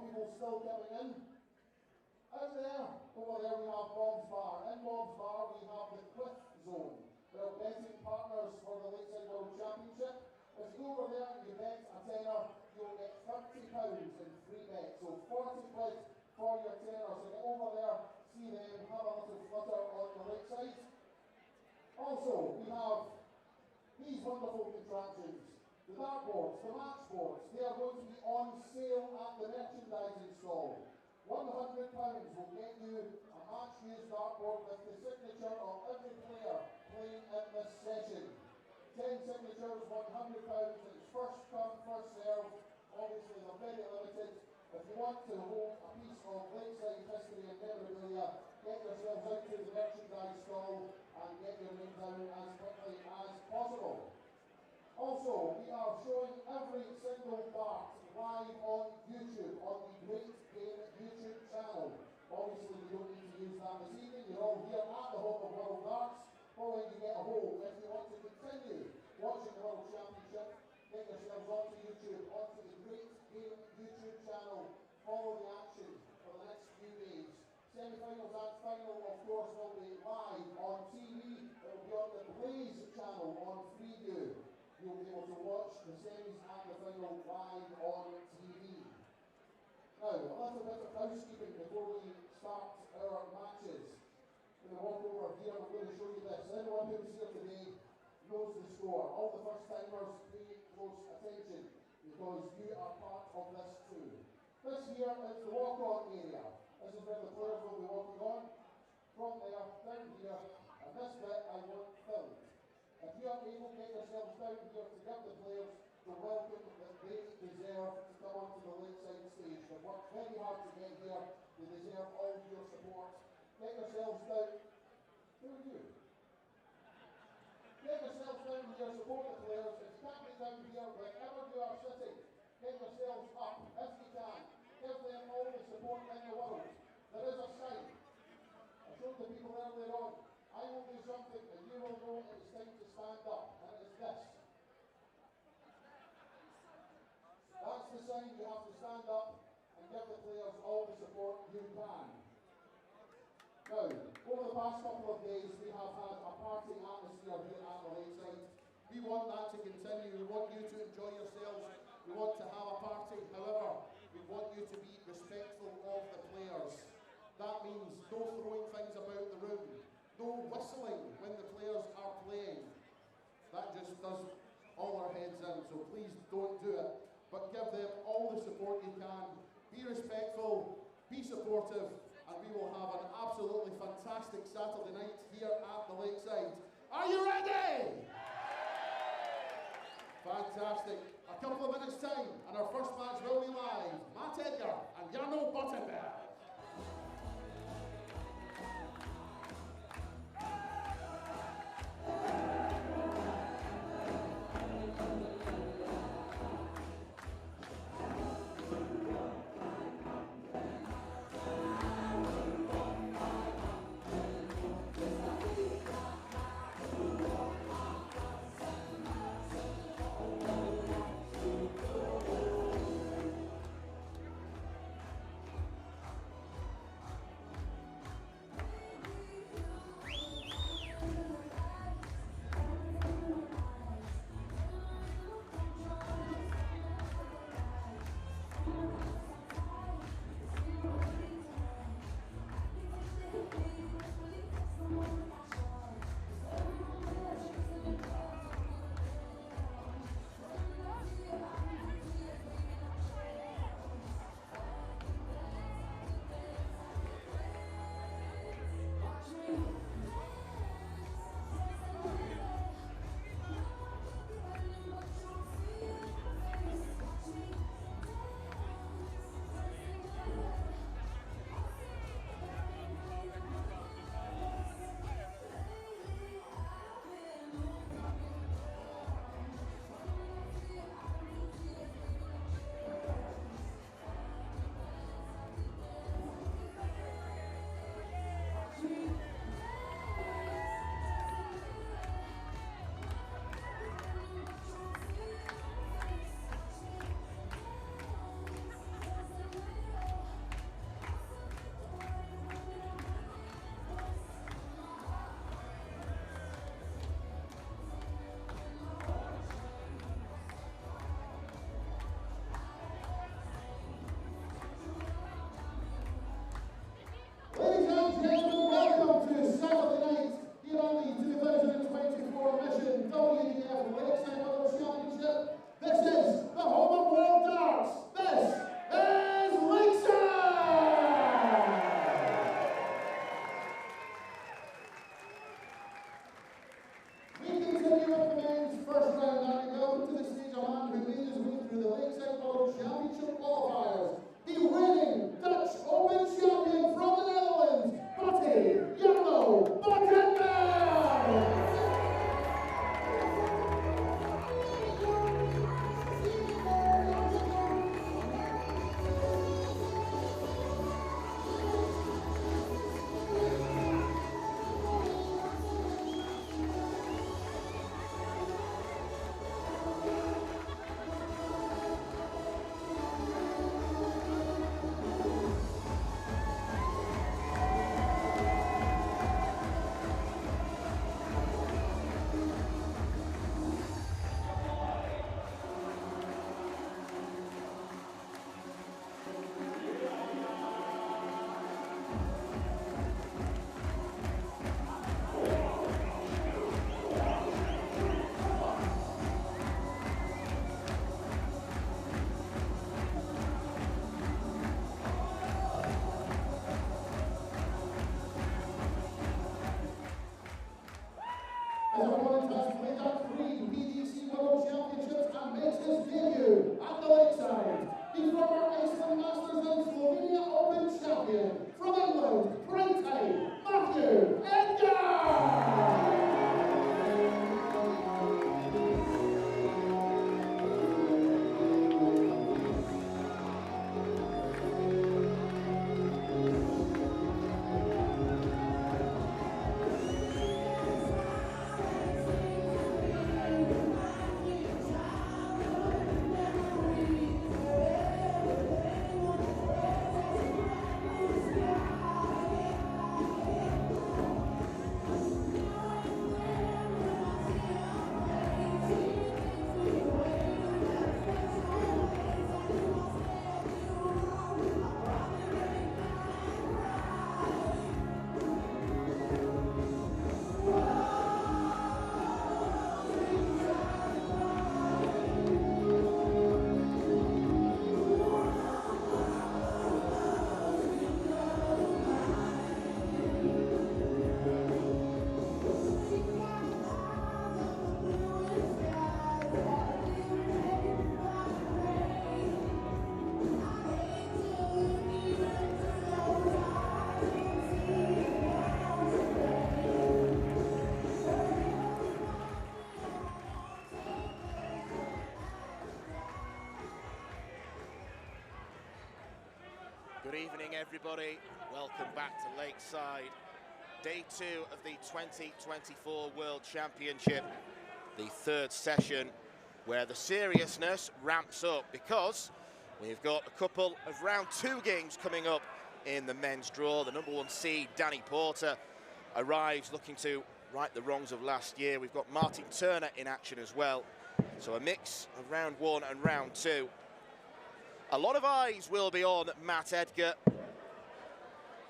of people still coming in. Out there, over there we have Bob's Bar. In Bob's Bar we have the Cliff Zone. They're betting partners for the Lakeside World Championship. If you go over there and you bet a tenner, you'll get £30 in free bet. So 40 quid for your tenner. So get over there, see them, have a little flutter on the lakeside. Also, we have these wonderful contraptions. The dartboards, the match boards, they are going to be on sale at the merchandising stall. £100 will get you a match-used dartboard with the signature of every player playing in this session. 10 signatures, £100, it's first come, first served. Obviously they're very limited. If you want to hold a piece of lakeside history and memorabilia, get yourselves out to the merchandise stall and get your name down as quickly as possible. Also, we are showing every single dart live on YouTube, on the Great Game YouTube channel. Obviously, you don't need to use that this evening. You're all here at the home of World Darts. Following, you get a hole. If you want to continue watching the World Championship, get yourselves onto YouTube, onto the Great Game YouTube channel. Follow the action for the next few days. Semi-finals and final, of course, will be live on TV. It will be on the Blaze channel on Freeview. You'll be able to watch the semis and the final live on TV. Now, a little bit of housekeeping before we start our matches. I'm going to walk over here and I'm going to show you this. Everyone who's here today knows the score. All the first timers, pay close attention because you are part of this too. This here is the walk-on area. This is where the players will be walking on. From there, down here, and this bit I want filled. If you are able to get yourselves down here to give the players the welcome that they deserve to come onto the lakeside stage. They've worked very hard to get here. They deserve all your support. Get yourselves down. Who are you? Get yourselves down here, support the players. If you can't get down here, wherever you are sitting, get yourselves up if you can. Give them all the support in the world. There is a sign. I showed the people earlier on. I will do something and you will know it is time to stand up, and it is this. That's the sign. You have to stand up and give the players all the support you can. Now, over the past couple of days we have had a party atmosphere here at the lakeside. We want that to continue. We want you to enjoy yourselves. We want to have a party. However, we want you to be respectful of the players. That means no throwing things about the room. No whistling when the players are playing. That just does all our heads in, so please don't do it. But give them all the support you can. Be respectful, be supportive, and we will have an absolutely fantastic Saturday night here at the lakeside. Are you ready? Fantastic. A couple of minutes time, and our first match will be live. Matt Edgar and Bottenberg. Championship qualifiers, the reigning Dutch Open champion from the Netherlands, Bottenberg! As opponent has played out 3 PDC World Championships and makes his debut at the lakeside, the former Iceland Masters and Slovenia Open champion from England, Matthew Edgar! Good evening, everybody. Welcome back to Lakeside. Day 2 of the 2024 World Championship. The third session where the seriousness ramps up because we've got a couple of round 2 games coming up in the men's draw. The number 1 seed, Danny Porter, arrives looking to right the wrongs of last year. We've got Martin Turner in action as well. So a mix of round 1 and round 2. A lot of eyes will be on Matt Edgar,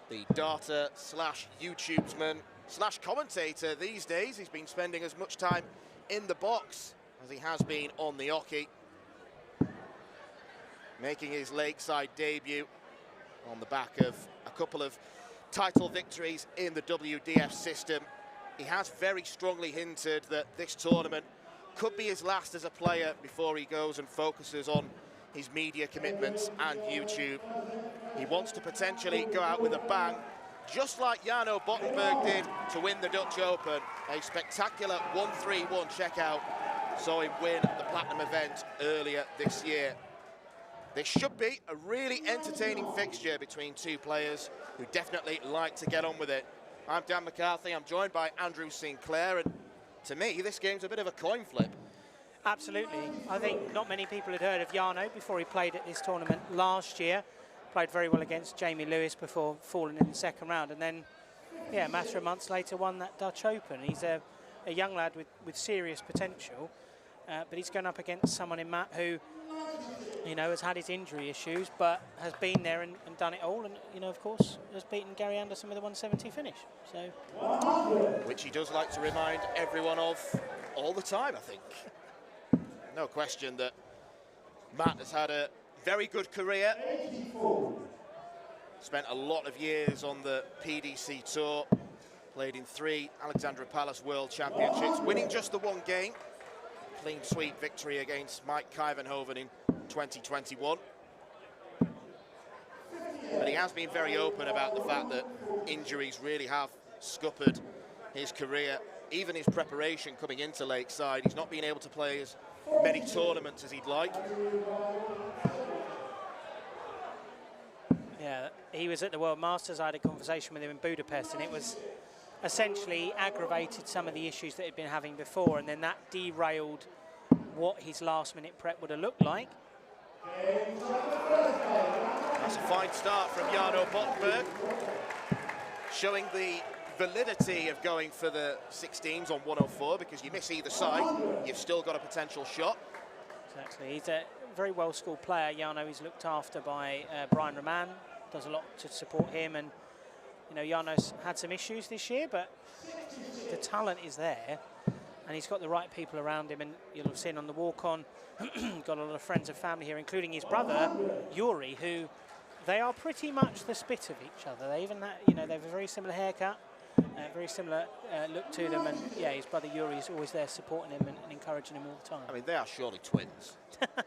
the darter slash YouTubesman slash commentator these days. He's been spending as much time in the box as he has been on the oche. Making his Lakeside debut on the back of a couple of title victories in the WDF system. He has very strongly hinted that this tournament could be his last as a player before he goes and focuses on his media commitments and YouTube. He wants to potentially go out with a bang, just like Jarno Bottenberg did to win the Dutch Open. A spectacular 1-3-1 checkout saw him win the Platinum event earlier this year. This should be a really entertaining fixture between two players who definitely like to get on with it. I'm Dan McCarthy, I'm joined by Andrew Sinclair, and to me, this game's a bit of a coin flip. Absolutely. I think not many people had heard of Jarno before he played at this tournament last year. Played very well against Jamie Lewis before falling in the second round. And then, yeah, a matter of months later, won that Dutch Open. He's a young lad with serious potential. But he's going up against someone in Matt who, you know, has had his injury issues, but has been there and done it all. And, you know, of course, has beaten Gary Anderson with a 170 finish. So, which he does like to remind everyone of all the time, I think. No question that Matt has had a very good career. Spent a lot of years on the PDC Tour. Played in 3 Alexandra Palace World Championships, winning just the 1 game. Clean sweep victory against Mike Kyvenhoven in 2021. But he has been very open about the fact that injuries really have scuppered his career, even his preparation coming into Lakeside. He's not been able to play as many tournaments as he'd like. Yeah, he was at the World Masters. I had a conversation with him in Budapest, and it was essentially aggravated some of the issues that he'd been having before, and then that derailed what his last-minute prep would have looked like. That's a fine start from Jarno Bottenberg, showing the validity of going for the 16s on 104, because you miss either side, you've still got a potential shot. Exactly. He's a very well-schooled player. Jarno is looked after by Brian Roman, does a lot to support him, and you know, Jarno's had some issues this year, but the talent is there, and he's got the right people around him, and you'll have seen on the walk-on, got a lot of friends and family here, including his brother, Yuri, who they are pretty much the spit of each other. They even, you know, they have a very similar haircut, very similar look to them, and yeah, his brother Yuri is always there supporting him and encouraging him all the time. I mean, they are surely twins.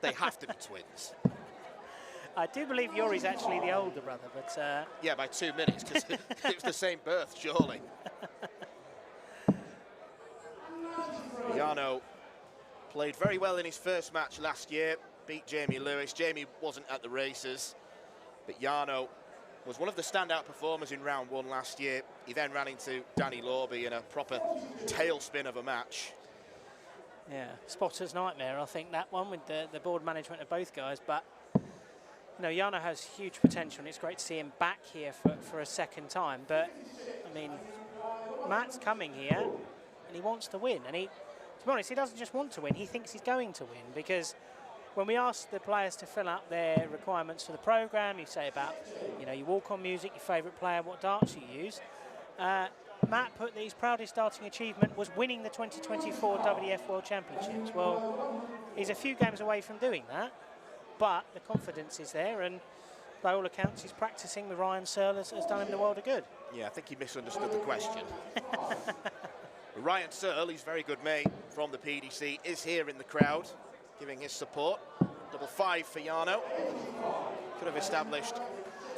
They have to be twins. I do believe Yuri's actually the older brother, but... yeah, by 2 minutes, because it was the same birth, surely. Jarno played very well in his first match last year, beat Jamie Lewis. Jamie wasn't at the races, but Jarno was one of the standout performers in round 1 last year. He then ran into Danny Lorby in a proper tailspin of a match. Yeah, spotter's nightmare, I think, that one, with the board management of both guys, but you know, Jarno has huge potential, and it's great to see him back here for a second time. But, I mean, Matt's coming here, and he wants to win. And he, to be honest, he doesn't just want to win, he thinks he's going to win. Because when we ask the players to fill out their requirements for the programme, you say about, you know, your walk-on music, your favourite player, what darts you use. Matt put that his proudest darting achievement was winning the 2024 WDF World Championships. Well, he's a few games away from doing that. But the confidence is there, and by all accounts, he's practicing with Ryan Searle has done him the world of good. Yeah, I think he misunderstood the question. Ryan Searle, his very good mate from the PDC, is here in the crowd, giving his support. 5-5 for Jarno. Could have established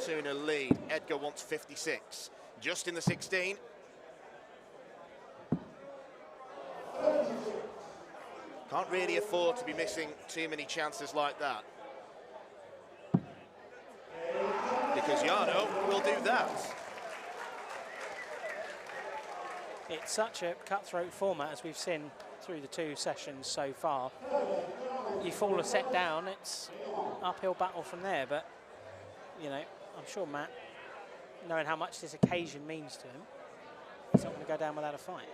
2-0 lead. Edgar wants 56. Just in the 16. Can't really afford to be missing too many chances like that, because Jarno will do that. It's such a cutthroat format, as we've seen through the 2 sessions so far. You fall a set down, it's uphill battle from there, but you know, I'm sure Matt, knowing how much this occasion means to him, he's not going to go down without a fight.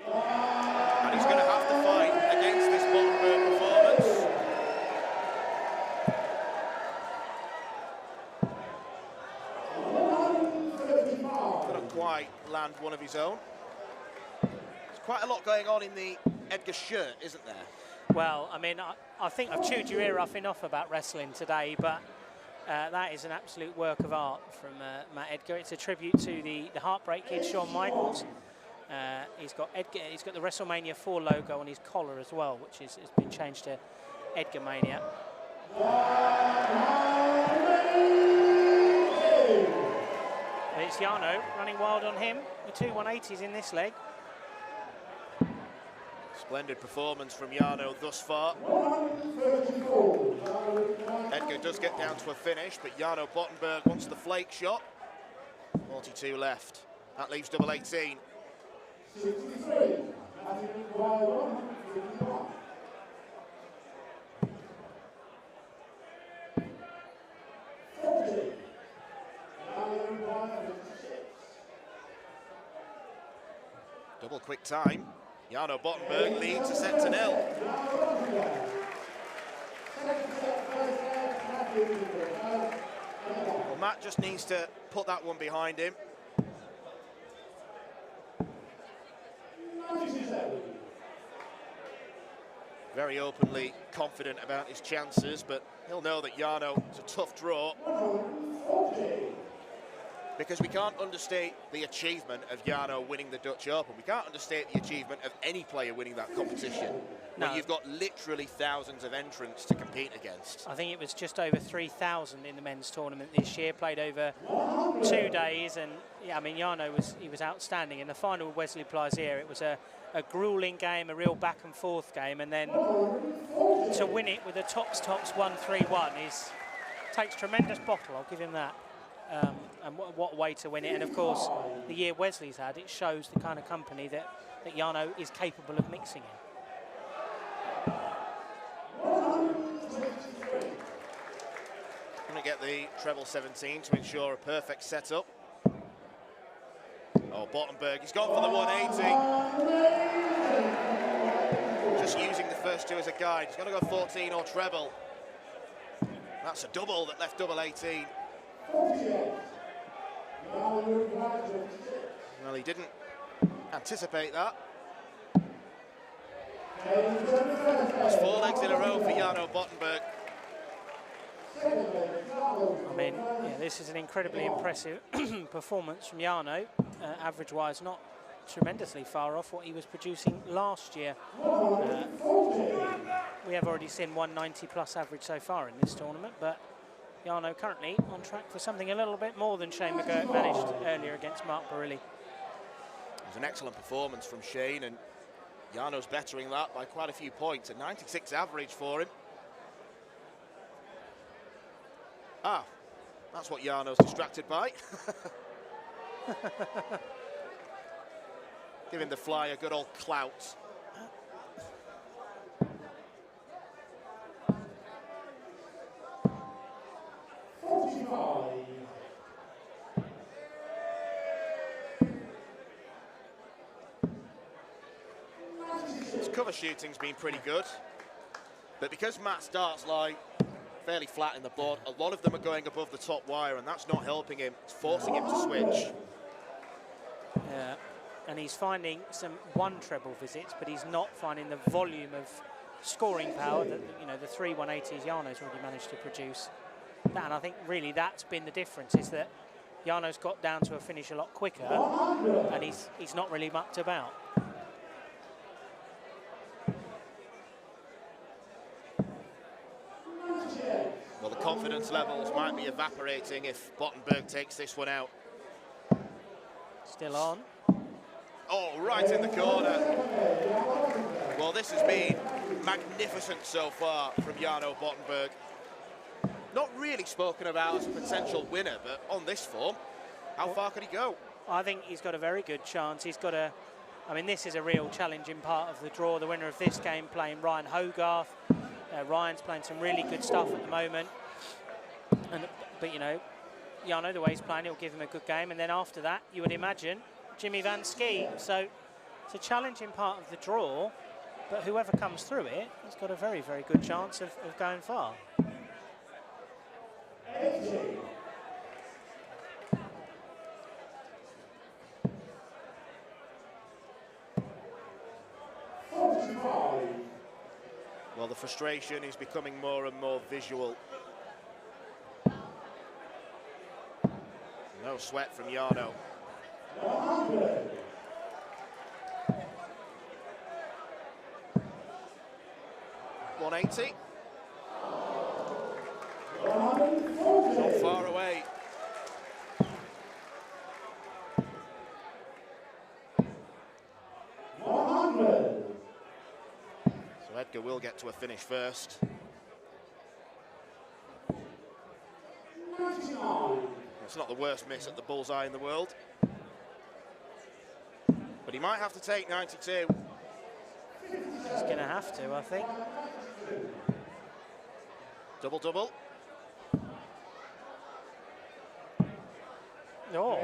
And he's going to have to fight against this Bottenberg performance. Couldn't quite land one of his own. There's quite a lot going on in the Edgar shirt, isn't there? Well, I mean, I think I've chewed your ear off enough about wrestling today, but that is an absolute work of art from Matt Edgar. It's a tribute to the Heartbreak Kid, Shawn Michaels. He's got Edgar. He's got the WrestleMania 4 logo on his collar as well, which has been changed to Edgar Mania. And it's Jarno running wild on him with 2 180s in this leg. Splendid performance from Jarno thus far. Edgar does get down to a finish, but Jarno Bottenberg wants the flake shot. 42 left. That leaves double 18. 63. Double quick time. Jarno Bottenberg leads a set to 0. Well, Matt just needs to put that one behind him. Very openly confident about his chances, but he'll know that Jarno is a tough draw. because we can't understate the achievement of Jarno winning the Dutch Open. We can't understate the achievement of any player winning that competition. No. When you've got literally thousands of entrants to compete against. I think it was just over 3,000 in the men's tournament this year, played over 2 days, and yeah, I mean, Jarno was outstanding. In the final with Wesley Plaisier, it was a grueling game, a real back and forth game, and then to win it with a tops 1-3-1 takes tremendous bottle, I'll give him that. And what a way to win it. And of course, the year Wesley's had, it shows the kind of company that Jarno is capable of mixing in. Going to get the treble 17 to ensure a perfect setup. Oh, Bottenberg, he's gone for the 180. Just using the first two as a guide. He's going to go 14 or treble. That's a double that left double 18. Well, he didn't anticipate that. That's 4 legs in a row for Jarno Bottenberg. I mean, yeah, this is an incredibly impressive performance from Jarno. Average-wise, not tremendously far off what he was producing last year. We have already seen 190 plus average so far in this tournament, but Jarno currently on track for something a little bit more than Shane McGurk managed earlier against Mark Barilli. It was an excellent performance from Shane, and Jarno's bettering that by quite a few points. A 96 average for him. Ah, that's what Jarno's distracted by. Giving the fly a good old clout. His cover shooting's been pretty good, but because Matt's darts lie fairly flat in the board, a lot of them are going above the top wire, and that's not helping him. It's forcing him to switch. Yeah, and he's finding some one treble visits, but he's not finding the volume of scoring power that, you know, the 3 180s Jarno's already managed to produce. And I think really that's been the difference, is that Jarno's got down to a finish a lot quicker, and he's not really mucked about. Well, the confidence levels might be evaporating if Bottenberg takes this one out. Still on. Oh, right in the corner. Well, this has been magnificent so far from Jarno Bottenberg. Not really spoken about as a potential winner, but on this form, how far could he go? I think he's got a very good chance. He's got a, I mean, this is a real challenging part of the draw. The winner of this game playing Ryan Hogarth. Ryan's playing some really good stuff at the moment. But, you know, Jarno, the way he's playing, it'll give him a good game. And then after that, you would imagine Jimmy Van Schie. So it's a challenging part of the draw, but whoever comes through it has got a very, very good chance of going far. Well, the frustration is becoming more and more visual. No sweat from Jarno. 180. Not far away. So Edgar will get to a finish first. It's not the worst miss at the bullseye in the world. But he might have to take 92. He's going to have to, I think. Double-double. Oh,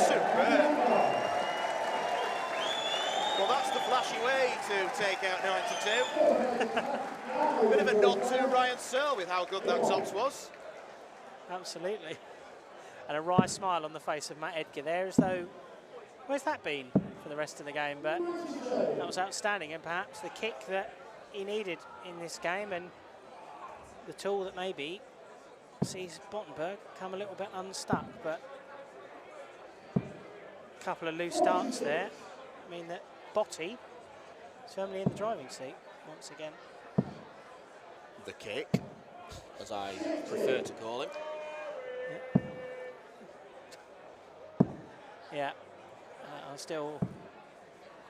superb. Well, that's the flashy way to take out 92. Bit of a nod to Ryan Searle with how good that tops was. Absolutely. And a wry smile on the face of Matt Edgar there, as though, where's that been for the rest of the game? But that was outstanding, and perhaps the kick that he needed in this game, and the tool that maybe sees Bottenberg come a little bit unstuck. But A couple of loose starts there. I mean that Botty firmly in the driving seat once again. The kick, as I prefer to call him. Yeah,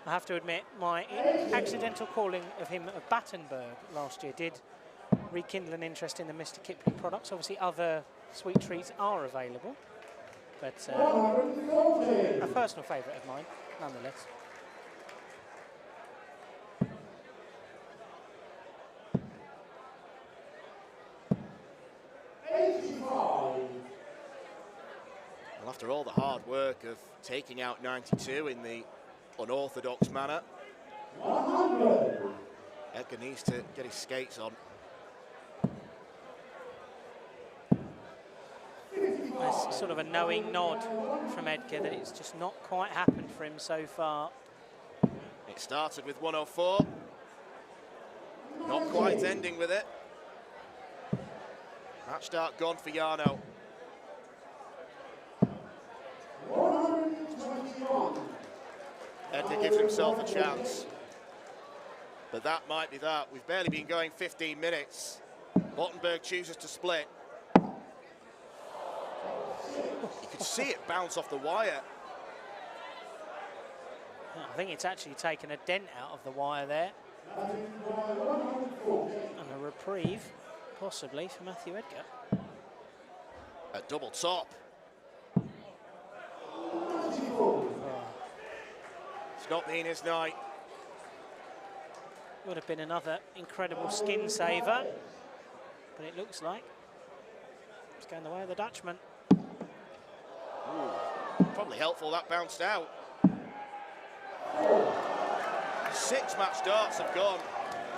I have to admit, my accidental calling of him a Bottenberg last year did rekindle an interest in the Mr. Kipling products. Obviously, other sweet treats are available, but a personal favourite of mine, nonetheless. Well, after all the hard work of taking out 92 in the unorthodox manner, 100. Edgar needs to get his skates on. There's sort of a knowing nod from Edgar that it's just not quite happened for him so far. It started with 104, not quite ending with it. Match start gone for Jarno. 121. Edgar gives himself a chance, but that might be that. We've barely been going 15 minutes. Bottenberg chooses to split. You could see it bounce off the wire. I think it's actually taken a dent out of the wire there. And a reprieve, possibly, for Matthew Edgar. A double top. It's not been his night. Would have been another incredible skin saver, but it looks like it's going the way of the Dutchman. Ooh, probably helpful that bounced out. 6 match darts have gone.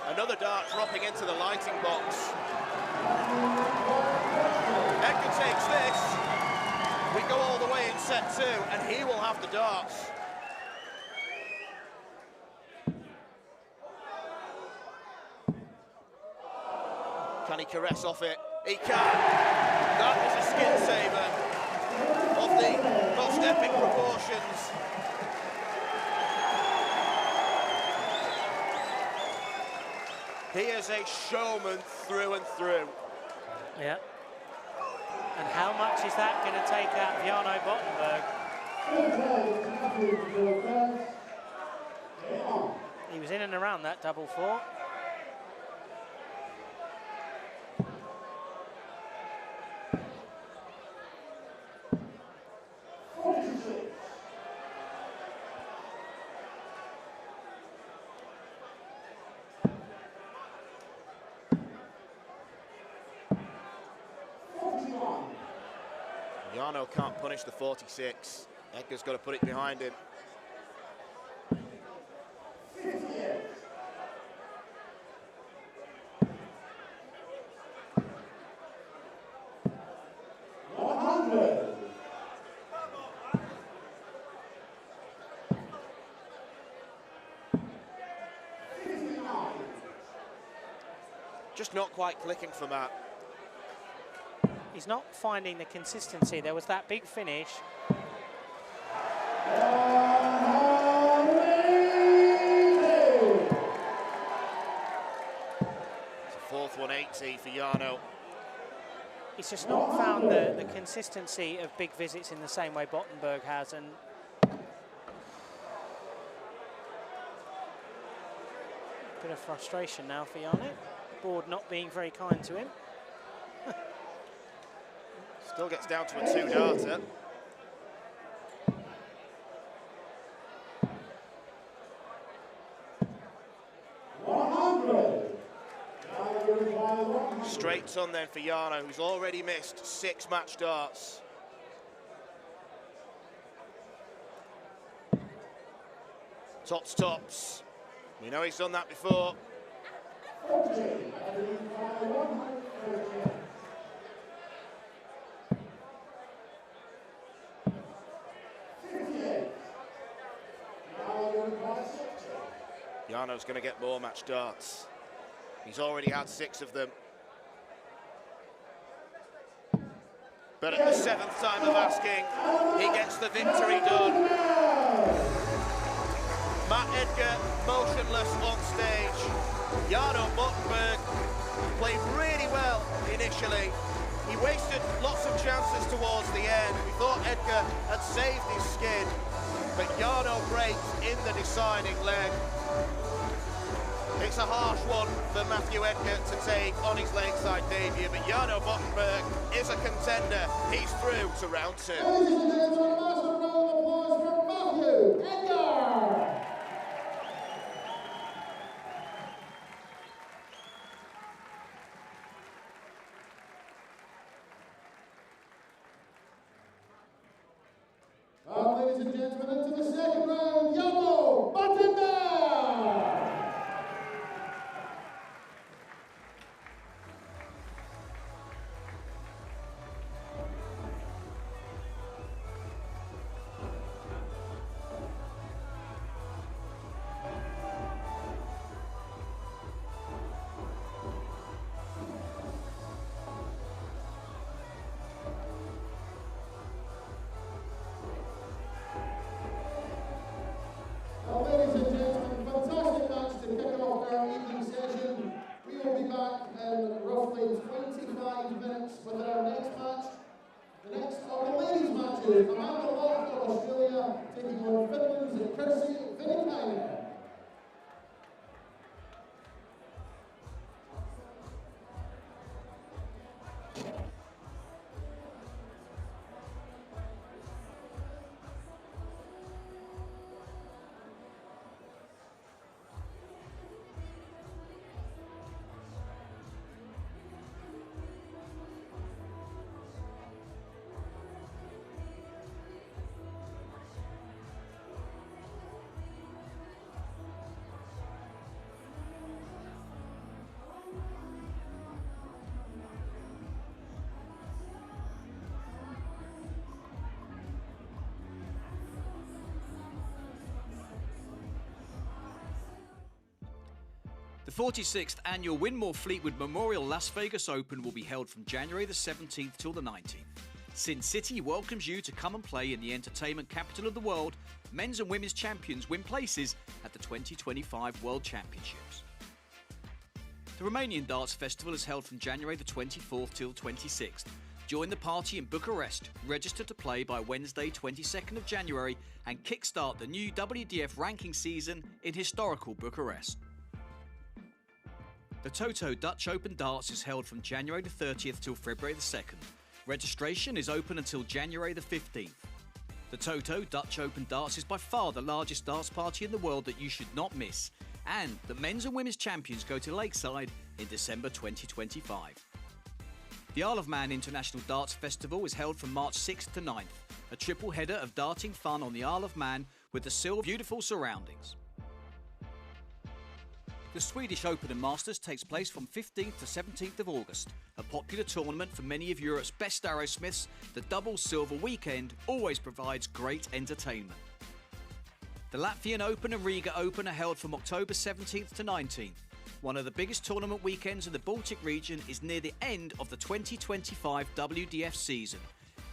Another dart dropping into the lighting box. Edgar takes this. We go all the way in set 2, and he will have the darts. Can he caress off it? He can. That is a skin saver of the most epic proportions. He is a showman through and through. Yeah. And how much is that going to take out of Jarno Bottenberg? He was in and around that double 4. Jarno can't punish the 46. Edgar's got to put it behind him. Just not quite clicking for Matt. He's not finding the consistency. There was that big finish. It's a fourth 180 for Jarno. He's just not found the consistency of big visits in the same way Bottenberg has, and a bit of frustration now for Jarno. Board not being very kind to him. Still gets down to a 2-darter. Straight ton then for Jarno, who's already missed 6 match darts. Tops, tops. We know he's done that before. Jarno's going to get more match darts. He's already had 6 of them. But at the 7th time of asking, he gets the victory done. Matt Edgar motionless on stage. Jarno Bottenberg played really well initially. He wasted lots of chances towards the end. We thought Edgar had saved his skin, but Jarno breaks in the deciding leg. It's a harsh one for Matthew Edgar to take on his lakeside debut, but Jarno Bottenberg is a contender. He's through to round 2. Ladies and gentlemen, a massive round of applause for Matthew Edgar. Ladies and gentlemen, into the second round, Jarno Bottenberg. Ladies and gentlemen, fantastic match to kick off our evening session. We will be back in roughly 25 minutes with our next match. The next of the ladies' matches, Amanda Loch of Australia taking on Finland's Kirsi Viinikainen. The 46th annual Winmore Fleetwood Memorial Las Vegas Open will be held from January the 17th till the 19th. Sin City welcomes you to come and play in the entertainment capital of the world. Men's and women's champions win places at the 2025 World Championships. The Romanian Darts Festival is held from January the 24th till 26th. Join the party in Bucharest, register to play by Wednesday 22nd of January and kickstart the new WDF ranking season in historical Bucharest. The Toto Dutch Open Darts is held from January the 30th till February the 2nd. Registration is open until January the 15th. The Toto Dutch Open Darts is by far the largest darts party in the world that you should not miss. And the men's and women's champions go to Lakeside in December 2025. The Isle of Man International Darts Festival is held from March 6th to 9th. A triple header of darting fun on the Isle of Man with the still beautiful surroundings. The Swedish Open and Masters takes place from 15th to 17th of August. A popular tournament for many of Europe's best arrowsmiths, the double silver weekend always provides great entertainment. The Latvian Open and Riga Open are held from October 17th to 19th. One of the biggest tournament weekends in the Baltic region is near the end of the 2025 WDF season.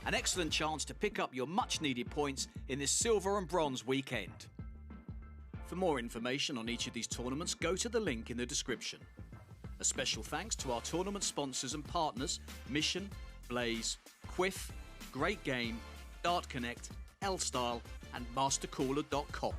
An excellent chance to pick up your much needed points in this silver and bronze weekend. For more information on each of these tournaments, go to the link in the description. A special thanks to our tournament sponsors and partners, Mission, Blaze, Quiff, Great Game, Dart Connect, L-Style and MasterCooler.com.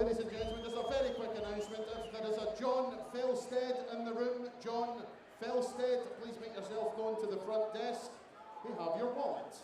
Ladies and gentlemen, just a very quick announcement. If there is a John Felstead in the room, John Felstead, please make yourself known to the front desk. We have your wallet.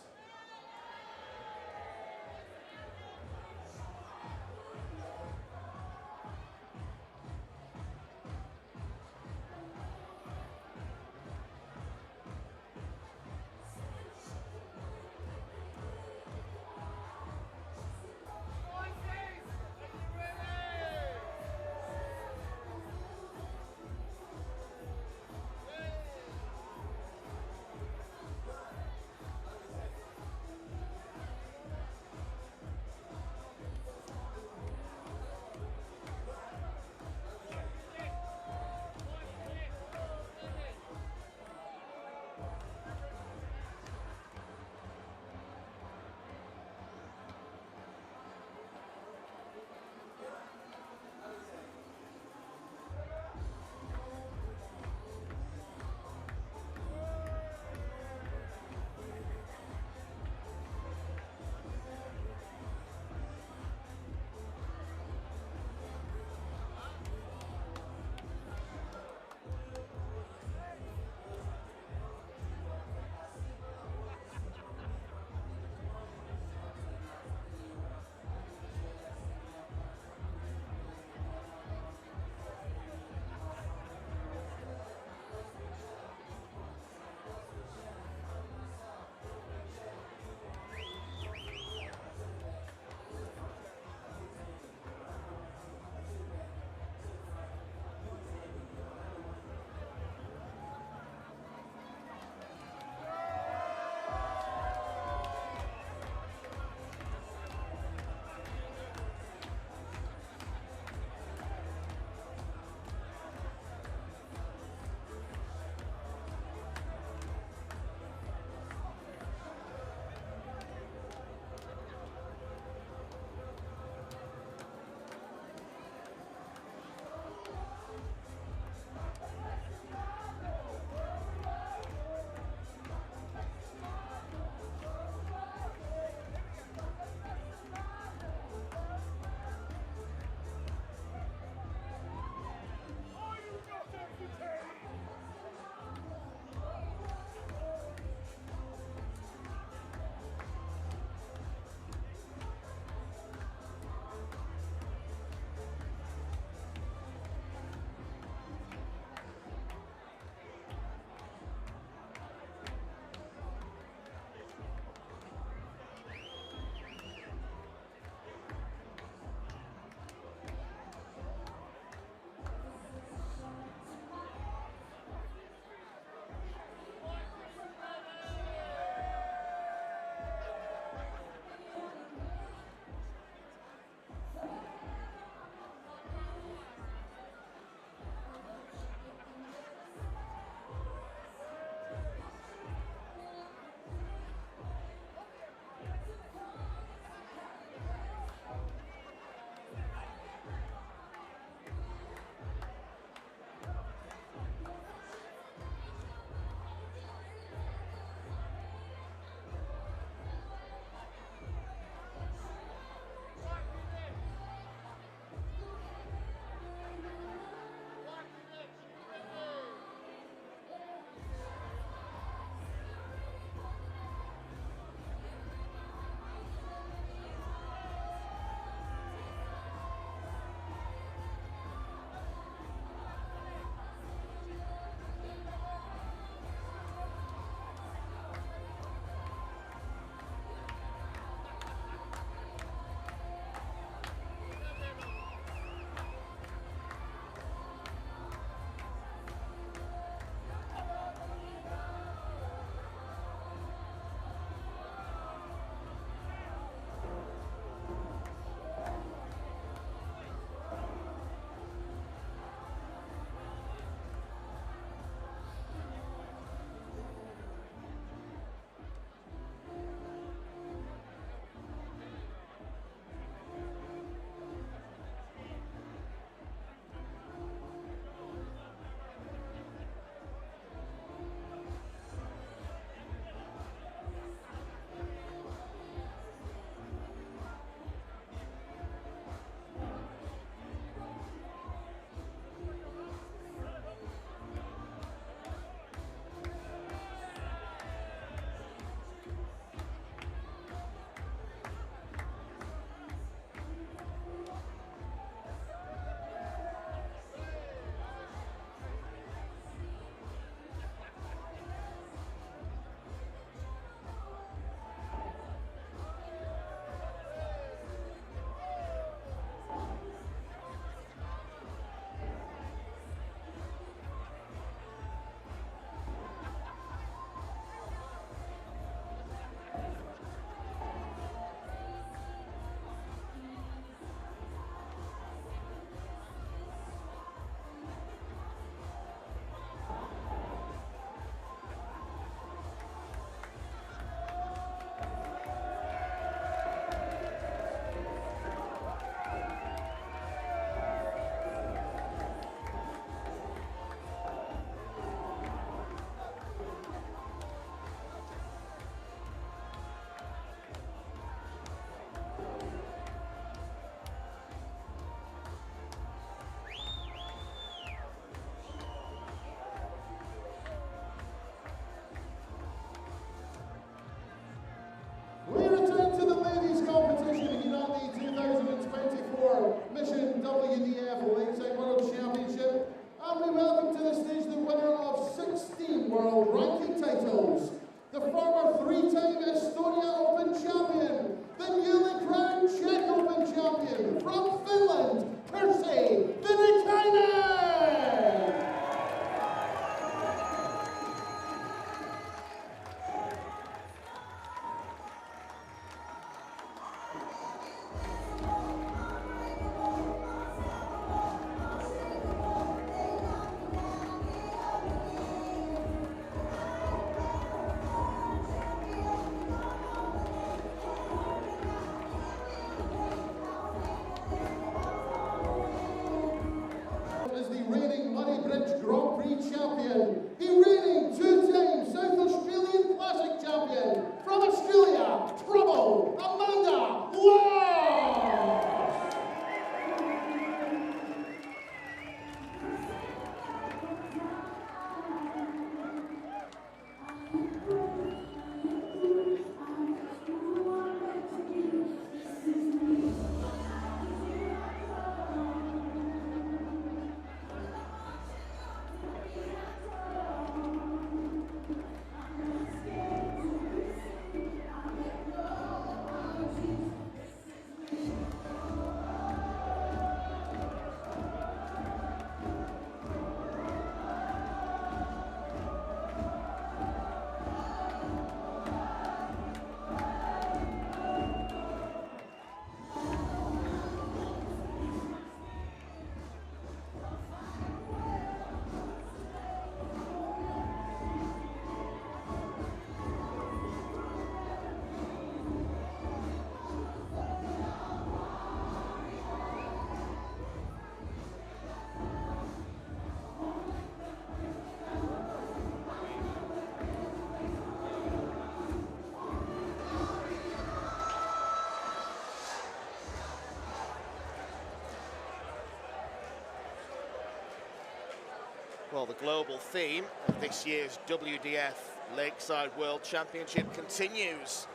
Well, the global theme of this year's WDF Lakeside World Championship continues.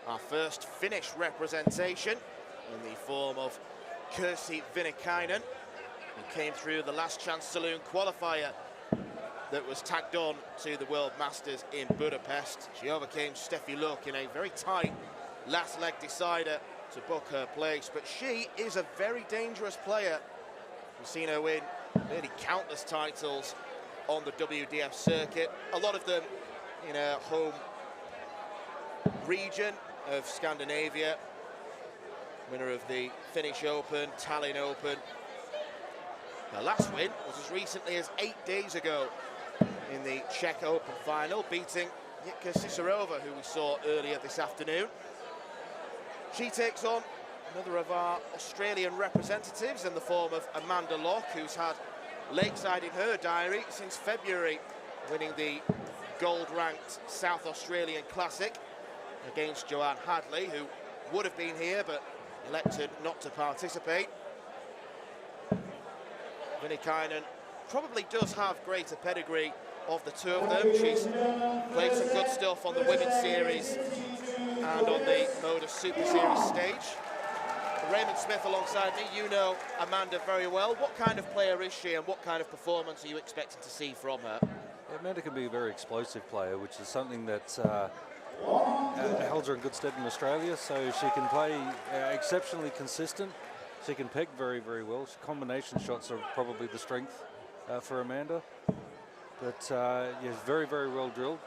Our first Finnish representation in the form of Viinikainen, who came through the Last Chance Saloon qualifier that was tagged on to the World Masters in Budapest. She overcame Loch in a very tight last leg decider to book her place, but she is a very dangerous player. We've seen her win nearly countless titles on the WDF circuit, a lot of them in her home region of Scandinavia. Winner of the Finnish Open, Tallinn Open. Her last win was as recently as 8 days ago in the Czech Open final, beating Hutchinson, who we saw earlier this afternoon. She takes on another of our Australian representatives in the form of Amanda Loch, who's had Lakeside in her diary since February, winning the gold-ranked South Australian Classic against Joanne Hadley, who would have been here but elected not to participate. Viinikainen probably does have greater pedigree of the two of them. She's played some good stuff on the Women's Series and on the Modus Super Series stage. Raymond Smith alongside me, you know Amanda very well. What kind of player is she and what kind of performance are you expecting to see from her? Amanda can be a very explosive player, which is something that holds her in good stead in Australia. So she can play exceptionally consistent. She can peg very, very well. Combination shots are probably the strength for Amanda. But yeah, very, very well drilled.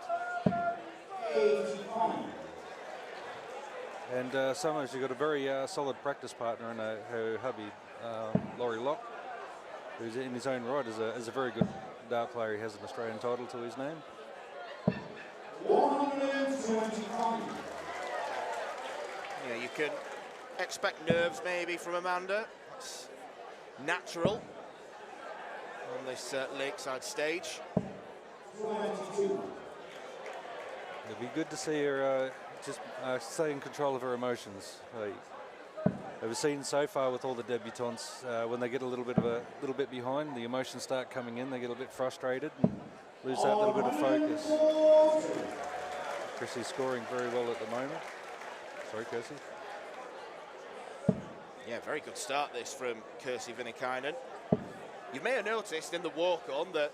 And somehow she's got a very solid practice partner in her hubby, Loch, who's in his own right is a very good dart player. He has an Australian title to his name. 125. Yeah, you can expect nerves maybe from Amanda. It's natural on this Lakeside stage. 22. It'd be good to see her just stay in control of her emotions. We've seen so far with all the debutantes, when they get a little bit behind, the emotions start coming in. They get a bit frustrated and lose that little bit of focus. Kirsty's scoring very well at the moment. Sorry, Kirsty. Yeah, very good start this from Viinikainen. You may have noticed in the walk-on that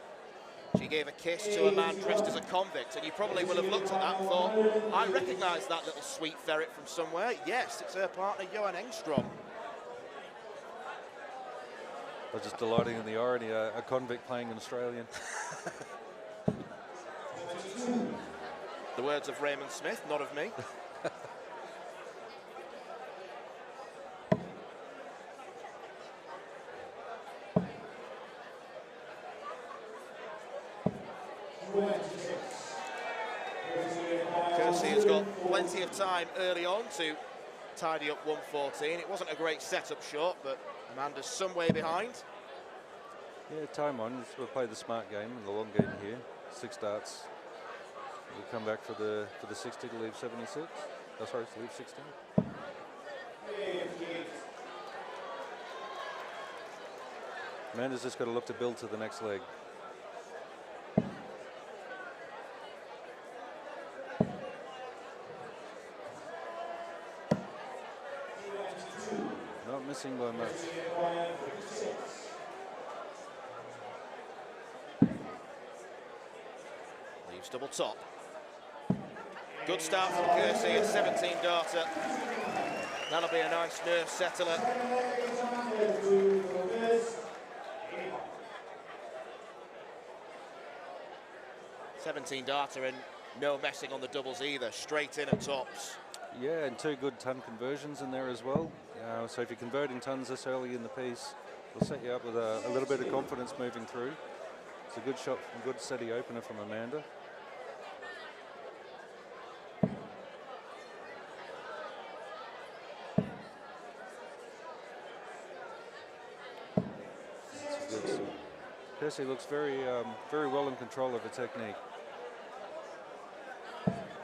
she gave a kiss to a man dressed as a convict, and you probably will have looked at that and thought, I recognise that little sweet ferret from somewhere. Yes, it's her partner, Johan Engstrom. I was just delighting in the irony, a convict playing an Australian. The words of Raymond Smith, not of me. Kirsty has got plenty of time early on to tidy up 114. It wasn't a great setup shot, but Amanda's some way behind. Yeah, time on. We'll play the smart game and the long game here. 6 darts. We'll come back for the 60 to leave 76. Oh, sorry, to leave 16. Amanda's just got to look to build to the next leg. Not missing by much. Leaves double top. Good start from Kirsty, a 17 darter. That'll be a nice nerve settler. 17 darter and no messing on the doubles either, straight in at tops. Yeah, and 2 good ton conversions in there as well. So if you're converting tons this early in the piece, it'll set you up with a little bit of confidence moving through. It's a good shot, good steady opener from Amanda. Kirsty looks very well in control of her technique.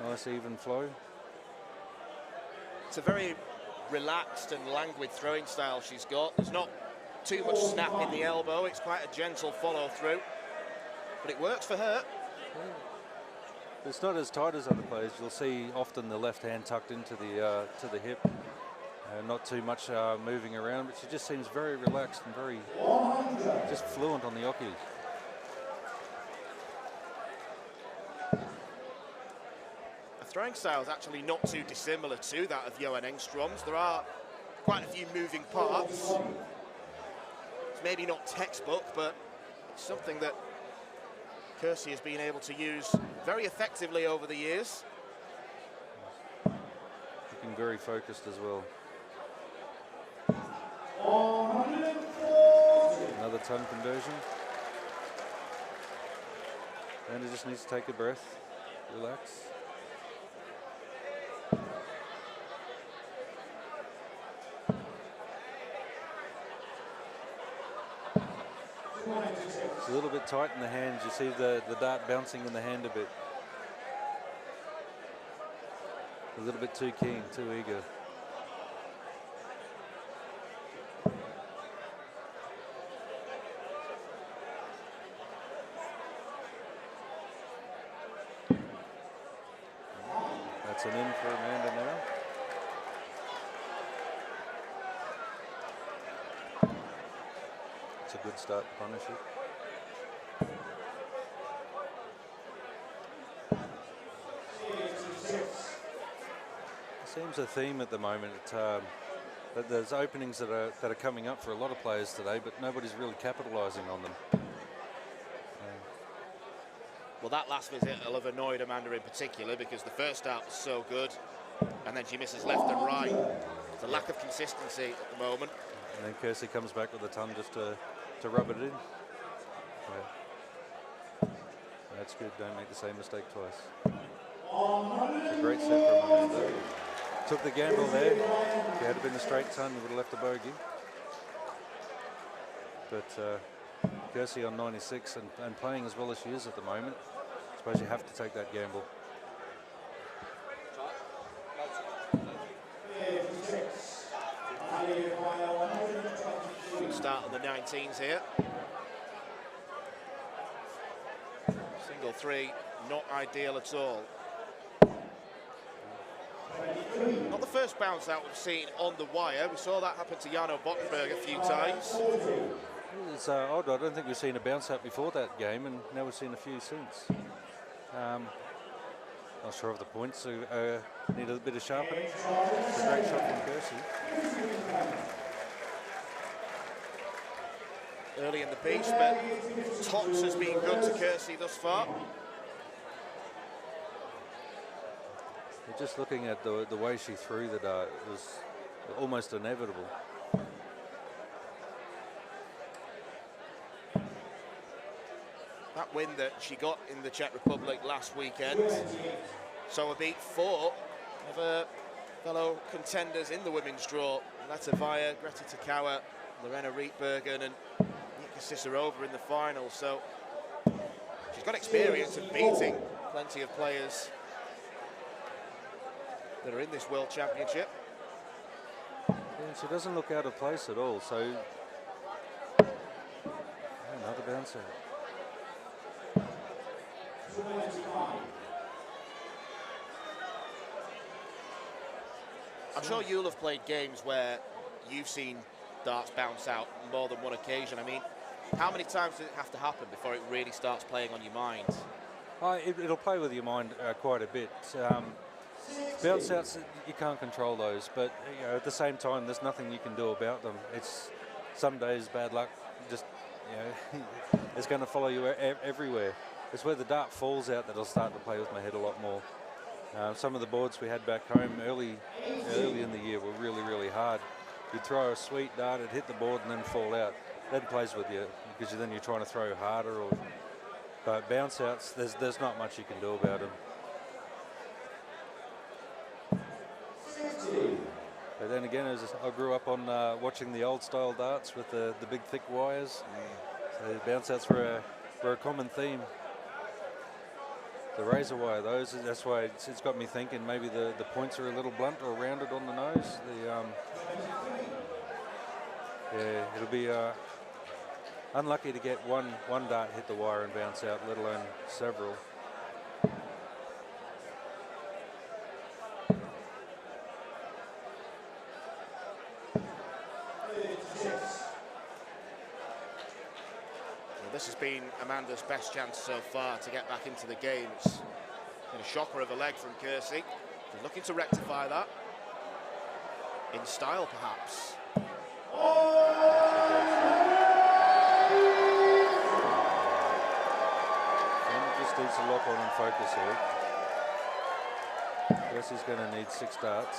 Nice even flow. It's a very relaxed and languid throwing style she's got. There's not too much snap in the elbow. It's quite a gentle follow through. but it works for her. It's not as tight as other players. You'll see often the left hand tucked into the to the hip. Not too much moving around, but she just seems very relaxed and very just fluent on the oki. The throwing style is actually not too dissimilar to that of Johan Engström's. There are quite a few moving parts. It's maybe not textbook, but it's something that Kersey has been able to use very effectively over the years. Looking very focused as well. Another ton conversion. And he just needs to take a breath, relax. It's a little bit tight in the hands. You see the dart bouncing in the hand a bit. A little bit too keen, too eager. That's an in for Amanda now. It's a good start to punish it. Seems a theme at the moment that there's openings that are coming up for a lot of players today, but nobody's really capitalising on them. Well, that last visit will have annoyed Amanda in particular because the first start was so good, and then she misses left and right. There's a lack of consistency at the moment. And then Kersey comes back with a ton just to rub it in. Yeah. That's good. Don't make the same mistake twice. It's a great set from Amanda. Took the gamble there. If it had been a straight ton, you would have left a bogey. But Kersey on 96 and playing as well as she is at the moment, I suppose you have to take that gamble. Good start on the 19s here. Single three, not ideal at all. Not the first bounce out we've seen on the wire. We saw that happen to Jarno Bottenberg a few times. It's odd. I don't think we've seen a bounce out before that game, and now we've seen a few since. Not sure of the points. Need a bit of sharpening. It's a great shot from Kersey. Early in the piece, but Tots has been good to Kersey thus far. Just looking at the way she threw the dart, it was almost inevitable. That win that she got in the Czech Republic last weekend, so a beat 4 of her fellow contenders in the women's draw. Leta Vaya, Greta Takawa, Lorena Rietbergen and Nika Cicerova in the final. So she's got experience of beating plenty of players that are in this World Championship. Yeah, she doesn't look out of place at all, so another bounce out. I'm sure you'll have played games where you've seen darts bounce out more than one occasion. I mean, how many times does it have to happen before it really starts playing on your mind? It'll play with your mind quite a bit. Bounce outs, you can't control those, but you know, at the same time, there's nothing you can do about them. It's some days bad luck, just it's going to follow you everywhere. It's where the dart falls out that I'll start to play with my head a lot more. Some of the boards we had back home early in the year were really hard. You'd throw a sweet dart, it'd hit the board and then fall out. That plays with you because then you're trying to throw harder. But bounce outs, there's not much you can do about them. But then again, I grew up on watching the old style darts with the big thick wires. So bounce outs were a common theme. The razor wire, that's why it's got me thinking maybe the points are a little blunt or rounded on the nose. Yeah, it'll be unlucky to get one dart hit the wire and bounce out, let alone several. Well, this has been Amanda's best chance so far to get back into the game. It's been a shocker of a leg from Kersey. She's looking to rectify that. In style, perhaps. Just needs to lock on and focus here. Kersey's going to need 6 darts.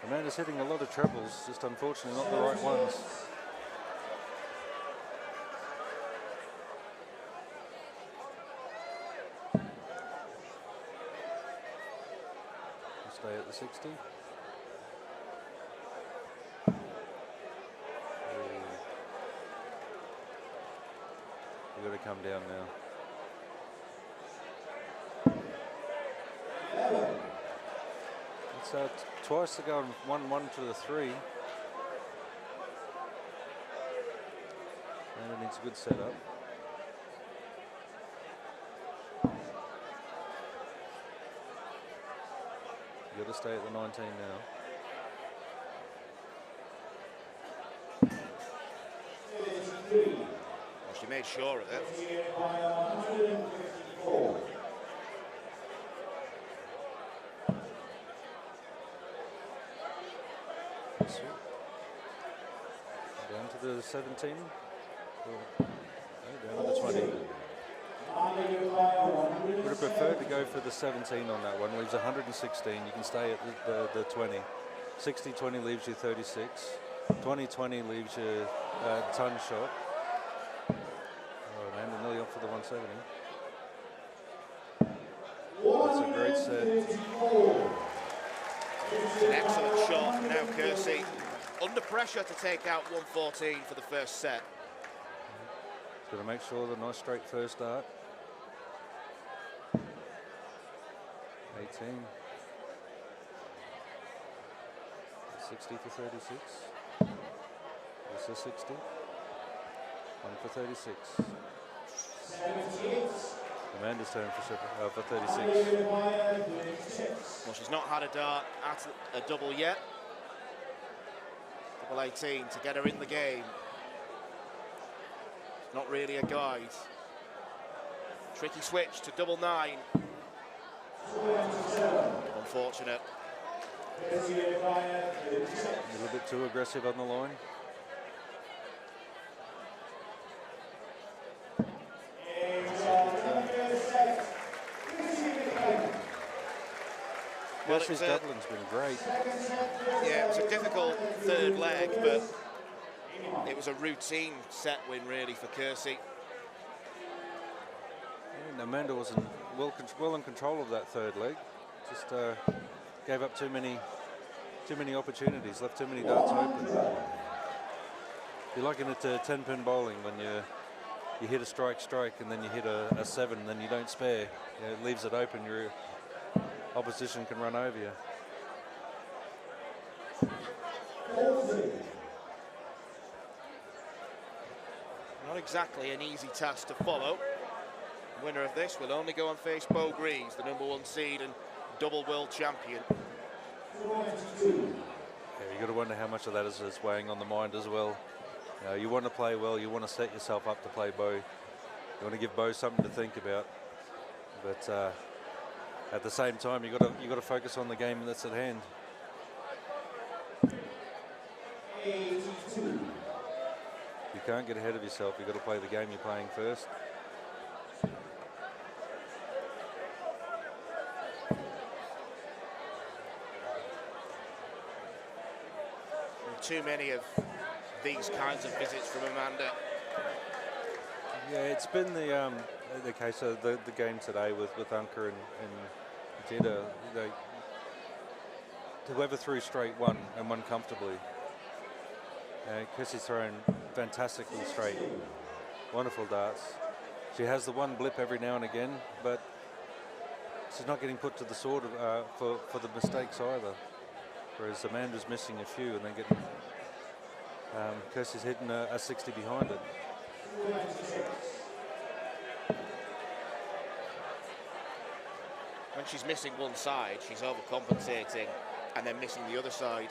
Amanda's hitting a lot of trebles, just unfortunately not the right ones. Stay at the 60. We've got to come down now. It's twice to go and 1-1 to the 3. And it needs a good setup. You've got to stay at the 19 now. Well, she made sure of it. Down to the 17. Down to the 20. Would have preferred to go for the 17 on that one. Leaves 116. You can stay at the 20. 60-20 leaves you 36. 20-20 leaves you a ton shot. Oh, Amanda nearly off for the 170. That's a great set. It's an excellent shot. Now Kersey under pressure to take out 114 for the first set. Got to make sure the nice straight first dart. 18. 60 for 36. This is 60. 1 for 36. Amanda's turn for 36. Well, she's not had a dart at a double yet. Double 18 to get her in the game. Not really a guide. Tricky switch to double 9. Unfortunate. A little bit too aggressive on the line. Well, Kersey's doubling's been great. Yeah, it was a difficult third leg, but it was a routine set win really for Kersey. And Amanda wasn't well in control of that third leg. Just gave up too many opportunities, left too many darts open. You're liking it to 10-pin bowling when you hit a strike and then you hit a 7 and then you don't spare. It leaves it open. Your opposition can run over you. Not exactly an easy task to follow. Winner of this will only go and face Bo Greaves, the #1 seed and double world champion. Yeah, you got to wonder how much of that is weighing on the mind as well. You want to play well, you want to set yourself up to play Bo. You want to give Bo something to think about. But at the same time, you got to focus on the game that's at hand. 82. You can't get ahead of yourself. You've got to play the game you're playing first. Too many of these kinds of visits from Amanda. Yeah, it's been the case of the game today with Unker and Jeddah. Whoever threw straight won and won comfortably. Kersey's thrown fantastically straight. Wonderful darts. She has the one blip every now and again, but she's not getting put to the sword for the mistakes either. Whereas Amanda's missing a few and then getting Kirsie's hitting a 60 behind it. When she's missing one side, she's overcompensating and then missing the other side.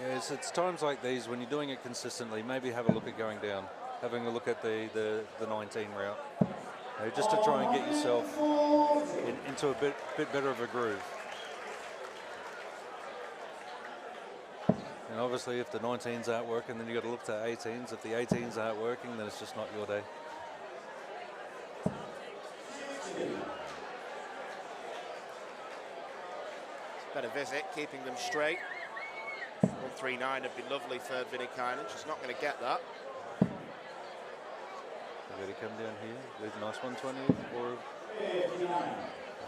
Yes, it's times like these when you're doing it consistently, maybe have a look at going down, having a look at the 19 route, just to try and get yourself into a bit better of a groove. And obviously if the 19s aren't working, then you've got to look to 18s. If the 18s aren't working, then it's just not your day. Better visit, keeping them straight. 139 would be lovely for Viinikainen. She's not going to get that. Ready to come down here. Leave a nice 120 or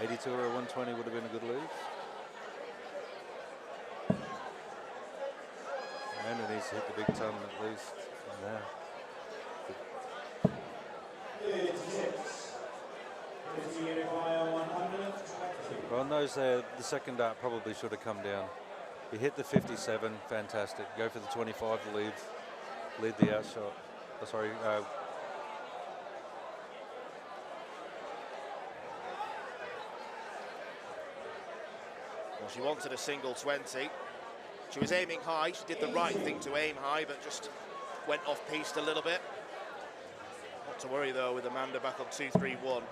82 or a 120 would have been a good leave. And it needs to hit the big ton at least. Now. Well, on those there, the second dart probably should have come down. He hit the 57, fantastic. Go for the 25 to lead the outshot. Oh, sorry. Well, she wanted a single 20. She was aiming high. She did the right thing to aim high, but just went off-piste a little bit. Not to worry, though, with Amanda back on 2-3-1.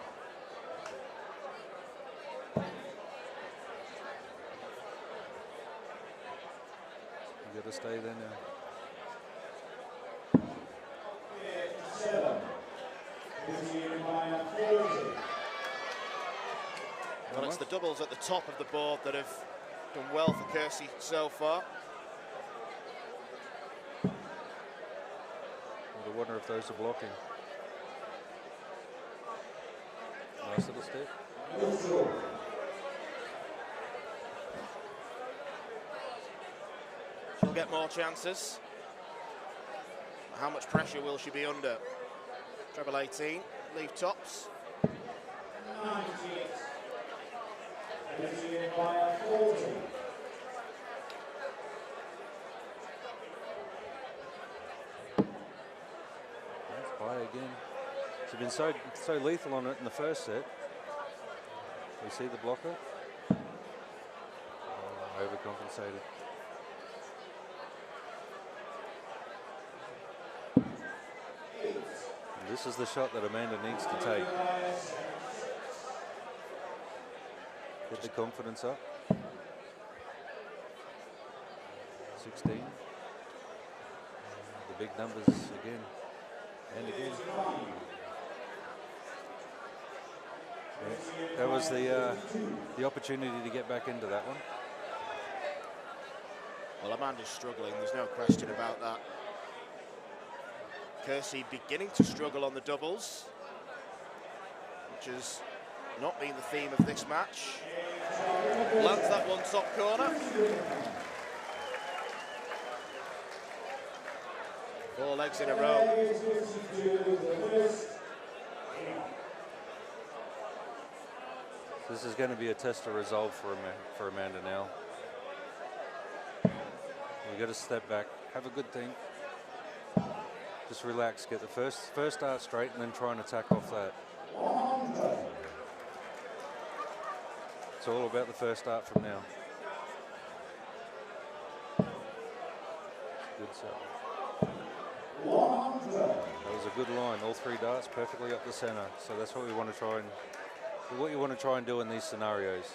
You got to stay there now. Well, it's the doubles at the top of the board that have done well for Kirstie so far. I wonder if those are blocking. Nice little step. She'll get more chances. How much pressure will she be under? Treble 18, leave tops. 98. That's high again. She's been so lethal on it in the first set. We see the blocker. Oh, overcompensated. And this is the shot that Amanda needs to take. Get the confidence up. 16. The big numbers again and again. Yeah, that was the opportunity to get back into that one. Well, Amanda's struggling, there's no question about that. Kirstie beginning to struggle on the doubles, which has not been the theme of this match. Lands that one top corner. 4 legs in a row. This is going to be a test of resolve for Amanda now. We've got to step back, have a good think. Just relax, get the first dart straight and then try and attack off that. It's all about the first dart from now. Good set. That was a good line, all 3 darts perfectly up the center. So that's what we want to try and do in these scenarios.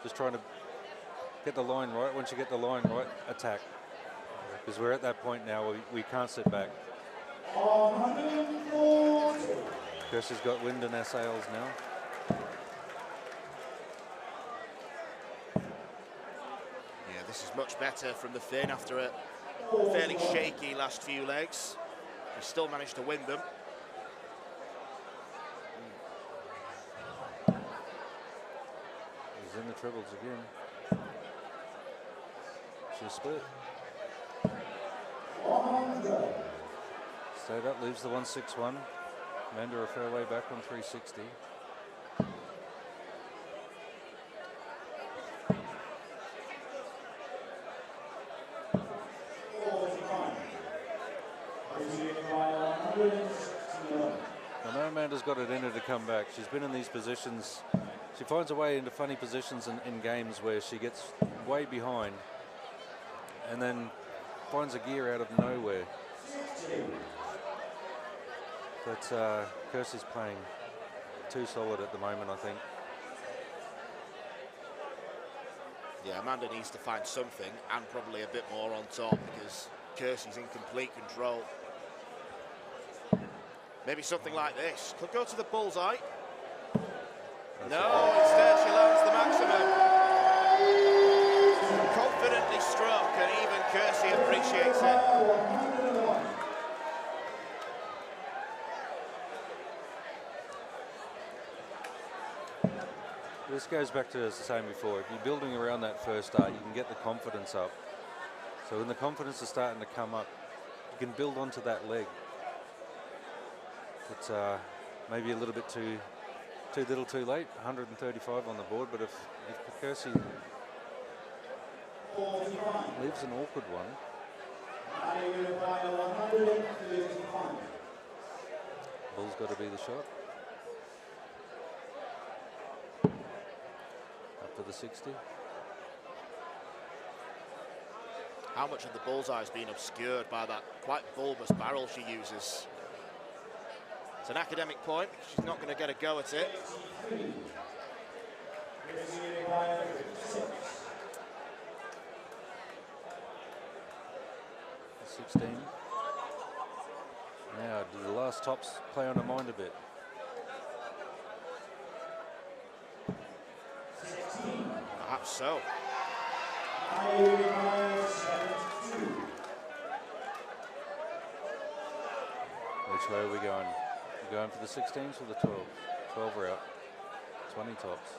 Just trying to get the line right. Once you get the line right, attack. Because we're at that point now, we can't sit back. Kirstie's got wind in our sails now. Yeah, this is much better from the Finn after a fairly shaky last few legs. We still managed to win them. He's in the triples again. She's split. Stayed up, leaves the 161. Amanda a fair way back on 360. Amanda's got it in her to come back. She's been in these positions. She finds a way into funny positions in games where she gets way behind and then finds a gear out of nowhere. But Kiersey's playing too solid at the moment, I think. Yeah, Amanda needs to find something and probably a bit more on top because Kiersey's in complete control. Maybe something like this. Could go to the bullseye. No, instead she lands the maximum. Confidently struck, and even Kiersey appreciates it. This goes back to, as I was saying before, if you're building around that first dart, you can get the confidence up. So when the confidence is starting to come up, you can build onto that leg. It's maybe a little bit too little too late, 135 on the board, but if Kiersey leaves an awkward one, ball's got to be the shot. Up for the 60. How much of the bullseye has been obscured by that quite bulbous barrel she uses? It's an academic point. She's not going to get a go at it. 16. Now, do the last tops play on her mind a bit? Perhaps so. Which way are we going? We're going for the 16s or the 12? 12 are out. 20 tops.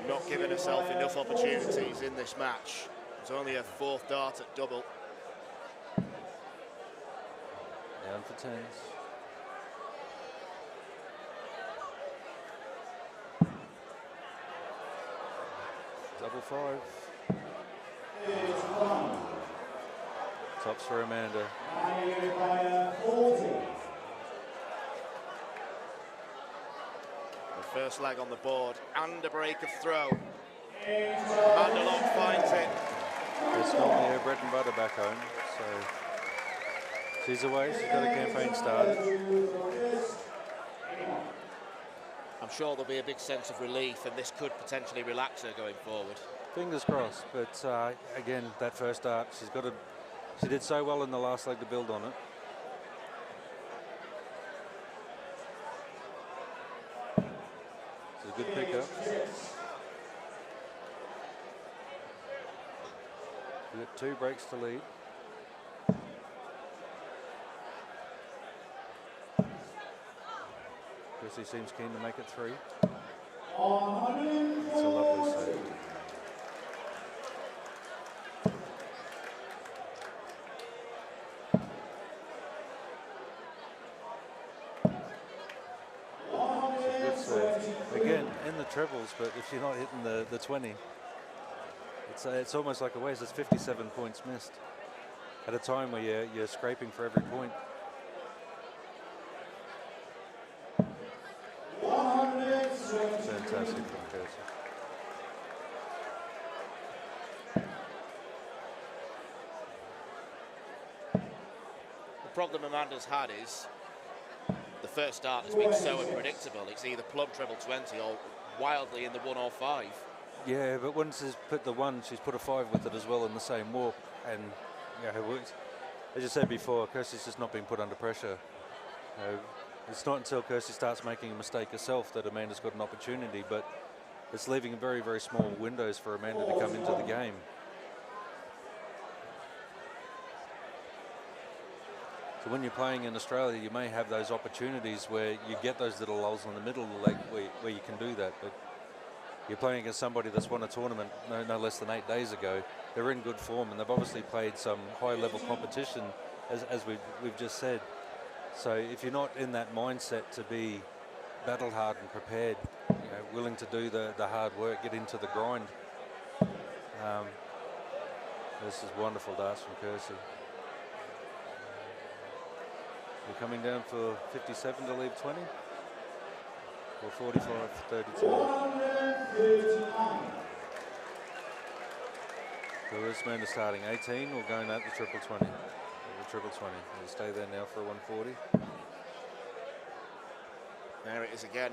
Not giving herself enough opportunities in this match. It's only her 4th dart at double. Down for 10s. Double 5. Tops for Amanda. The first leg on the board and a break of throw. Amanda Loch finds it. It's normally her bread and butter back home, so she's away. She's got a campaign started. I'm sure there'll be a big sense of relief, and this could potentially relax her going forward. Fingers crossed, but again, that first dart, she did so well in the last leg to build on it. It's a good pickup. We've got 2 breaks to lead. Kiersey seems keen to make it 3. It's a lovely save. Again, in the trebles, but if you're not hitting the 20, it's almost like a waste. It's 57 points missed at a time where you're scraping for every point. Fantastic from Kiersey. The problem Amanda's had is the first dart has been so unpredictable. It's either plumb treble 20 or wildly in the 1 or 5. Yeah, but once she's put the 1, she's put a 5 with it as well in the same walk. And as you said before, Kiersey's just not being put under pressure. It's not until Kiersey starts making a mistake herself that Amanda's got an opportunity, but it's leaving very, very small windows for Amanda to come into the game. So when you're playing in Australia, you may have those opportunities where you get those little lulls in the middle of the leg where you can do that, but you're playing against somebody that's won a tournament no less than 8 days ago. They're in good form, and they've obviously played some high-level competition, as we've just said. So if you're not in that mindset to be battle-hard and prepared, willing to do the hard work, get into the grind, This is wonderful darts from Kersey. We're coming down for 57 to leave 20. Or 45 for 32. So this man is starting 18 or going at the triple 20. The triple 20. He'll stay there now for a 140. There it is again.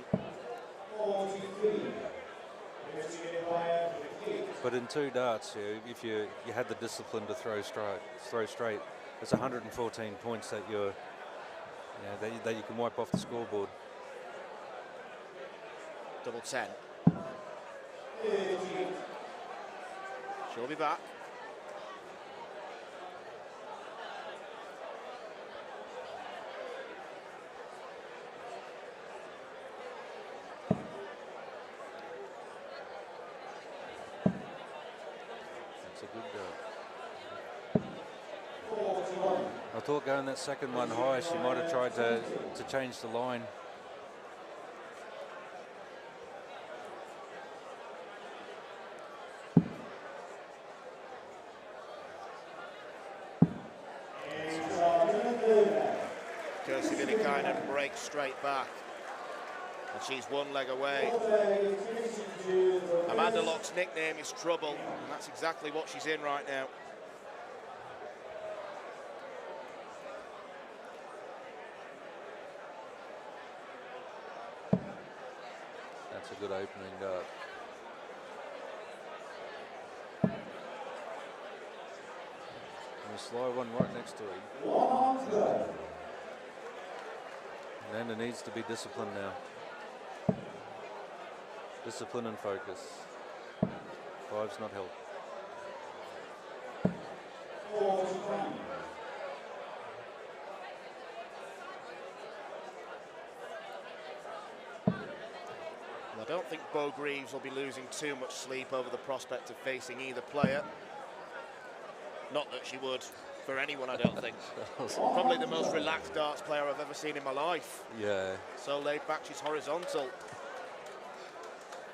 But in 2 darts, if you had the discipline to throw straight, it's 114 points that that you can wipe off the scoreboard. Double 10. She'll be back. That's a good go. I thought going that second one high, she might have tried to change the line. Viinikainen breaks straight back, and she's one leg away. Amanda Loch's nickname is Trouble, and that's exactly what she's in right now. That's a good opening dart. And a slow one right next to him. Amanda needs to be disciplined now. Discipline and focus. 5's not help. Well, I don't think Bo Greaves will be losing too much sleep over the prospect of facing either player. Not that she would for anyone, I don't think. Probably the most relaxed darts player I've ever seen in my life. Yeah. So laid back, she's horizontal.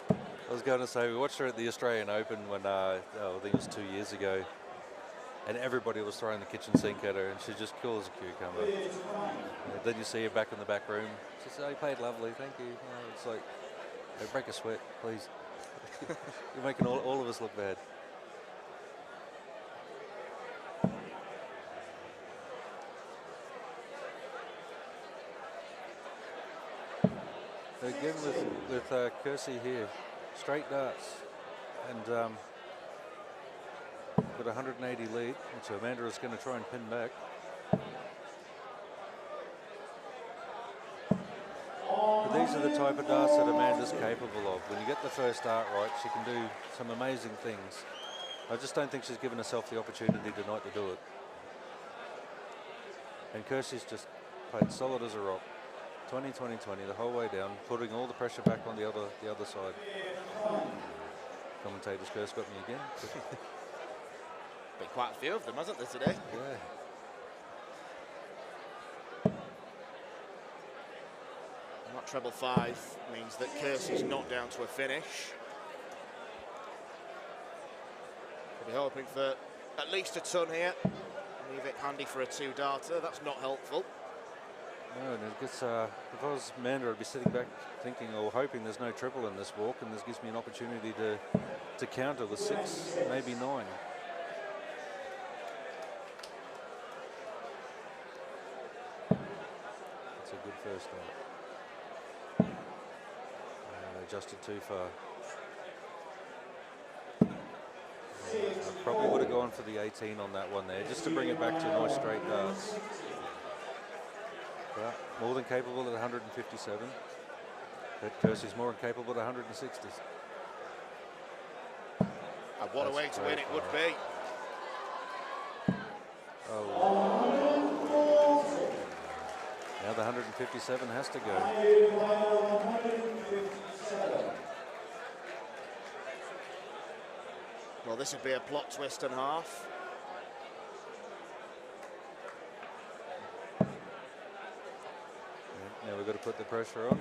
I was going to say, we watched her at the Australian Open when, I think it was 2 years ago, and everybody was throwing the kitchen sink at her, and she's just cool as a cucumber. Then you see her back in the back room. She says, "Oh, you played lovely, thank you." It's like, hey, break a sweat, please. You're making all of us look bad. Again with Kersey here, straight darts, and got 180 lead, which Amanda is going to try and pin back. But these are the type of darts that Amanda's capable of. When you get the first dart right, she can do some amazing things. I just don't think she's given herself the opportunity tonight to do it. And Kersey's just played solid as a rock. 20, 20, 20 the whole way down, putting all the pressure back on the other side. Commentator's curse got me again. Been quite a few of them, hasn't there, today? Yeah. And that treble 5 means that Kersey's not down to a finish. We'll be hoping for at least a ton here. Leave it handy for a 2-darter. That's not helpful. No, and it gets, if I was Amanda, I'd be sitting back thinking or hoping there's no triple in this walk, and this gives me an opportunity to counter with 6, maybe 9. That's a good first one. Adjusted too far. I probably would have gone for the 18 on that one there, just to bring it back to nice straight darts. But more than capable at 157. But Kersey's more than capable at 160. And what a way to win it would be. Oh. Now the 157 has to go. Well, this would be a plot twist and a half. Now we've got to put the pressure on.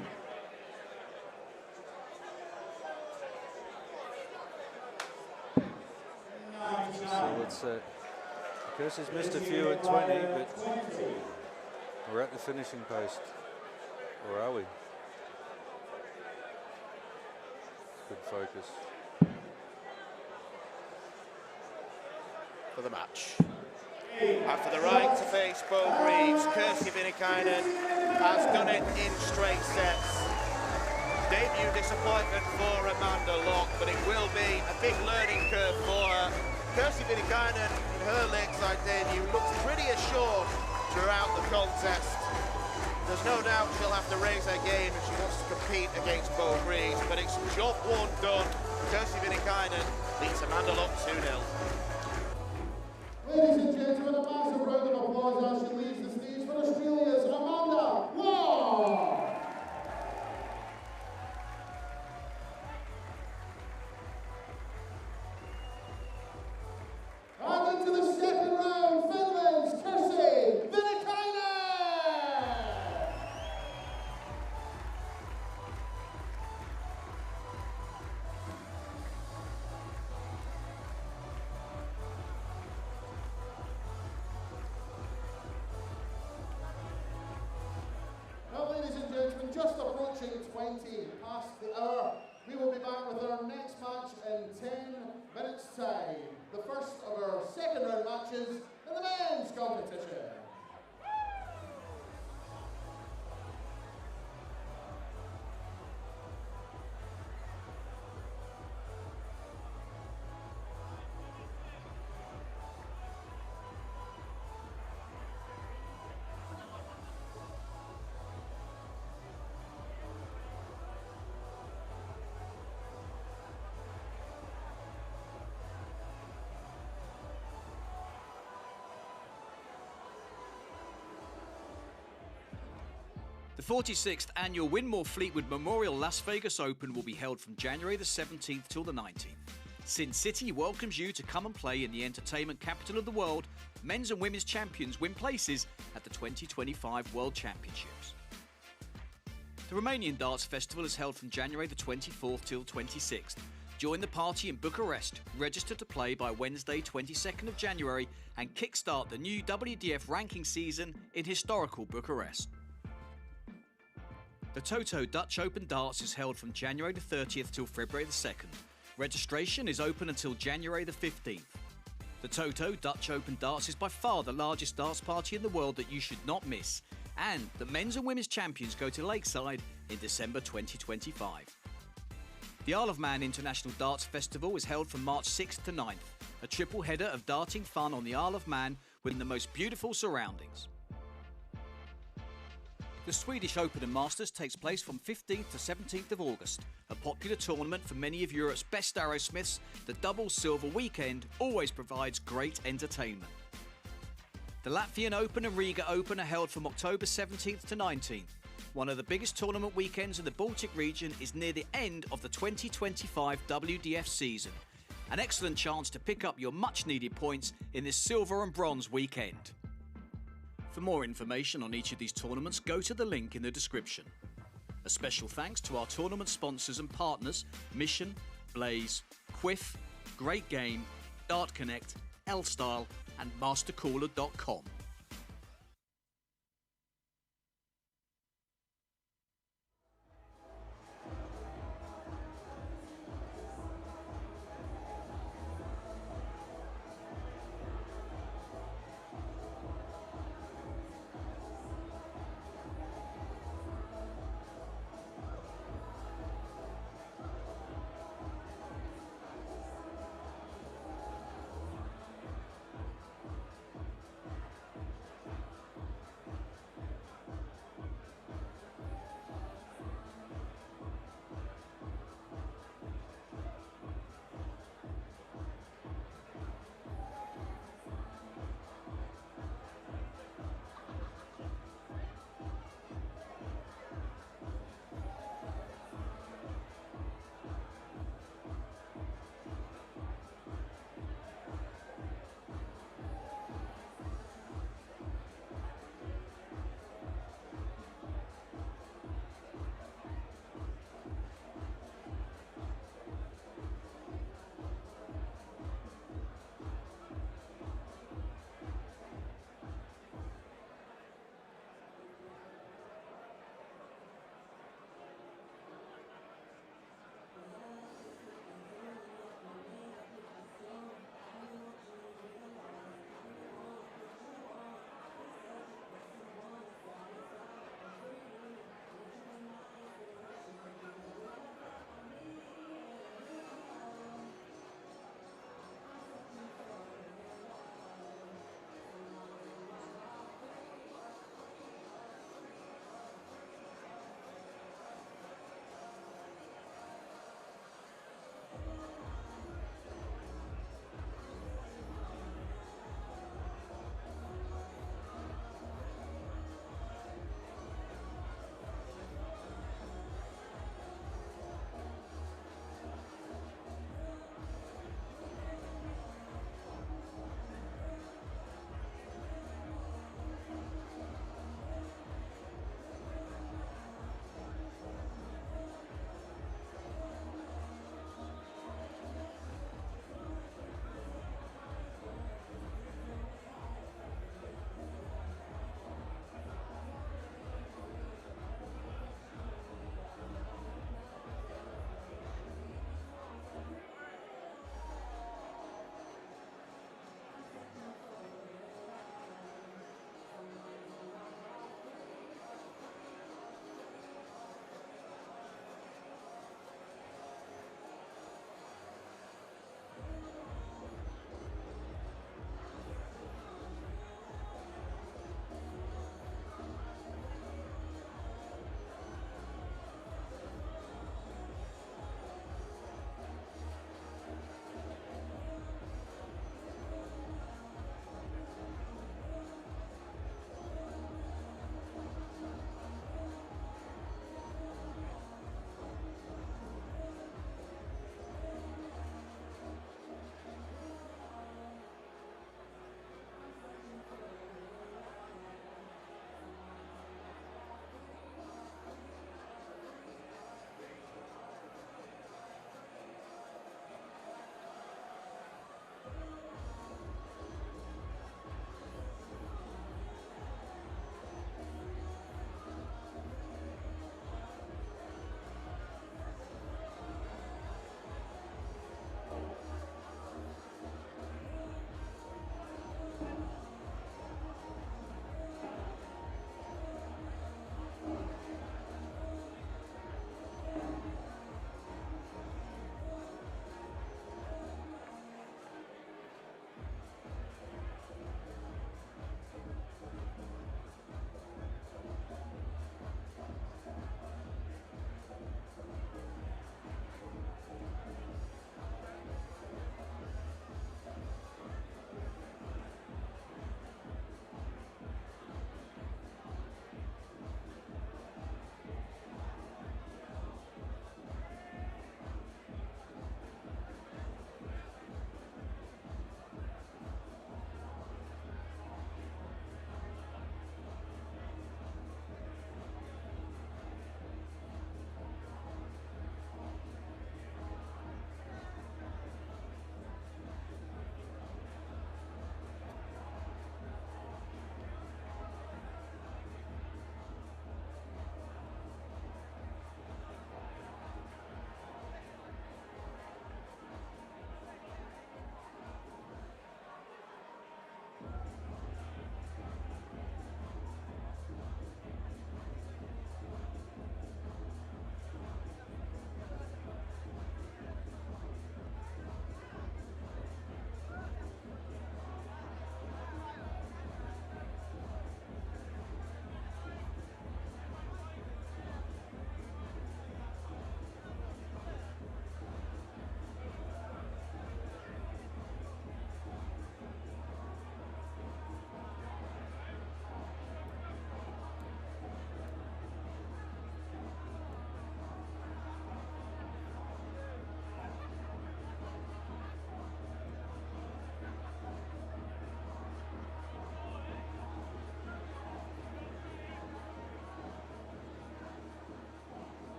See it's Kirsty's missed a few at 20, but we're at the finishing post. Or are we? Good focus. For the match. After the right to face Bo Greaves, Kirsty Viinikainen has done it in straight sets. Debut disappointment for Amanda Loch, but it will be a big learning curve for her. Kirsty Viinikainen, in her lakeside debut, looks pretty assured throughout the contest. There's no doubt she'll have to raise her game if she wants to compete against Bo Greaves, but it's job one done. Kirsty Viinikainen beats Amanda Loch 2-0. Ladies and gentlemen, a massive round of applause as she leaves the stage for Australia's Amanda Loch. And into the second round, Finland's Kirsty Viinikainen. Ladies and gentlemen, just approaching 20 past the hour. We will be back with our next match in 10 minutes' time. The first of our second round matches in the men's competition. The 46th annual Winmore Fleetwood Memorial Las Vegas Open will be held from January the 17th till the 19th. Sin City welcomes you to come and play in the entertainment capital of the world. Men's and women's champions win places at the 2025 World Championships. The Romanian Darts Festival is held from January the 24th till 26th. Join the party in Bucharest, register to play by Wednesday 22nd of January and kickstart the new WDF ranking season in historical Bucharest. The Toto Dutch Open Darts is held from January the 30th till February the 2nd. Registration is open until January the 15th. The Toto Dutch Open Darts is by far the largest darts party in the world that you should not miss. And the men's and women's champions go to Lakeside in December 2025. The Isle of Man International Darts Festival is held from March 6th to 9th. A triple header of darting fun on the Isle of Man with the most beautiful surroundings. The Swedish Open and Masters takes place from 15th to 17th of August. A popular tournament for many of Europe's best arrowsmiths, the double silver weekend always provides great entertainment. The Latvian Open and Riga Open are held from October 17th to 19th. One of the biggest tournament weekends in the Baltic region is near the end of the 2025 WDF season. An excellent chance to pick up your much needed points in this silver and bronze weekend. For more information on each of these tournaments, go to the link in the description. A special thanks to our tournament sponsors and partners, Mission, Blaze, Quiff, Great Game, Dart Connect, L-Style and MasterCooler.com.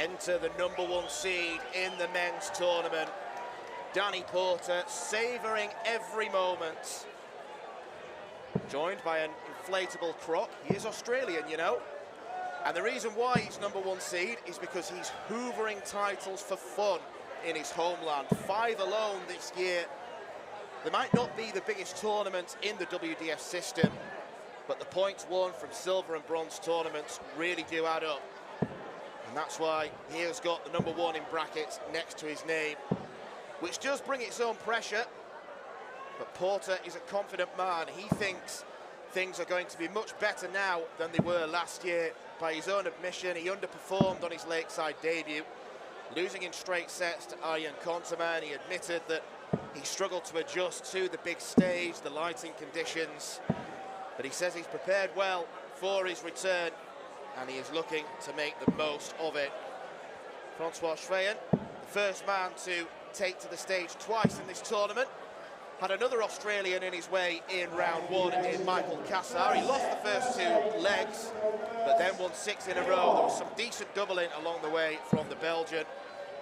enter the #1 seed in the men's tournament. Danny Porter savouring every moment. Joined by an inflatable croc. He is Australian, you know. And the reason why he's #1 seed is because he's hoovering titles for fun in his homeland. 5 alone this year. There might not be the biggest tournament in the WDF system, but the points won from silver and bronze tournaments really do add up. And that's why he has got the #1 in brackets next to his name, which does bring its own pressure. But Porter is a confident man. He thinks things are going to be much better now than they were last year. By his own admission, he underperformed on his lakeside debut, losing in straight sets to Arjen Konterman. He admitted that he struggled to adjust to the big stage, the lighting conditions, but he says he's prepared well for his return, and he is looking to make the most of it. Francois Schweyen, the first man to take to the stage twice in this tournament, had another Australian in his way in round 1 in Michael Cassar. He lost the first 2 legs, but then won 6 in a row. There was some decent doubling along the way from the Belgian.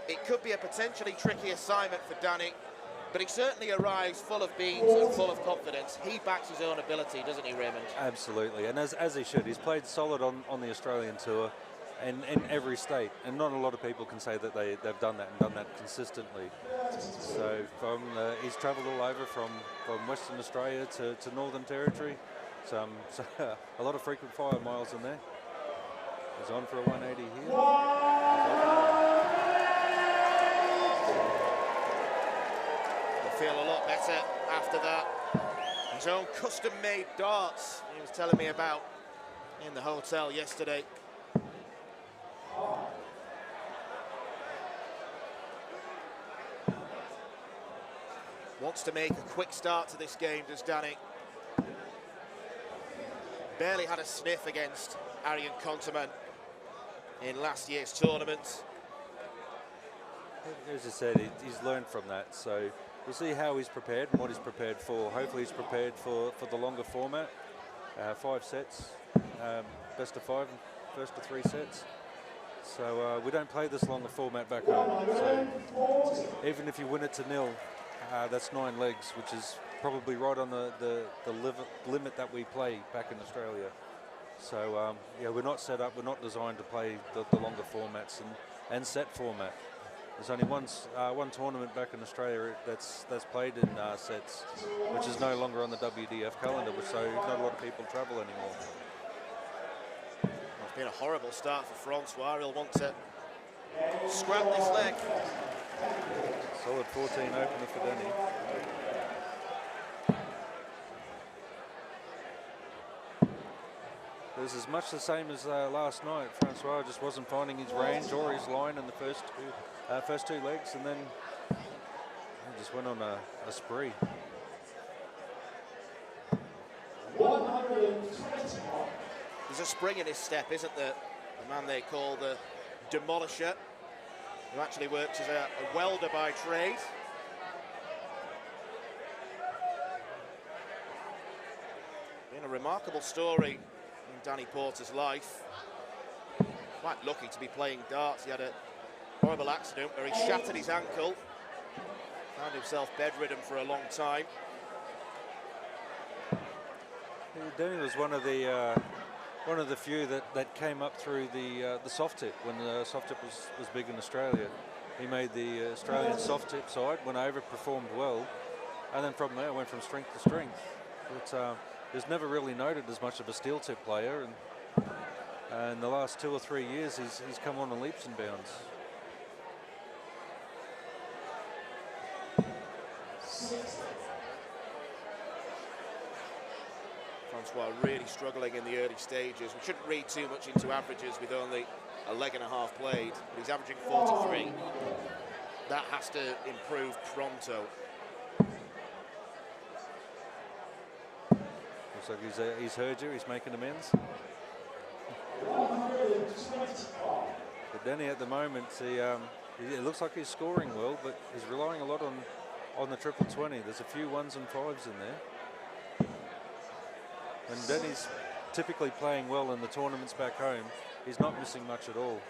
It could be a potentially tricky assignment for Danny, but he certainly arrives full of beans and full of confidence. He backs his own ability, doesn't he, Raymond? Absolutely, and as he should. He's played solid on the Australian tour and in every state, and not a lot of people can say that they've done that and done that consistently. So he's travelled all over from Western Australia to Northern Territory. So a lot of frequent fire miles in there. He's on for a 180 here. He'll feel a lot better after that. His own custom-made darts he was telling me about in the hotel yesterday. Wants to make a quick start to this game, does Danny. Barely had a sniff against Arjen Konterman in last year's tournament. As I said, he's learned from that, so we'll see how he's prepared and what he's prepared for. Hopefully he's prepared for the longer format. 5 sets, best of 5, first of 3 sets. So we don't play this longer format back home. So even if you win it to 0, that's 9 legs, which is probably right on the limit that we play back in Australia. So yeah, we're not set up, we're not designed to play the longer formats and set format. There's only one tournament back in Australia that's played in sets, which is no longer on the WDF calendar, so not a lot of people travel anymore. It's been a horrible start for Francois. He'll want to scrap this leg. Solid 14 opener for Danny. It was as much the same as last night. Francois just wasn't finding his range or his line in the first two legs, and then he just went on a spree. 120. There's a spring in his step, isn't there? The man they call the Demolisher, who actually works as a welder by trade. Been a remarkable story in Danny Porter's life. Quite lucky to be playing darts. He had a horrible accident where he shattered his ankle, found himself bedridden for a long time. Danny was one of the few that came up through the soft tip when the soft tip was big in Australia. He made the Australian soft tip side, went over, performed well, and then from there went from strength to strength. But was never really noted as much of a steel tip player, and in the last 2 or 3 years he's come on in leaps and bounds. Francois really struggling in the early stages. We shouldn't read too much into averages with only a leg and a half played, but he's averaging 43. That has to improve pronto. Looks like he's heard you, he's making amends. But Danny at the moment, it looks like he's scoring well, but he's relying a lot on the triple 20. There's a few 1s and 5s in there. And Danny's typically playing well in the tournaments back home. He's not missing much at all.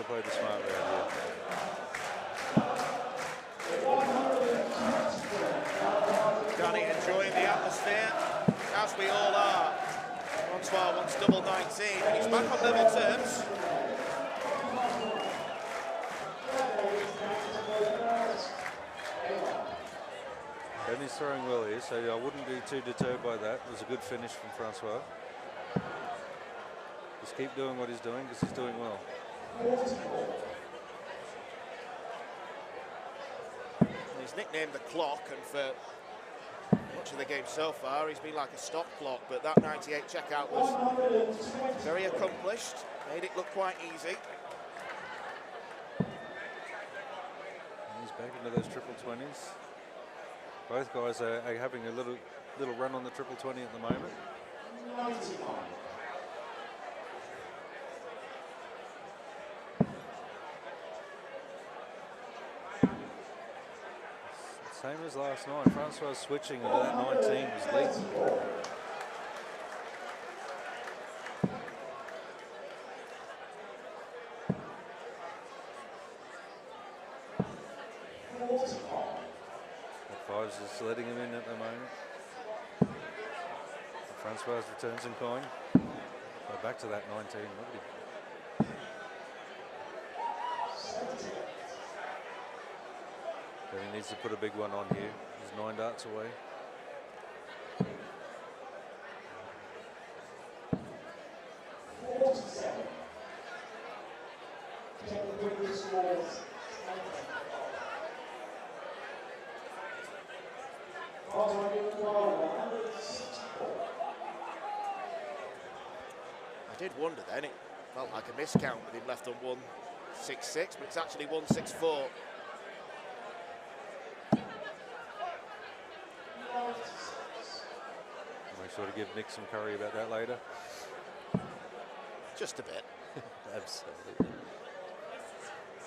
to play the smart round here. Danny enjoying the atmosphere, as we all are. Francois wants double 19, and he's back on level terms. Danny's throwing well here, so I wouldn't be too deterred by that. It was a good finish from Francois. Just keep doing what he's doing, because he's doing well. He's nicknamed the Clock, and for much of the game so far, he's been like a stop clock, but that 98 checkout was very accomplished, made it look quite easy. And he's back into those triple 20s. Both guys are having a little run on the triple 20 at the moment. Same as last night. Francois switching into that 19 was leading. That five's just letting him in at the moment. Francois returns in coin. Go back to that 19. Look at him. But he needs to put a big one on here. He's 9 darts away. I did wonder then, it felt like a miscount with him left on 166, but it's actually 164. Make sure to give Nick some curry about that later. Just a bit. Absolutely.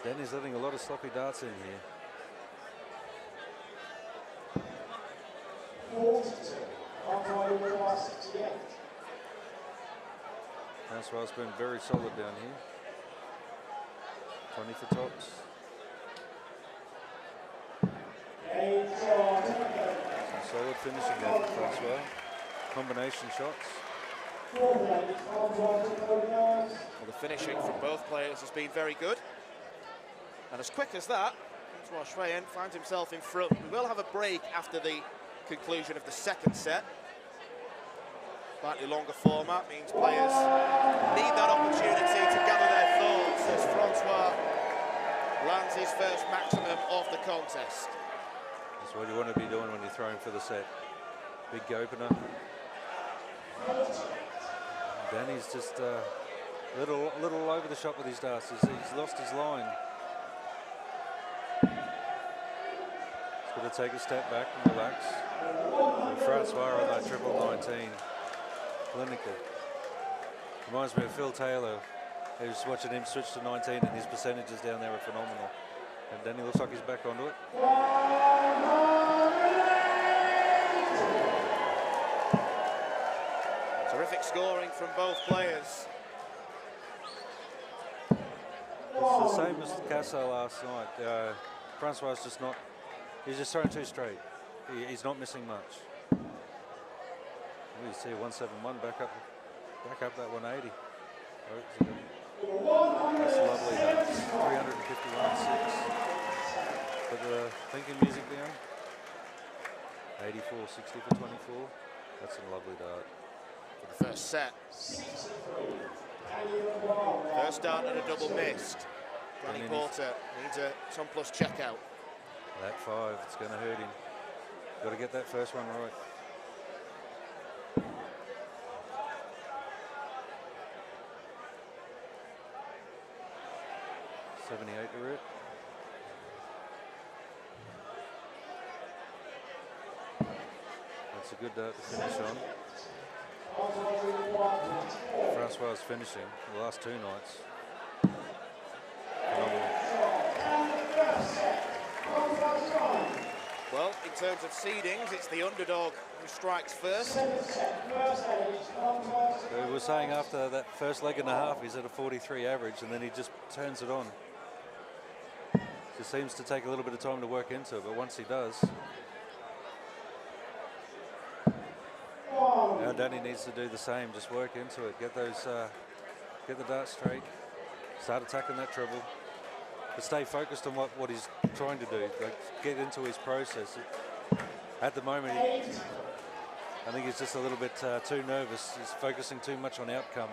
Danny's letting a lot of sloppy darts in here. Francois has been very solid down here. 20 for tops. Some solid finishing there for Francois. Combination shots. Well, the finishing from both players has been very good. And as quick as that, Francois Schreien finds himself in front. We will have a break after the conclusion of the second set. Slightly longer format means players need that opportunity to gather their thoughts as Francois lands his first maximum of the contest. That's what you want to be doing when you're throwing for the set. Big opener. Danny's just a little over the shop with his darts. He's lost his line. He's got to take a step back and relax. And Francois on that triple 19. Clinical. Reminds me of Phil Taylor. I was watching him switch to 19 and his percentages down there are phenomenal. And Danny looks like he's back onto it. Terrific scoring from both players. It's the same as Casso last night. Francois is just not, he's just throwing too straight. He's not missing much. You see 171 back up that 180. That's lovely. That's 351.6. Put the thinking music down. 84, 60 for 24. That's a lovely dart. For the first set. First dart and a double missed. Danny Porter needs a ton plus checkout. That 5, it's going to hurt him. Got to get that first one right. .78 to root. That's a good dart to finish on. Francois is finishing the last 2 nights. Phenomenal. Well, in terms of seedings, it's the underdog who strikes first. So was saying after that first leg and a half, he's at a 43 average, and then he just turns it on. Just seems to take a little bit of time to work into it, but once he does, now Danny needs to do the same. Just work into it, get those, get the dart straight, start attacking that treble, but stay focused on what he's trying to do. Like, get into his process. At the moment, I think he's just a little bit too nervous. He's focusing too much on outcome.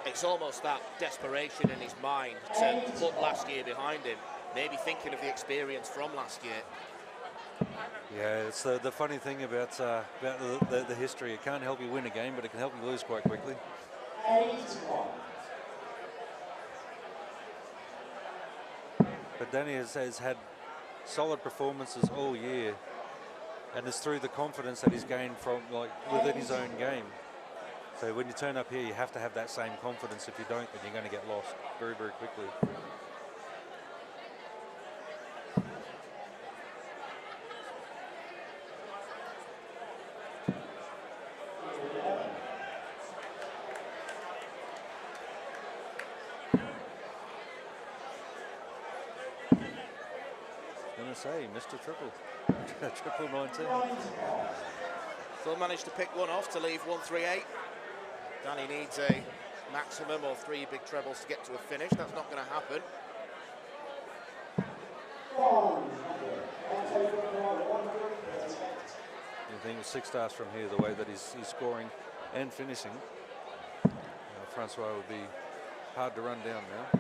It's almost that desperation in his mind to put last year behind him, maybe thinking of the experience from last year. Yeah, it's the funny thing about the history. It can't help you win a game, but it can help you lose quite quickly. But Danny has had solid performances all year, and it's through the confidence that he's gained from within his own game. So when you turn up here, you have to have that same confidence. If you don't, then you're going to get lost very, very quickly. Say, Mr. Triple. Triple 19. Still managed to pick one off to leave 138. Danny needs a maximum or 3 big trebles to get to a finish. That's not going to happen. You think with 6 stars from here, the way that he's scoring and finishing, Francois would be hard to run down now.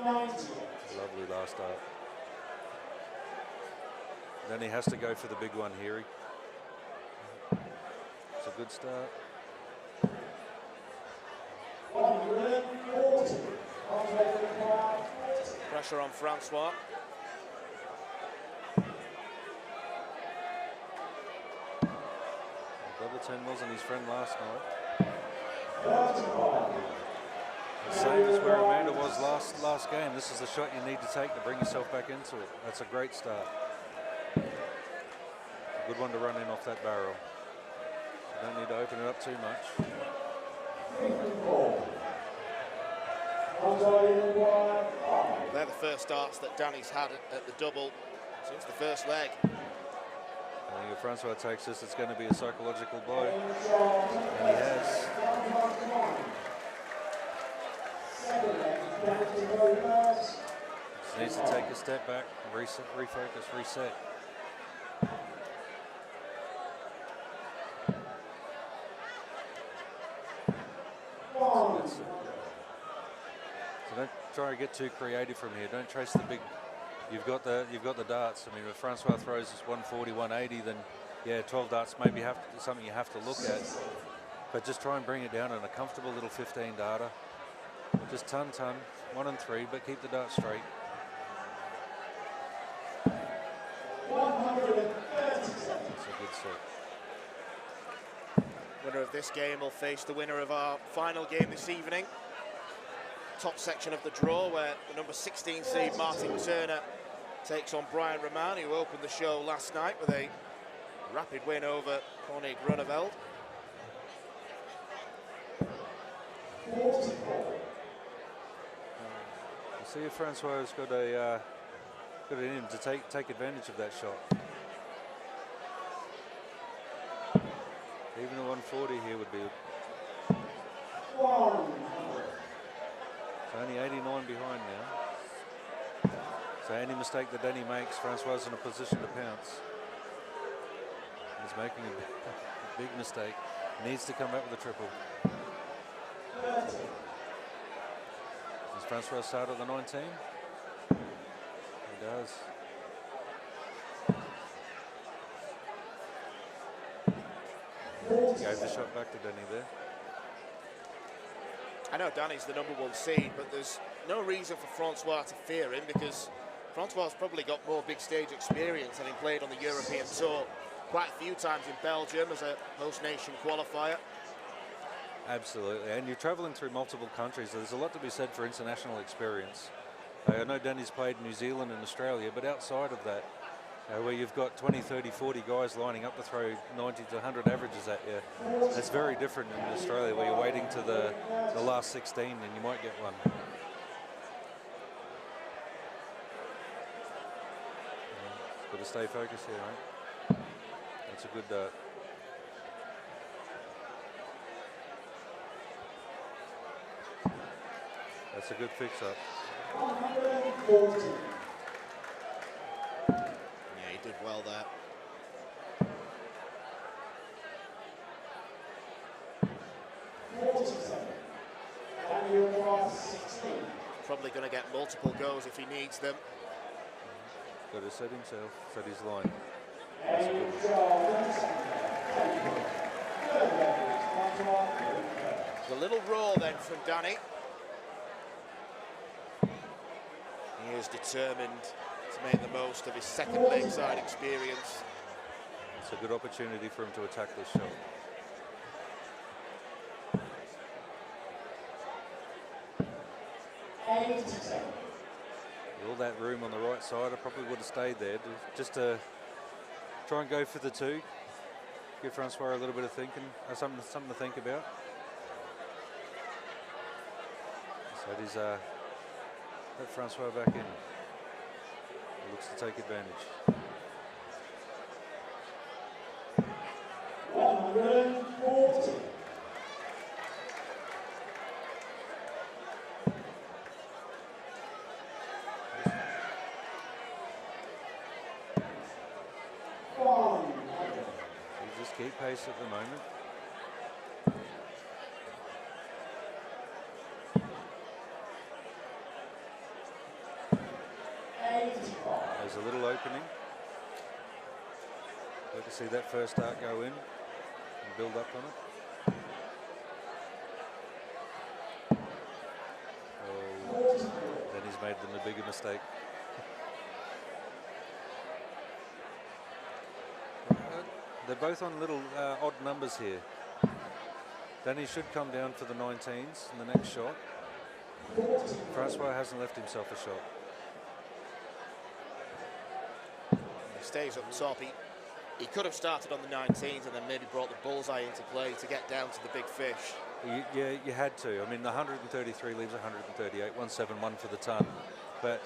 Lovely last start. Then he has to go for the big one here. It's a good start. Pressure on Francois. Double 10 wasn't his friend last night. The same as where Amanda was last game. This is the shot you need to take to bring yourself back into it. That's a great start. Good one to run in off that barrel. You don't need to open it up too much. They're the first darts that Danny's had at the double since the first leg. I think if Francois takes this, it's going to be a psychological blow. And he has. Just needs to take a step back, reset, refocus, reset. So don't try to get too creative from here. Don't chase the big. You've got the darts. I mean, if Francois throws 140, 180, then yeah, 12 darts maybe something you have to look at. But just try and bring it down in a comfortable little 15 darter. Just ton, 1 and 3, but keep the dart straight. That's a good set. Winner of this game will face the winner of our final game this evening. Top section of the draw, where the number 16 seed Martin Turner takes on Brian Roman, who opened the show last night with a rapid win over Connie Grunewald. See if Francois has got it in him to take advantage of that shot. Even a 140 here would be. It's only 89 behind now. So any mistake that Danny makes, Francois is in a position to pounce. He's making a big mistake. He needs to come back with a triple. Does Francois start at the 19? He does. Gave the shot back to Danny there. I know Danny's the number 1 seed, but there's no reason for Francois to fear him, because Francois's probably got more big stage experience, having played on the European Tour quite a few times in Belgium as a host nation qualifier. Absolutely, and you're travelling through multiple countries. There's a lot to be said for international experience. I know Danny's played New Zealand and Australia, but outside of that, where you've got 20, 30, 40 guys lining up to throw 90 to 100 averages at you. It's very different in Australia, where you're waiting to the last 16 and you might get one. Got to stay focused here, right? That's a good dart. That's a good fix-up. 140. Yeah, he did well there. Probably going to get multiple goes if he needs them. Got to set himself, set his line. A little roll then from Danny. He is determined to make the most of his second lakeside experience. It's a good opportunity for him to attack this shot. All that room on the right side, I probably would have stayed there just to try and go for the two. Give Francois a little bit of thinking, something to think about. So he's let Francois back in. He looks to take advantage. 140. Just keep pace at the moment. There's a little opening. Good to see that first dart go in and build up on it. Oh, then he's made them a bigger mistake. They're both on little odd numbers here. Danny should come down for the 19s in the next shot. Francois hasn't left himself a shot. He stays up top. He could have started on the 19s and then maybe brought the bullseye into play to get down to the big fish. Yeah, you had to. I mean, the 133 leaves 138, 171 for the ton. But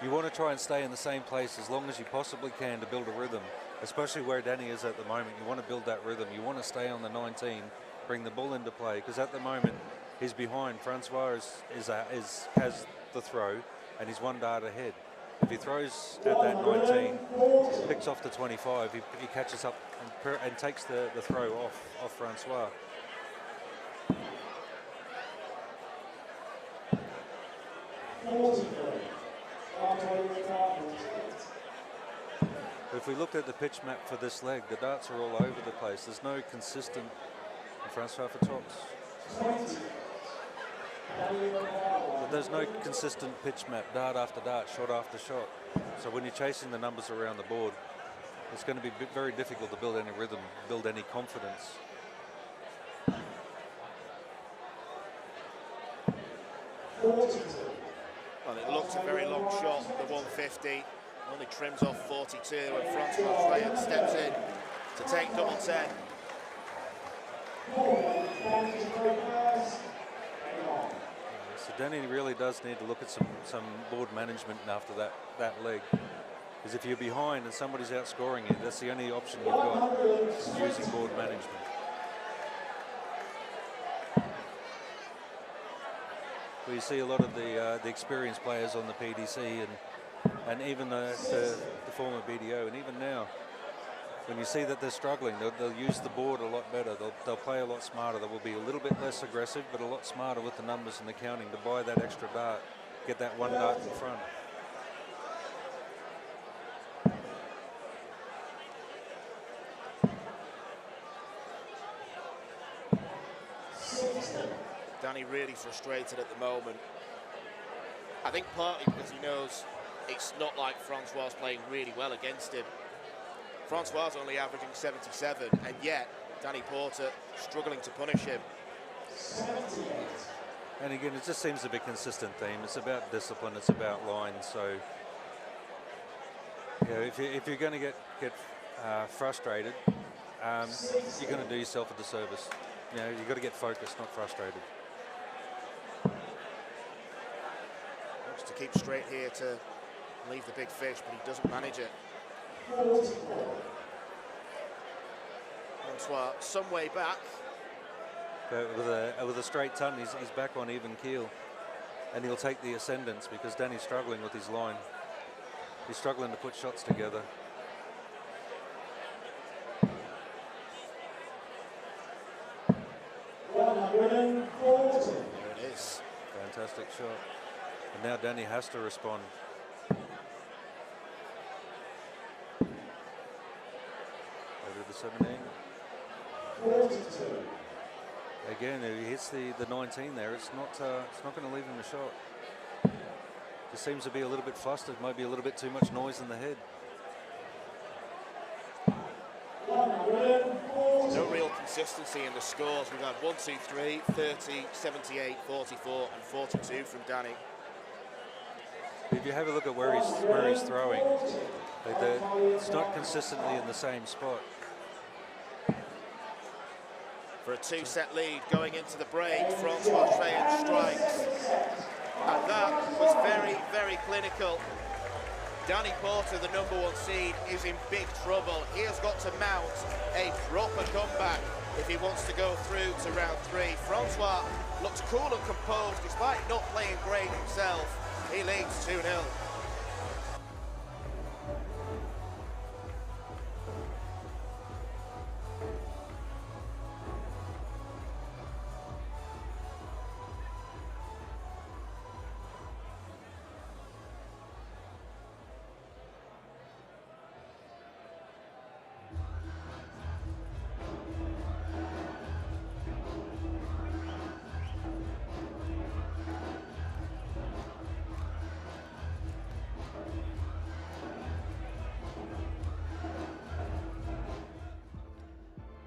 you want to try and stay in the same place as long as you possibly can to build a rhythm, especially where Danny is at the moment. You want to build that rhythm. You want to stay on the 19, bring the bull into play, because at the moment he's behind. Francois has the throw, and he's one dart ahead. If he throws at that 19, picks off the 25, he catches up and takes the throw off Francois. If we looked at the pitch map for this leg, the darts are all over the place. There's no consistent Francois for tops. But there's no consistent pitch map, dart after dart, shot after shot. So when you're chasing the numbers around the board, it's going to be very difficult to build any rhythm, build any confidence. Well, it looks a very long shot, the 150. Only trims off 42, and Francois Freyer steps in to take double 10. So Danny really does need to look at some board management after that leg. Because if you're behind and somebody's outscoring you, that's the only option you've got, using board management. We see a lot of the experienced players on the PDC and even the former BDO, and even now, when you see that they're struggling, they'll use the board a lot better. They'll play a lot smarter. They will be a little bit less aggressive, but a lot smarter with the numbers and the counting to buy that extra dart, get that one dart in front. Danny really frustrated at the moment. I think partly because he knows it's not like Francois playing really well against him. Francois only averaging 77, and yet Danny Porter struggling to punish him. And again, it just seems to be a consistent theme. It's about discipline, it's about line. So you know, if you're going to get frustrated, you're going to do yourself a disservice. You know, you've got to get focused, not frustrated. Wants to keep straight here to leave the big fish, but he doesn't manage it. Francois, some way back. But with a straight ton, he's back on even keel, and he'll take the ascendance because Danny's struggling with his line. He's struggling to put shots together. There it is. Fantastic shot. And now Danny has to respond. Over to the 17. 42. Again, if he hits the 19 there, it's not going to leave him a shot. Just seems to be a little bit flustered, maybe a little bit too much noise in the head. No real consistency in the scores. We've had 1, 2, 3, 30, 78, 44 and 42 from Danny. If you have a look at where he's throwing, it's not consistently in the same spot. For a 2-set lead going into the break, Francois Treyen strikes. And that was very, very clinical. Danny Porter, the #1 seed, is in big trouble. He has got to mount a proper comeback if he wants to go through to round 3. Francois looks cool and composed despite not playing great himself. He leads 2-0.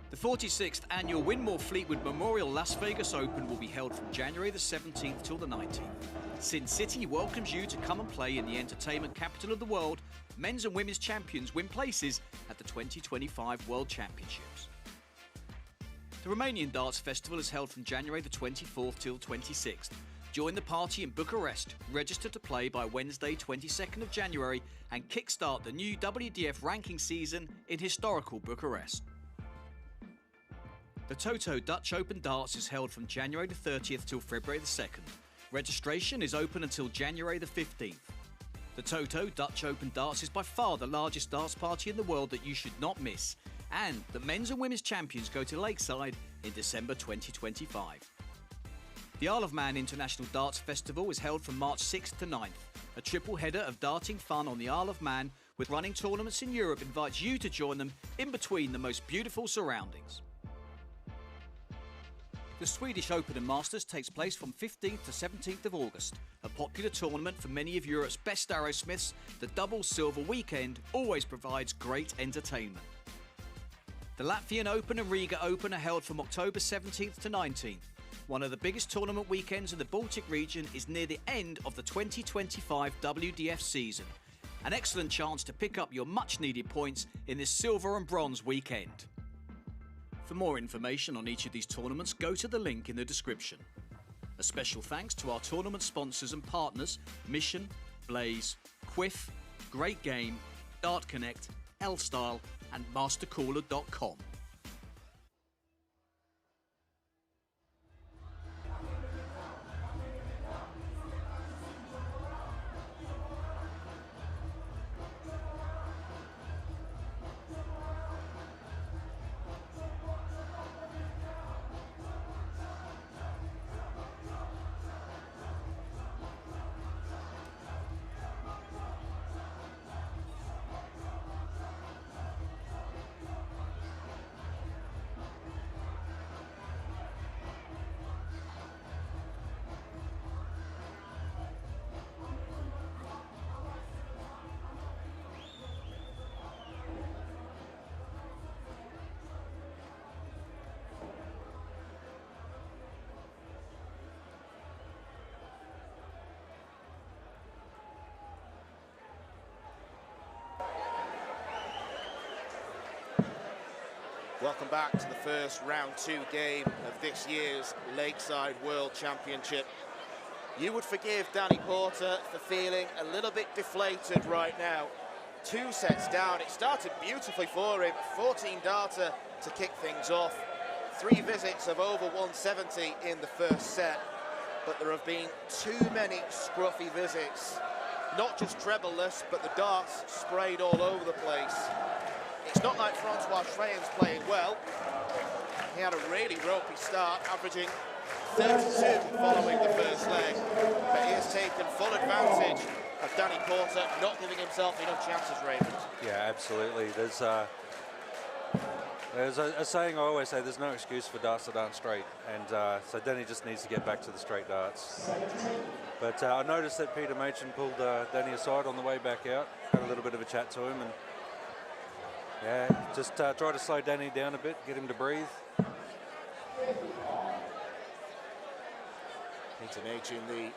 The 46th annual Winmore Fleetwood Memorial Las Vegas Open will be held from January the 17th till the 19th. Sin City welcomes you to come and play in the entertainment capital of the world. Men's and women's champions win places at the 2025 World Championships. The Romanian Darts Festival is held from January the 24th till 26th. Join the party in Bucharest, register to play by Wednesday 22nd of January and kickstart the new WDF ranking season in historical Bucharest. The Toto Dutch Open Darts is held from January the 30th till February the 2nd. Registration is open until January the 15th. The Toto Dutch Open Darts is by far the largest darts party in the world that you should not miss. And the men's and women's champions go to Lakeside in December 2025. The Isle of Man International Darts Festival is held from March 6th to 9th. A triple header of darting fun on the Isle of Man with running tournaments in Europe invites you to join them in between the most beautiful surroundings. The Swedish Open and Masters takes place from 15th to 17th of August. A popular tournament for many of Europe's best arrowsmiths, the double silver weekend always provides great entertainment. The Latvian Open and Riga Open are held from October 17th to 19th. One of the biggest tournament weekends in the Baltic region is near the end of the 2025 WDF season. An excellent chance to pick up your much-needed points in this silver and bronze weekend. For more information on each of these tournaments, go to the link in the description. A special thanks to our tournament sponsors and partners, Mission, Blaze, Quiff, Great Game, Dart Connect, L-Style and MasterCooler.com. Welcome back to the first round 2 game of this year's Lakeside World Championship. You would forgive Danny Porter for feeling a little bit deflated right now. 2 sets down, it started beautifully for him, 14 darter to kick things off. 3 visits of over 170 in the first set, but there have been too many scruffy visits. Not just treble-less, but the darts sprayed all over the place. It's not like Francois Schreyen's playing well. He had a really ropey start, averaging 32 following the first leg, but he has taken full advantage of Danny Porter not giving himself enough chances, Raymond. Yeah, absolutely. There's a saying I always say, there's no excuse for darts that aren't straight, and so Danny just needs to get back to the straight darts. But I noticed that Peter Machin pulled Danny aside on the way back out, had a little bit of a chat to him, and yeah, just try to slow Danny down a bit, get him to breathe. Peter Machin, the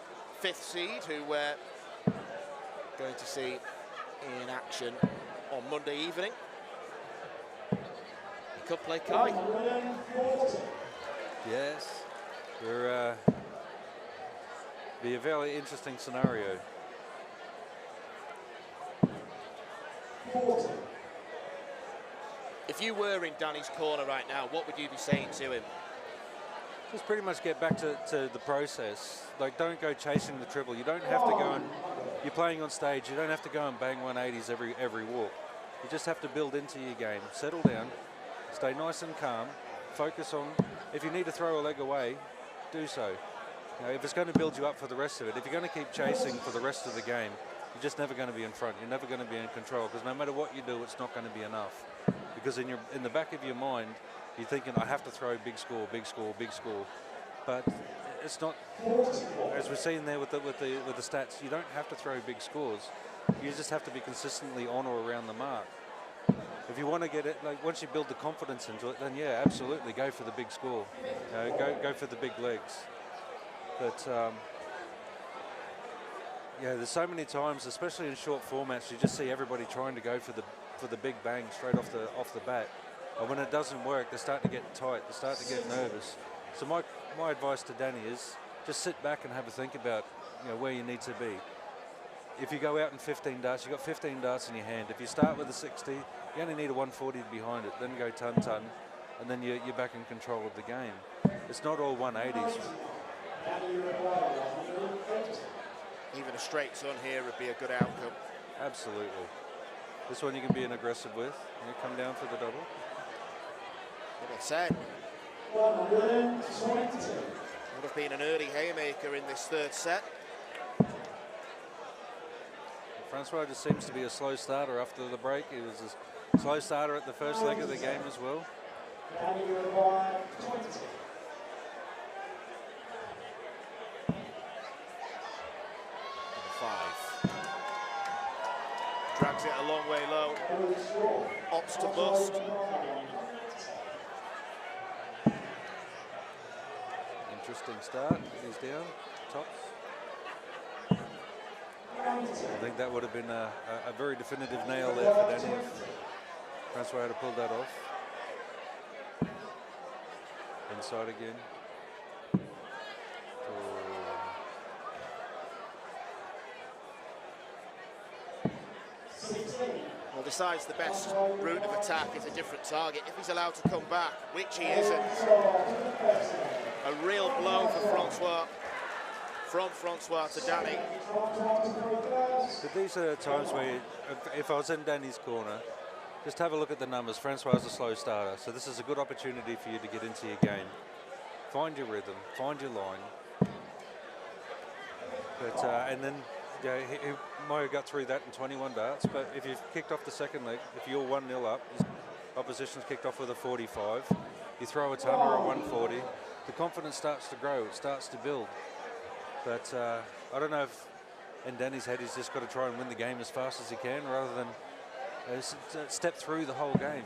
5th seed, who we're going to see in action on Monday evening. He could play Kai. Yes, be a very interesting scenario. If you were in Danny's corner right now, what would you be saying to him? Just pretty much get back to the process. Like, don't go chasing the triple. You don't have to go and, you're playing on stage, you don't have to go and bang 180s every walk. You just have to build into your game, settle down, stay nice and calm, focus on, if you need to throw a leg away, do so. You know, if it's going to build you up for the rest of it, if you're going to keep chasing for the rest of the game, you're just never going to be in front. You're never going to be in control, because no matter what you do, it's not going to be enough. Because in the back of your mind, you're thinking, I have to throw big score, big score, big score. But it's not, as we've seen there with the stats, you don't have to throw big scores. You just have to be consistently on or around the mark. If you want to get it, like, once you build the confidence into it, then yeah, absolutely, go for the big score. You know, go for the big legs. But yeah, there's so many times, especially in short formats, you just see everybody trying to go for the big bang straight off the bat. And when it doesn't work, they start to get tight, they start to get nervous. So my advice to Danny is just sit back and have a think about, you know, where you need to be. If you go out in 15 darts, you've got 15 darts in your hand. If you start with a 60, you only need a 140 behind it, then go ton, and then you're back in control of the game. It's not all 180s. Even a straight ton here would be a good outcome. Absolutely. This one you can be an aggressive with. You come down for the double. Number 10. 120. Would have been an early haymaker in this 3rd set. Francois just seems to be a slow starter after the break. He was a slow starter at the first leg of the game as well. 5. Drags it a long way low. Opts to bust. Interesting start. He's down. Tops. I think that would have been a very definitive nail there for Danny if Francois had pulled that off. Inside again. Well, decides the best route of attack is a different target. If he's allowed to come back, which he isn't, a real blow for Francois. From Francois to Danny. But these are times where, if I was in Danny's corner, just have a look at the numbers. Francois is a slow starter, so this is a good opportunity for you to get into your game. Find your rhythm, find your line. But and then he might have got through that in 21 darts, but if you've kicked off the second leg, if you're 1-0 up, opposition's kicked off with a 45, you throw a ton or a 140, the confidence starts to grow, it starts to build. But I don't know if in Danny's head he's just got to try and win the game as fast as he can rather than step through the whole game.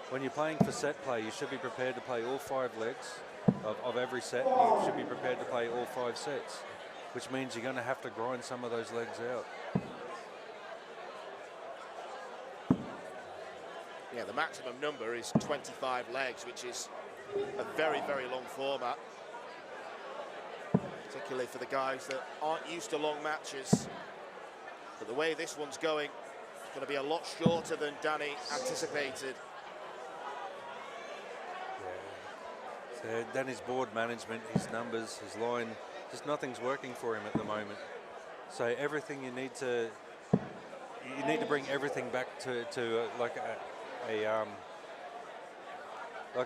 When you're playing for set play, you should be prepared to play all 5 legs of every set. You should be prepared to play all 5 sets, which means you're going to have to grind some of those legs out. Yeah, the maximum number is 25 legs, which is a very, very long format, particularly for the guys that aren't used to long matches. But the way this one's going, it's going to be a lot shorter than Danny anticipated. Yeah. So Danny's board management, his numbers, his line, just nothing's working for him at the moment. So everything you need to bring everything back to like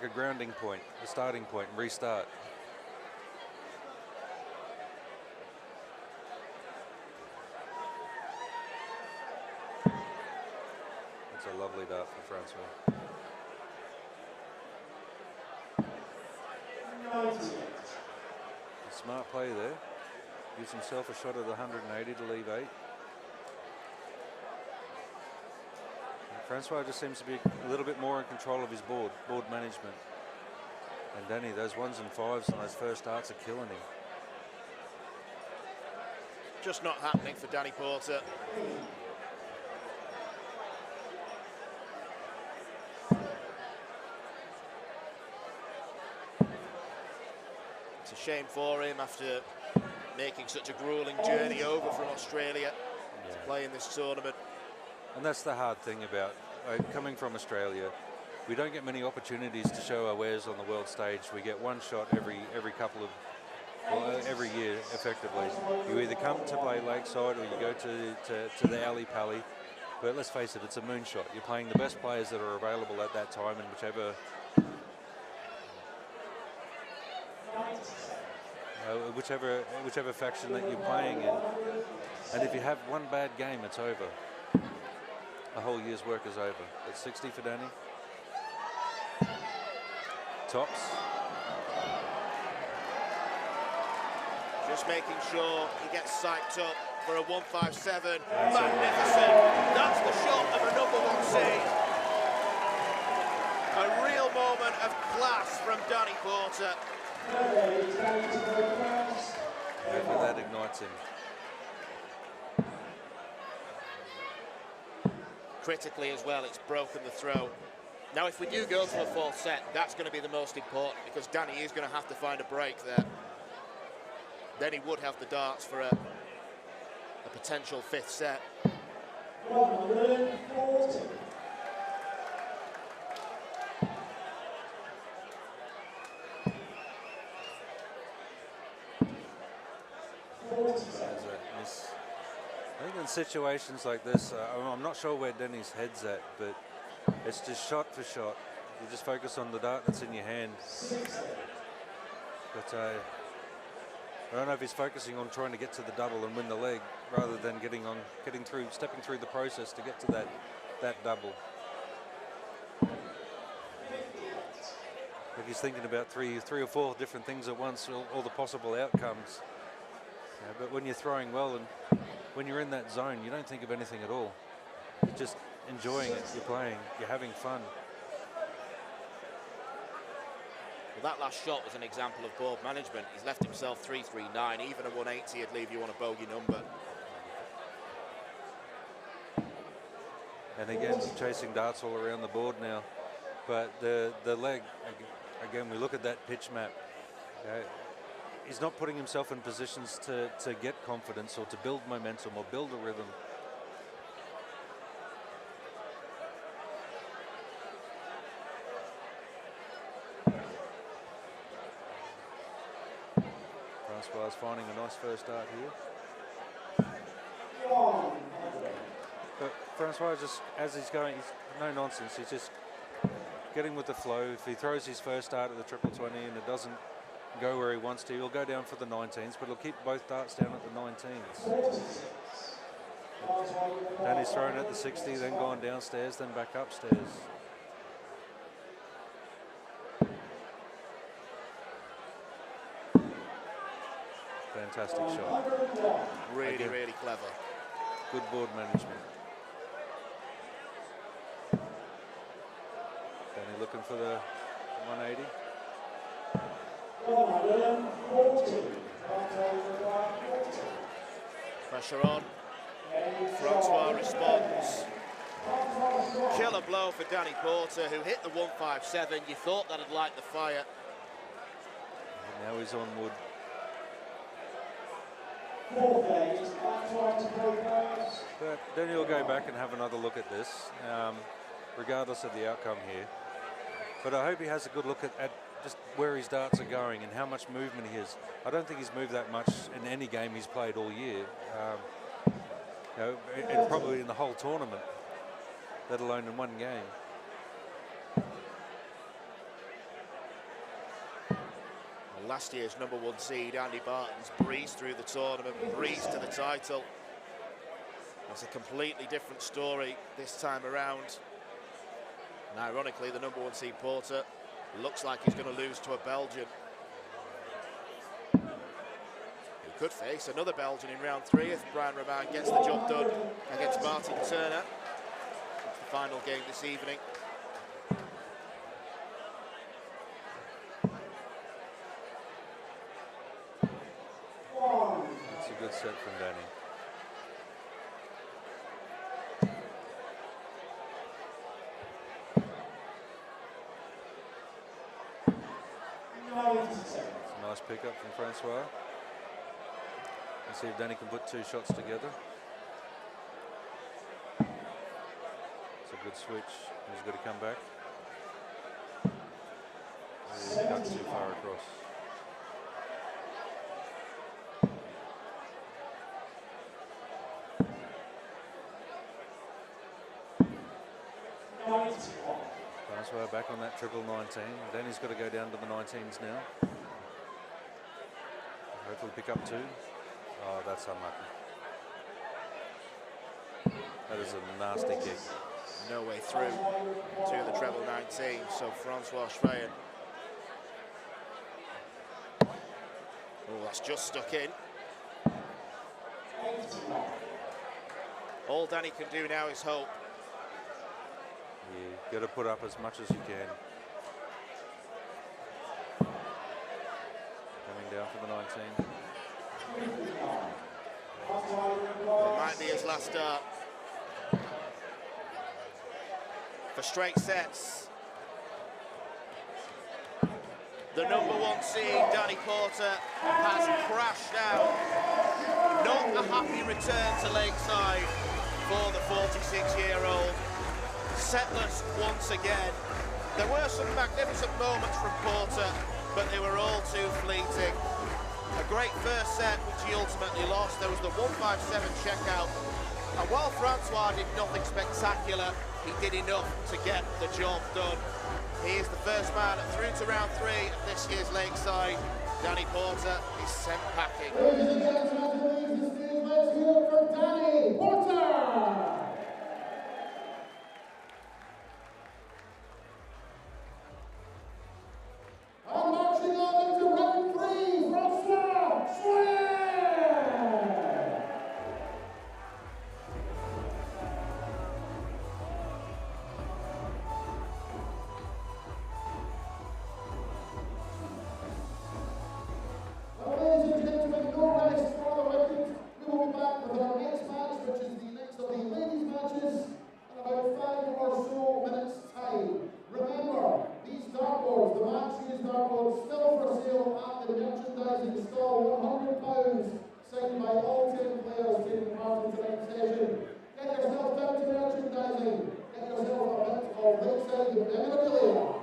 a grounding point, a starting point, and restart. It's a lovely dart for Francois. A smart play there. Gives himself a shot at 180 to leave 8. Francois just seems to be a little bit more in control of his board management. And Danny, those 1s and 5s on those first darts are killing him. Just not happening for Danny Porter. It's a shame for him after making such a grueling journey over from Australia to play in this tournament. And that's the hard thing about coming from Australia. We don't get many opportunities to show our wares on the world stage. We get one shot every couple of, well, every year, effectively. You either come to play Lakeside or you go to the alley pally. But let's face it, it's a moonshot. You're playing the best players that are available at that time in whichever faction that you're playing in. And if you have one bad game, it's over. A whole year's work is over. It's 60 for Danny. Tops. Just making sure he gets psyched up for a 157. Magnificent. That's the shot of a #1 seed. A real moment of class from Danny Porter. Hopefully that ignites him. Critically as well, it's broken the throw. Now, if we do go to a 4th set, that's going to be the most important, because Danny is going to have to find a break there. Then he would have the darts for a potential 5th set. 140. I think in situations like this, I'm not sure where Danny's head's at, but it's just shot for shot. You just focus on the dart that's in your hand. But I don't know if he's focusing on trying to get to the double and win the leg, rather than stepping through the process to get to that double. Like he's thinking about three or four different things at once, all the possible outcomes. But when you're throwing well and when you're in that zone, you don't think of anything at all. You're just enjoying it, you're playing, you're having fun. Well, that last shot was an example of board management. He's left himself 339. Even a 180 would leave you on a bogey number. And again, chasing darts all around the board now. But the leg, again, we look at that pitch map. He's not putting himself in positions to get confidence or to build momentum or build a rhythm. Francois is finding a nice first dart here. But Francois, just as he's going, he's no nonsense. He's just getting with the flow. If he throws his first dart at the 20 and it doesn't go where he wants to, he'll go down for the 19s, but he'll keep both darts down at the 19s. Then he's thrown at the 60, then gone downstairs, then back upstairs. Fantastic shot. Really, Again, really clever. good board management. Danny looking for the 180. 140. Pressure on. Francois responds. Killer blow for Danny Porter, who hit the 157. You thought that'd light the fire. And now he's on wood. But then he'll go back and have another look at this, regardless of the outcome here. But I hope he has a good look at just where his darts are going and how much movement he has. I don't think he's moved that much in any game he's played all year, you know, and probably in the whole tournament, let alone in one game. Well, last year's #1 seed, Andy Barton's breezed through the tournament, breezed to the title. It's a completely different story this time around. And ironically, the #1 seed Porter looks like he's going to lose to a Belgian. He could face another Belgian in round 3 if Brian Roman gets the job done against Martin Turner. It's the final game this evening. That's a good set from Danny. It's a nice pickup from Francois. Let's see if Danny can put 2 shots together. It's a good switch. He's got to come back. He's cut too far across. Francois back on that triple 19. Danny's got to go down to the 19s now. Hopefully pick up 2. Oh, that's unlucky. That is a nasty kick. No way through to the treble 19, so Francois Schreien. Oh, that's just stuck in. All Danny can do now is hope. You got to put up as much as you can. Coming down for the 19. It might be his last start. For straight sets. The #1 seed, Danny Porter, has crashed out. Not a happy return to Lakeside for the 46-year-old. Setless once again. There were some magnificent moments from Porter, but they were all too fleeting. A great first set, which he ultimately lost. There was the 157 checkout. And while Francois did nothing spectacular, he did enough to get the job done. He is the first man through to round 3 of this year's Lakeside. Danny Porter is sent packing. Ladies and gentlemen, let's hear for Danny Porter! And marching on into round 3, Francois Schreien! Ladies and gentlemen, no rest for the wicked. We will be back with our next match, which is the next of the ladies' matches, in about 5 or so minutes' time. Remember, these dartboards, the match used dartboards, still for sale at the merchandising stall, £100, signed by all 10 players taking part in tonight's session. Get yourself down to merchandising. Get yourself a bit of Lakeside memorabilia.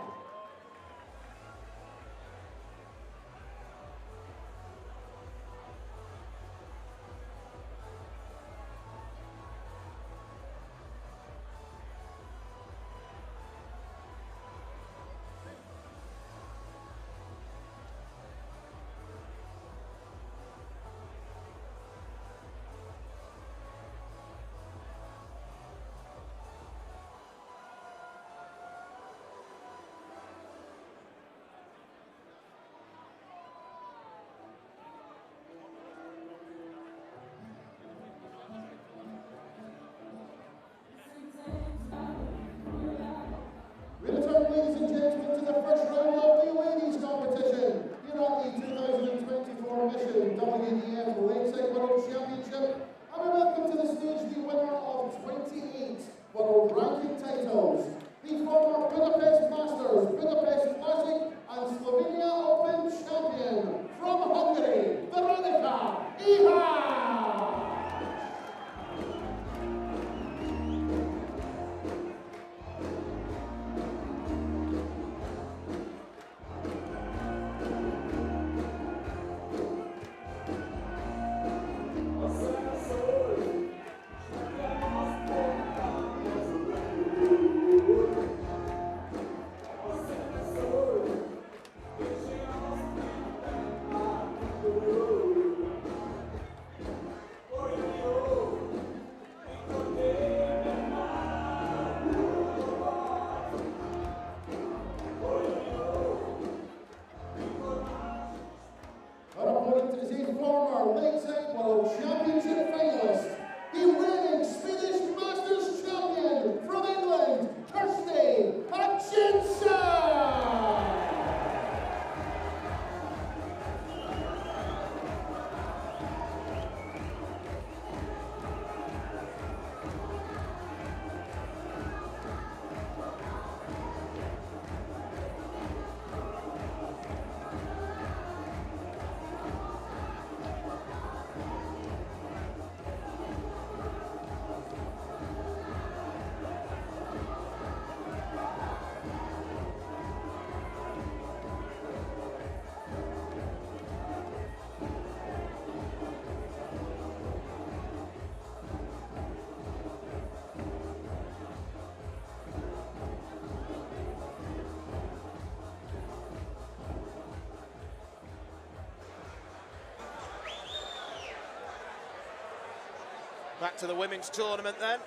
Back to the women's tournament then.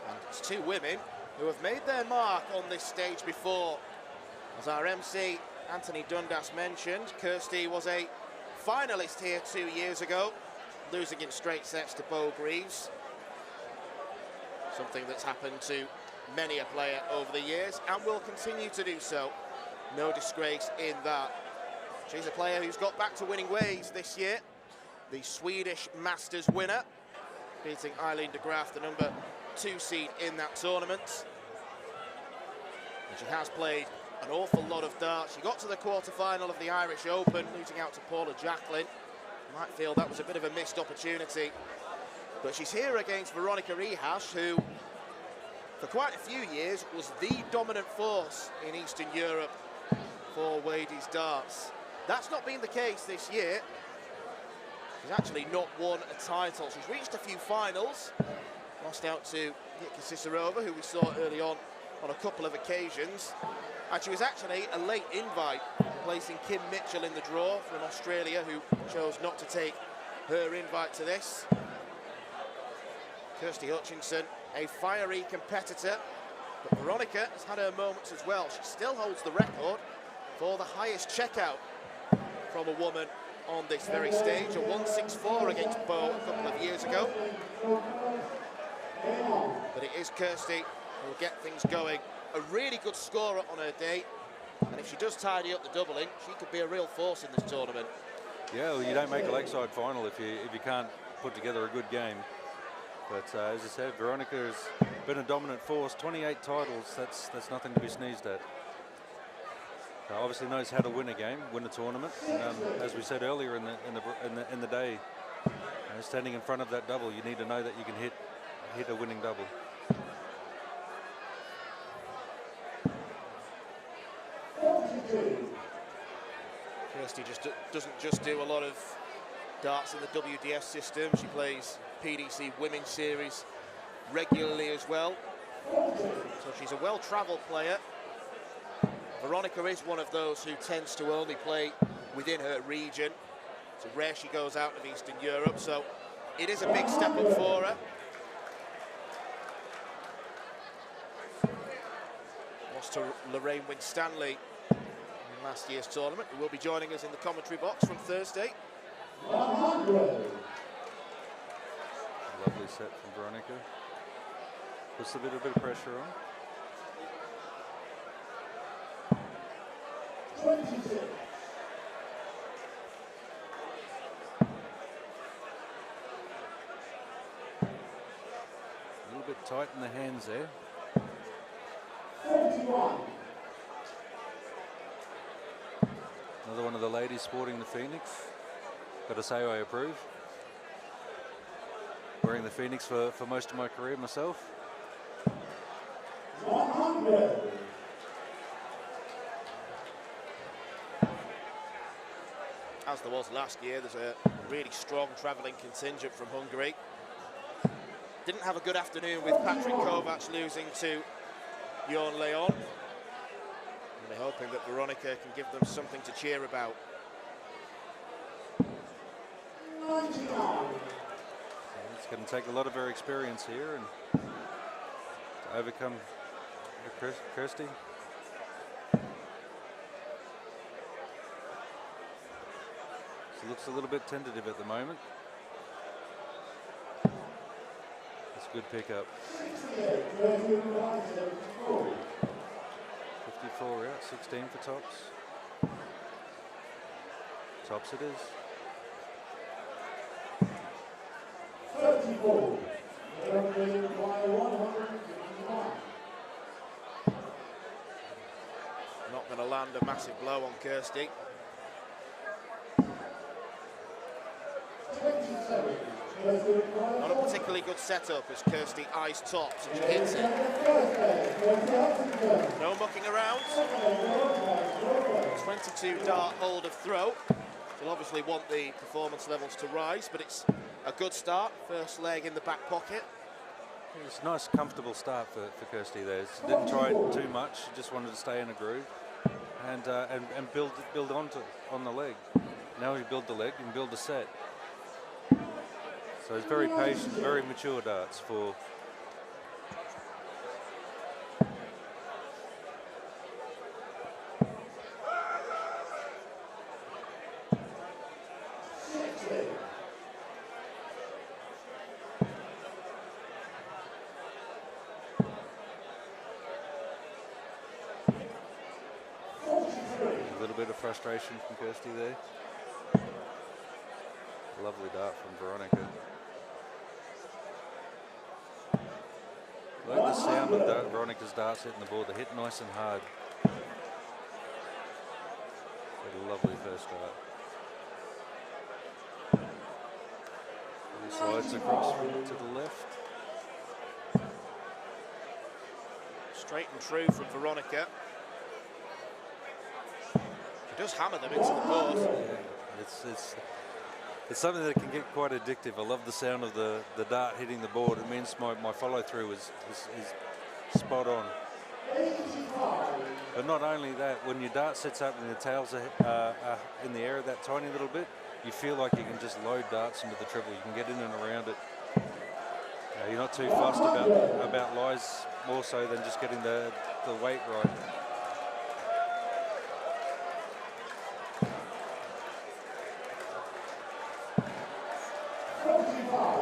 And it's two women who have made their mark on this stage before. As our MC, Anthony Dundas, mentioned, Kirsty was a finalist here 2 years ago, losing in straight sets to Bo Greaves. Something that's happened to many a player over the years and will continue to do so. No disgrace in that. She's a player who's got back to winning ways this year. The Swedish Masters winner, beating Eileen de Graaf, the number 2 seed in that tournament. And she has played an awful lot of darts. She got to the quarter-final of the Irish Open, losing out to Paula Jacklin. You might feel that was a bit of a missed opportunity. But she's here against Veronika Rihas, who, for quite a few years, was the dominant force in Eastern Europe for Wadey's darts. That's not been the case this year. She's actually not won a title. She's reached a few finals, lost out to Jitka Cicerova, who we saw early on a couple of occasions. And she was actually a late invite, placing Kim Mitchell in the draw from Australia, who chose not to take her invite to this. Kirsty Hutchinson, a fiery competitor, but Veronika has had her moments as well. She still holds the record for the highest checkout from a woman on this very stage, a 164 against Bo a couple of years ago. But it is Kirsty who will get things going. A really good scorer on her day, and if she does tidy up the doubling, she could be a real force in this tournament. Yeah, well, you don't make a lakeside final if you can't put together a good game. But as I said, Veronika has been a dominant force. 28 titles, that's nothing to be sneezed at. Obviously knows how to win a game, win a tournament. As we said earlier in the day, standing in front of that double, you need to know that you can hit a winning double. Kirsty doesn't just do a lot of darts in the WDF system. She plays PDC Women's Series regularly as well. So she's a well-travelled player. Veronika is one of those who tends to only play within her region. It's rare she goes out of Eastern Europe, so it is a big step up for her. Lost to Lorraine Winstanley in last year's tournament, who will be joining us in the commentary box from Thursday. 100. Lovely set from Veronika. Puts a bit of pressure on. 26. A little bit tight in the hands there. 41. Another one of the ladies sporting the Phoenix. Got to say I approve. Wearing the Phoenix for most of my career myself. 100. As there was last year, there's a really strong travelling contingent from Hungary. Didn't have a good afternoon with Patrick Kovacs losing to Jon Leon. And they're hoping that Veronika can give them something to cheer about. 99. It's going to take a lot of her experience here and to overcome Kirsty. She looks a little bit tentative at the moment. That's a good pickup. 54 out, 16 for tops. Tops it is. 34. Eliminated by 151. Not going to land a massive blow on Kirsty. 27. Not a particularly good setup as Kirsty eyes tops and she hits it. No mucking around. 22 dart hold of throw. She'll obviously want the performance levels to rise, but it's a good start. First leg in the back pocket. It's a nice, comfortable start for Kirsty there. She didn't try too much. She just wanted to stay in a groove and build on the leg. Now you build the leg and build the set. So it's very patient, very mature darts for. A little bit of frustration from Kirsty there. Lovely dart from Veronica. Like the sound of Veronica's darts hitting the board. They hit nice and hard. A lovely first dart. He slides across to the left. Straight and true from Veronica. She does hammer them into the board. Yeah, it's something that can get quite addictive. I love the sound of the dart hitting the board. It means my follow through is spot on. But not only that, when your dart sets up and the tails are in the air that tiny little bit, you feel like you can just load darts into the triple. You can get in and around it. You're not too fussed about lies, more so than just getting the weight right.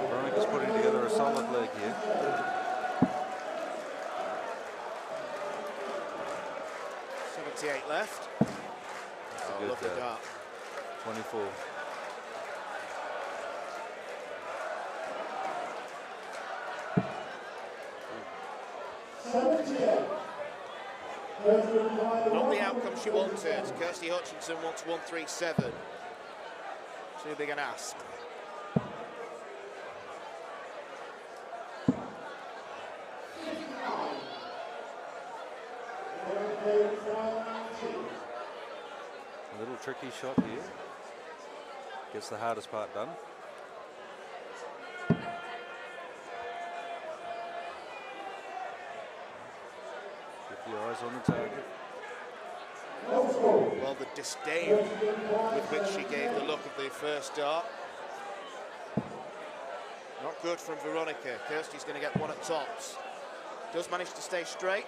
Veronica's putting together a solid leg here. .78 left. That's a good lovely dart. 24. Not the outcome she wanted. Kirsty Hutchinson wants 137. Too big an ask. A little tricky shot here. Gets the hardest part done. Keep your eyes on the target. Well, the disdain with which she gave the look of the first dart. Not good from Veronica. Kirsty's going to get one at tops. Does manage to stay straight.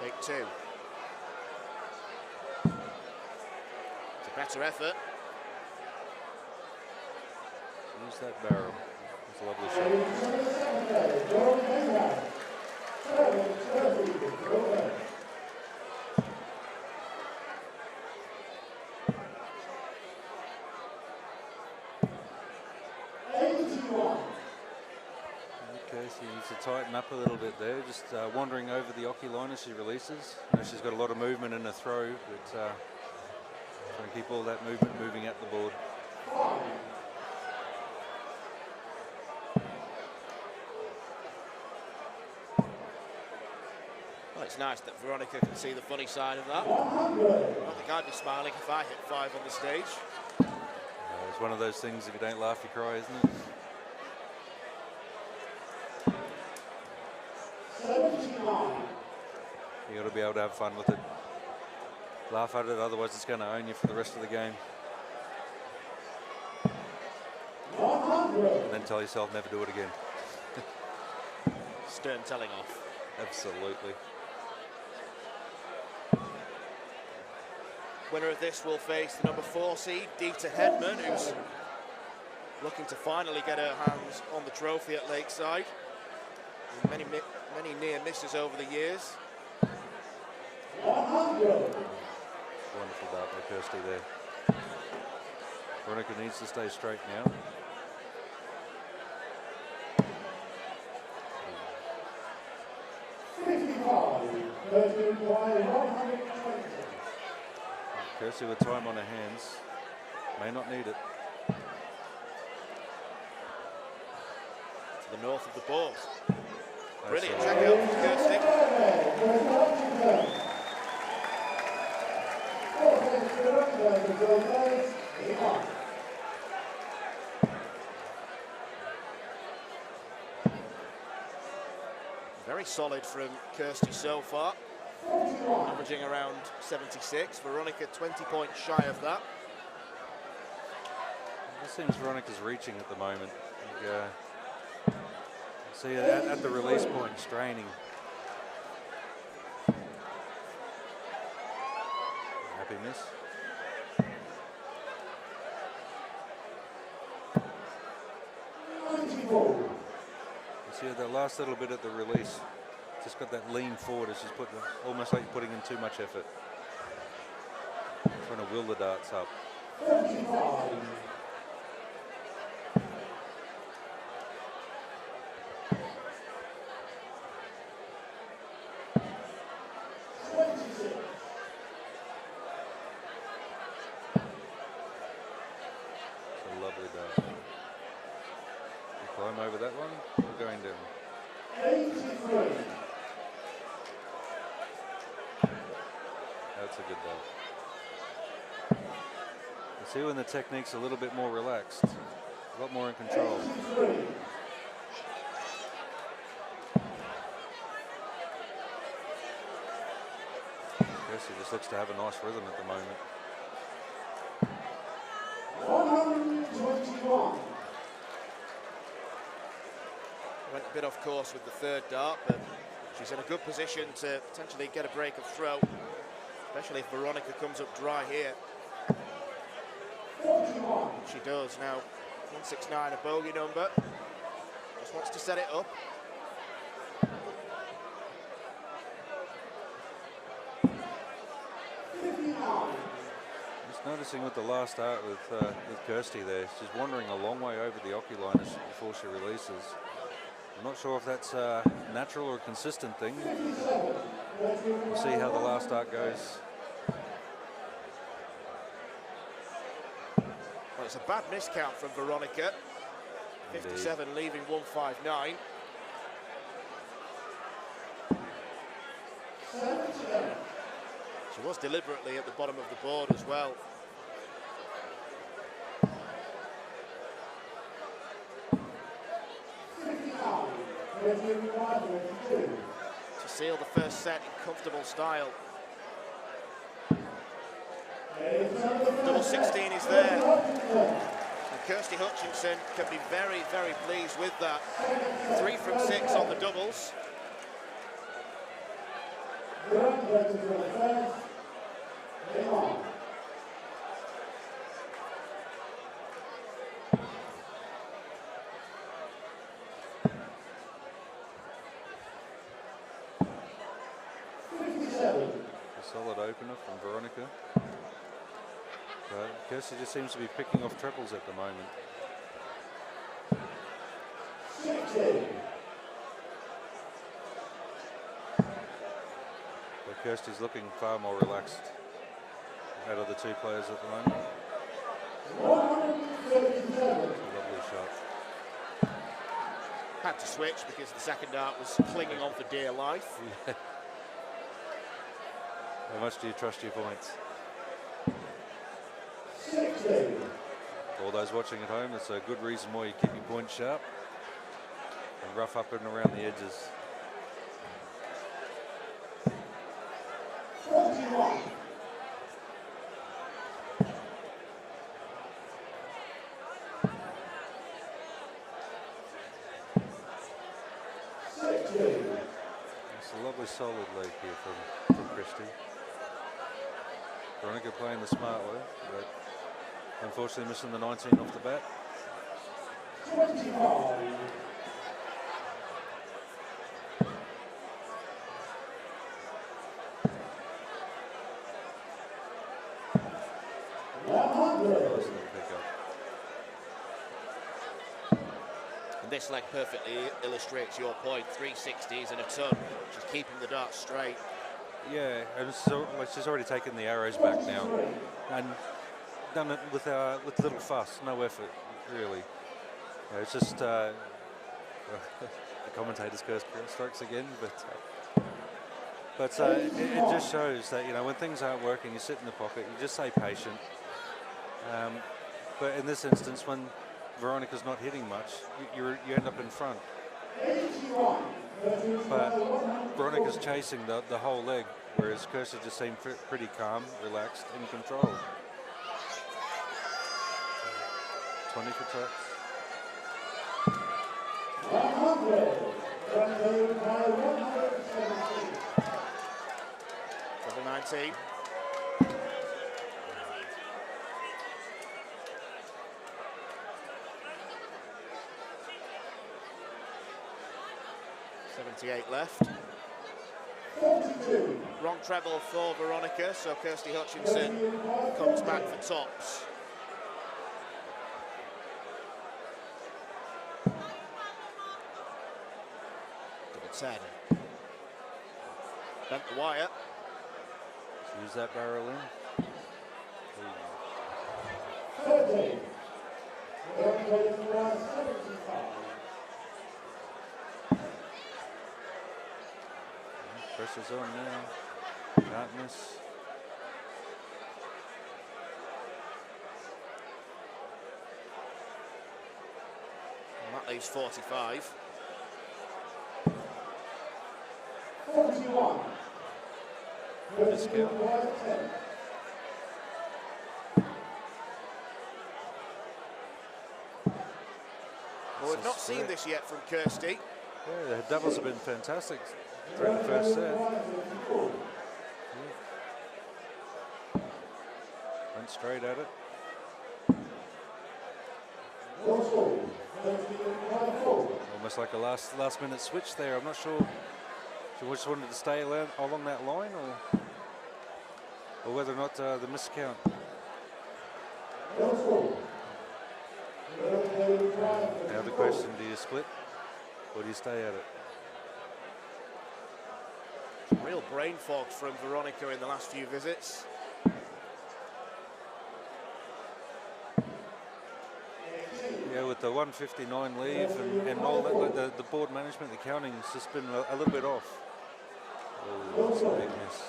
Take two. It's a better effort. Use that barrel. It's a lovely shot. Okay, she needs to tighten up a little bit there. Just wandering over the ocky line as she releases. You know, she's got a lot of movement in her throw, but trying to keep all that movement moving at the board. Well, it's nice that Veronica can see the funny side of that. I don't think I'd be smiling if I hit 5 on the stage. It's one of those things, if you don't laugh, you cry, isn't it? You got to be able to have fun with it. Laugh at it, otherwise it's going to own you for the rest of the game. And then tell yourself never do it again. Stern telling off. Absolutely. Winner of this will face the number 4 seed, Dita Hedman, who's looking to finally get her hands on the trophy at Lakeside. Many near misses over the years. Wonderful dart by Kirsty there. Veronica needs to stay straight now. Kirsty with time on her hands. May not need it. To the north of the board. Brilliant check out from Kirsty. Very solid from Kirsty so far, averaging around 76. Veronica 20 points shy of that. It seems Veronica's reaching at the moment. See at the release point, straining. Happy miss. You see that last little bit at the release, just got that lean forward as she's putting, almost like putting in too much effort. Trying to will the darts up. Climb over that one, we're going down. 83. That's a good dart. You see when the technique's a little bit more relaxed, a lot more in control. 83. Kirsty just looks to have a nice rhythm at the moment. 121. Went a bit off course with the third dart, but she's in a good position to potentially get a break of throw, especially if Veronica comes up dry here. 41. She does now. 169, a bogey number. Just wants to set it up. Just noticing with the last dart with Kirsty there, she's wandering a long way over the ocu line before she releases. I'm not sure if that's a natural or a consistent thing. We'll see how the last dart goes. Well, it's a bad miscount from Veronica. 57 Indeed. leaving 159. She was deliberately at the bottom of the board as well. To seal the first set in comfortable style. Double 16 is there. And Kirsty Hutchinson can be very, very pleased with that. 3 from 6 on the doubles. Solid opener from Veronica. Kirsty just seems to be picking off triples at the moment. 60. But Kirsty's looking far more relaxed out of the two players at the moment. 137. Lovely shot. Had to switch because the second dart was clinging on for dear life. Yeah. How much do you trust your points? 60. For all those watching at home, it's a good reason why you keep your points sharp and rough up and around the edges. 41. It's a lovely solid leg here from Christie. Veronica playing the smart way, but unfortunately missing the 19 off the bat. 25. Nice little pickup. And this leg perfectly illustrates your point. 360s and a ton. She's keeping the dart straight. Yeah, and so like she's already taken the arrows back now, and done it with little fuss, no effort, really. Yeah, it's just the commentators curse strokes again, but it just shows that, you know, when things aren't working, you sit in the pocket, you just stay patient. But in this instance, when Veronica's not hitting much, you end up in front. 81. but Veronica's chasing the whole leg, whereas Kirsty just seemed pretty calm, relaxed, in control. 20 for tops. 100. Double 19. Left. 42. Wrong treble for Veronica, so Kirsty Hutchinson comes back for tops. Double 10. Bent the wire. Let's use that barrel in. 30. Pressure's on now. Can't miss. And that leaves 45. 41. Discount. Well, we've not seen this yet from Kirsty. Yeah, the doubles have been fantastic throughout the first set. Went straight at it. Almost like a last minute switch there. I'm not sure she just wanted to stay along that line, or whether or not the miscount. Now the question, do you split or do you stay at it? Real brain fog from Veronica in the last few visits. Yeah, with the 159 leave and all that, like the board management, the counting's just been a little bit off. Oh, that's a big miss.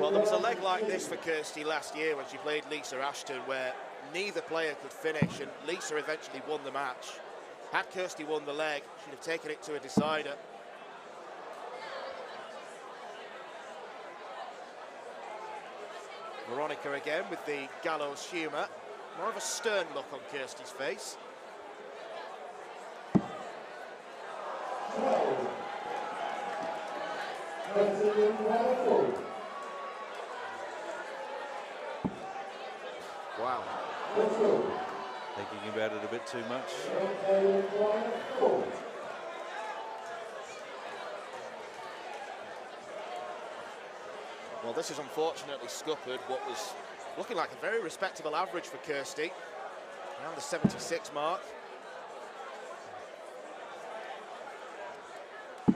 Well, there was a leg like this for Kirsty last year when she played Lisa Ashton, where neither player could finish, and Lisa eventually won the match. Had Kirsty won the leg, she'd have taken it to a decider. Veronica again with the gallows humour. More of a stern look on Kirsty's face. Wow. Thinking about it a bit too much. Well, this is unfortunately scuppered what was looking like a very respectable average for Kirsty, around the 76 mark. We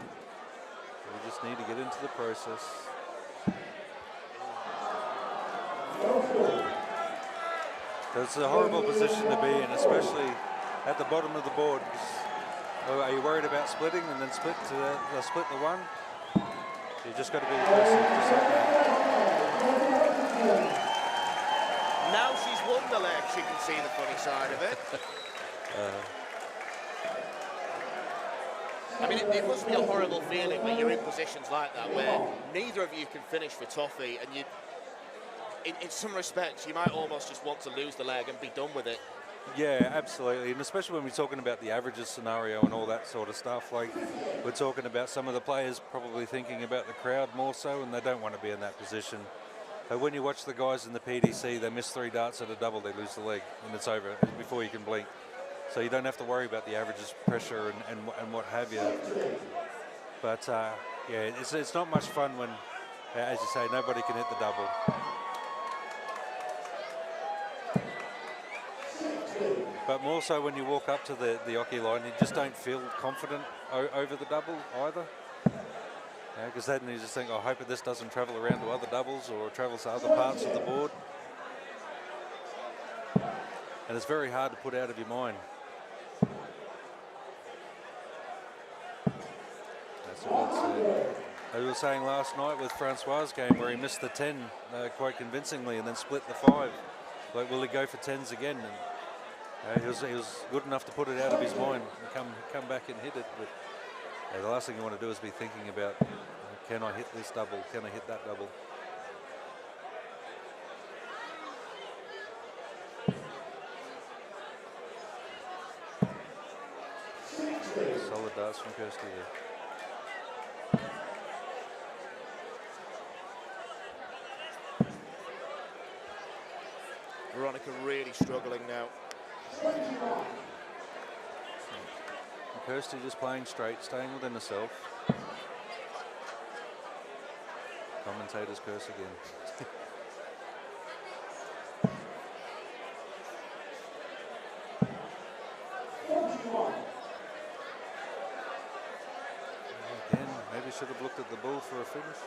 just need to get into the process. It's a horrible position to be in, especially at the bottom of the board. Are you worried about splitting and then split the one? You just got to be aggressive. Just like that. Now she's won the leg, she can see the funny side of it. I mean, it must be a horrible feeling when you're in positions like that, where neither of you can finish for toffee, and you, in some respects, you might almost just want to lose the leg and be done with it. Yeah, absolutely, and especially when we're talking about the averages scenario and all that sort of stuff. Like, we're talking about some of the players probably thinking about the crowd more so, and they don't want to be in that position. But when you watch the guys in the PDC, they miss 3 darts at a double, they lose the leg, and it's over before you can blink. So you don't have to worry about the averages, pressure, and what have you. But yeah, it's not much fun when, as you say, nobody can hit the double. But more so when you walk up to the oche line, you just don't feel confident over the double either. Because then you just think, I hope that this doesn't travel around to other doubles or travels to other parts of the board. And it's very hard to put out of your mind. That's what I'd say. As we were saying last night with Francois' game where he missed the 10 quite convincingly and then split the 5. Like, will he go for 10s again? He was good enough to put it out of his mind and come back and hit it. But the last thing you want to do is be thinking about, can I hit this double? Can I hit that double? Solid darts from Kirsty there. Veronica really struggling now. Kirsty just playing straight, staying within herself. Commentators curse again. Again, maybe should have looked at the ball for a finish.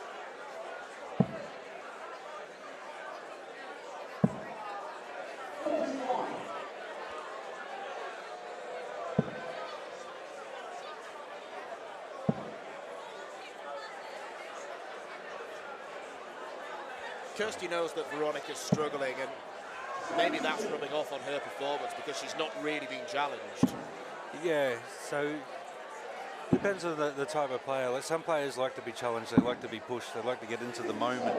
Kirsty knows that Veronica's struggling, and maybe that's rubbing off on her performance because she's not really being challenged. Yeah, so depends on the type of player. Like some players like to be challenged, they like to be pushed, they like to get into the moment.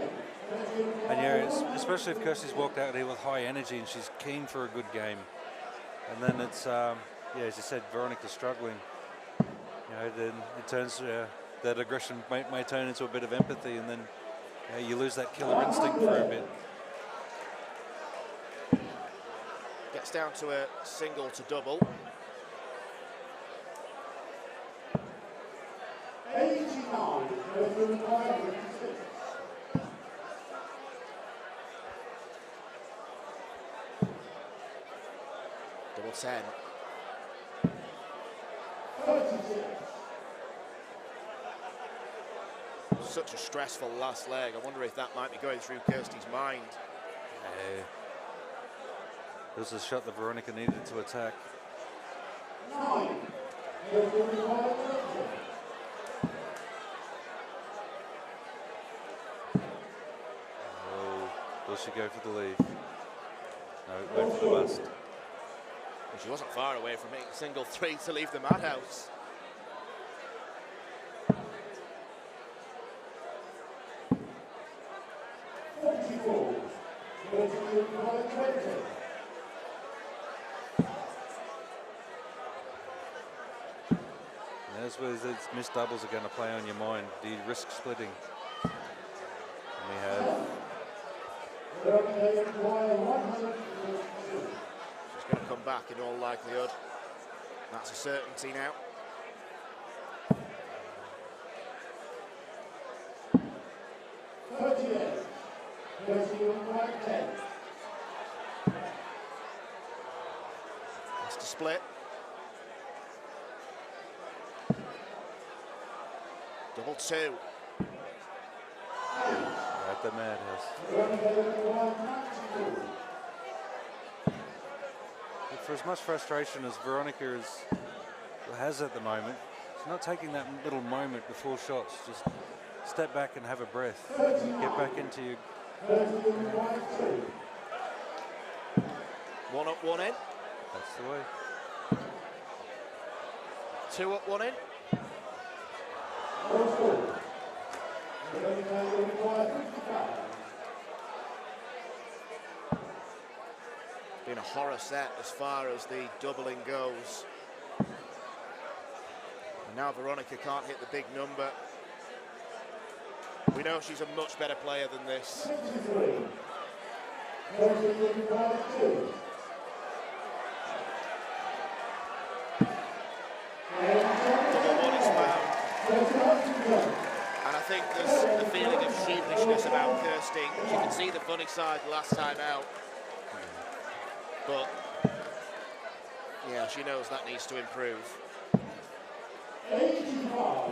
And yeah, especially if Kirsty's walked out here with high energy and she's keen for a good game. And then it's, yeah, as you said, Veronica's struggling. You know, then it turns, that aggression may turn into a bit of empathy, and then you lose that killer instinct for a bit. Gets down to a single to double. 89. Double 10. 36. Such a stressful last leg. I wonder if that might be going through Kirsty's mind. This is a shot that Veronica needed to attack. 9. Oh, will she go for the lead? No, went for the bust. Well, she wasn't far away from making single 3 to leave the madhouse. And that's where these missed doubles are going to play on your mind. Do you risk splitting? And we have. She's going to come back in all likelihood. That's a certainty now. That's to split. Double 2. At the madhouse. For as much frustration as Veronica has at the moment, she's not taking that little moment before shots. Just step back and have a breath. Get back into your... 1 up, 1 in. That's the way. 2 up, 1 in. Been a horror set as far as the doubling goes. And now Veronica can't hit the big number. We know she's a much better player than this. Double 1 is found. And I think there's a feeling of sheepishness about Kirsty. She could see the funny side last time out. But, yeah, she knows that needs to improve. 85.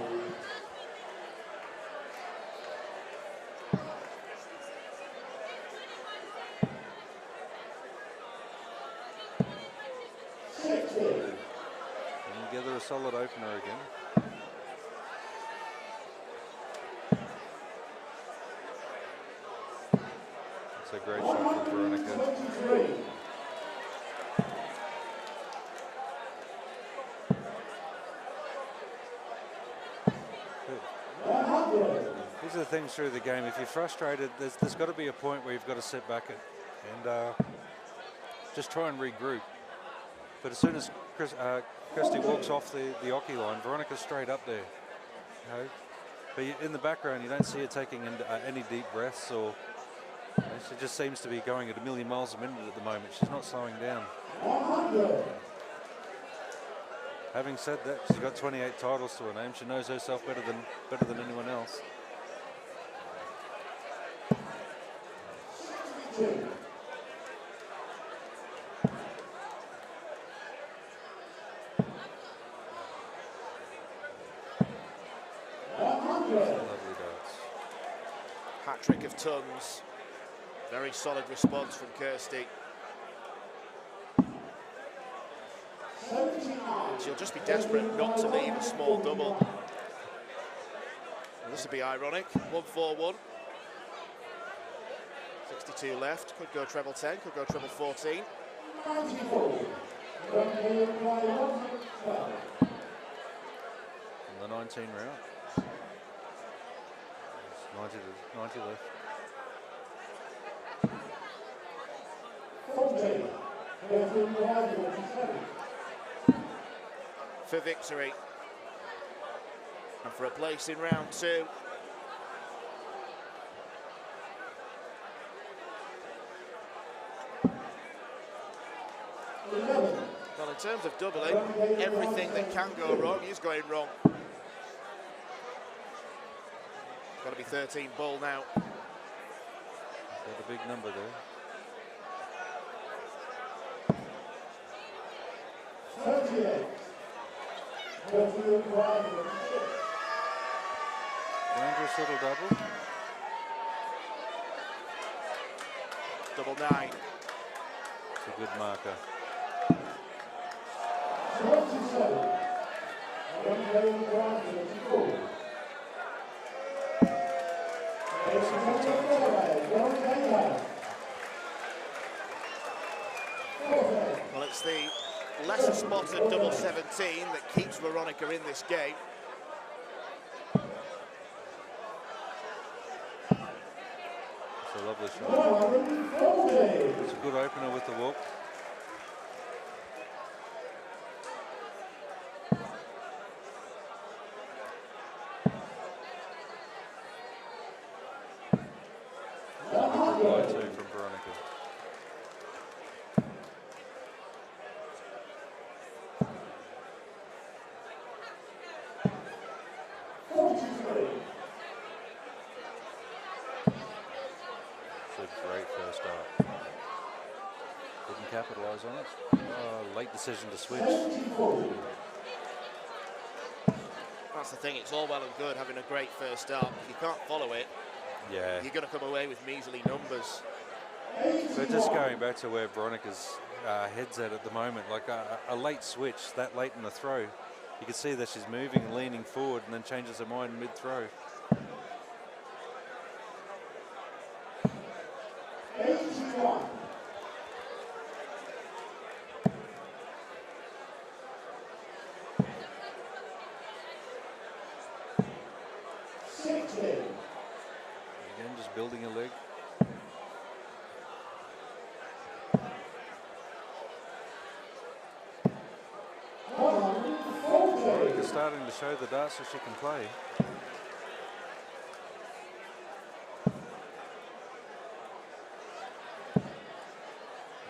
And together a solid opener again. It's a great shot from Veronica. These are the things through the game. If you're frustrated, there's got to be a point where you've got to sit back and just try and regroup. But as soon as Christy walks off the hockey line, Veronica's straight up there. You know? But in the background, you don't see her taking any deep breaths, or she just seems to be going at a million miles a minute at the moment. She's not slowing down. 100. Having said that, she's got 28 titles to her name. She knows herself better than anyone else. 62. Lovely darts. Hat-trick of tongues. Very solid response from Kirsty. 79. She'll just be desperate not to leave a small double. And this would be ironic. 1-4-1. 62 left. Could go treble 10, could go treble 14. 94. In the 19 round. 90 left. 40. For victory. And for a place in round 2. Well, in terms of doubling, everything that can go wrong is going wrong. Got to be 13 ball now. Got a big number there. 38. Dangerous little double. Double 9. It's a good marker. 27. Well, it's the lesser spotted double 17 that keeps Veronica in this game. It's a lovely shot. It's a good opener with the walk. Reply too from Veronica. It's a great first start. Didn't capitalise on it. Late decision to switch. That's the thing, it's all well and good having a great first start. If you can't follow it, Yeah. you're going to come away with measly numbers. So just going back to where Veronica's head's at the moment, like a late switch, that late in the throw, you can see that she's moving and leaning forward and then changes her mind mid-throw. 81. Again, just building a leg. Veronica's starting to show the darts that she can play.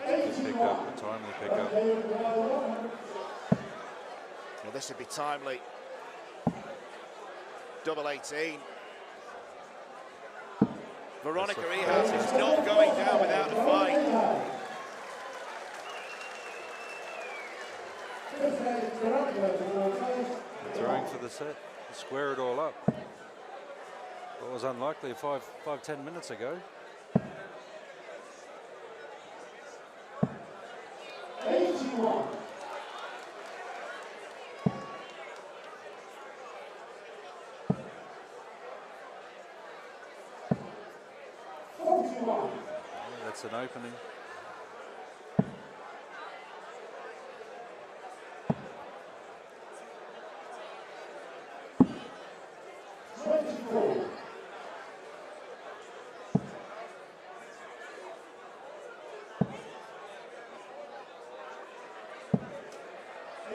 Pick up, a timely pick up. Well, this would be timely. Double 18. Veronica Ehas is not going down without a fight. Throwing for the set, to square it all up. What was unlikely 5-10 minutes ago. 81. That's an opening.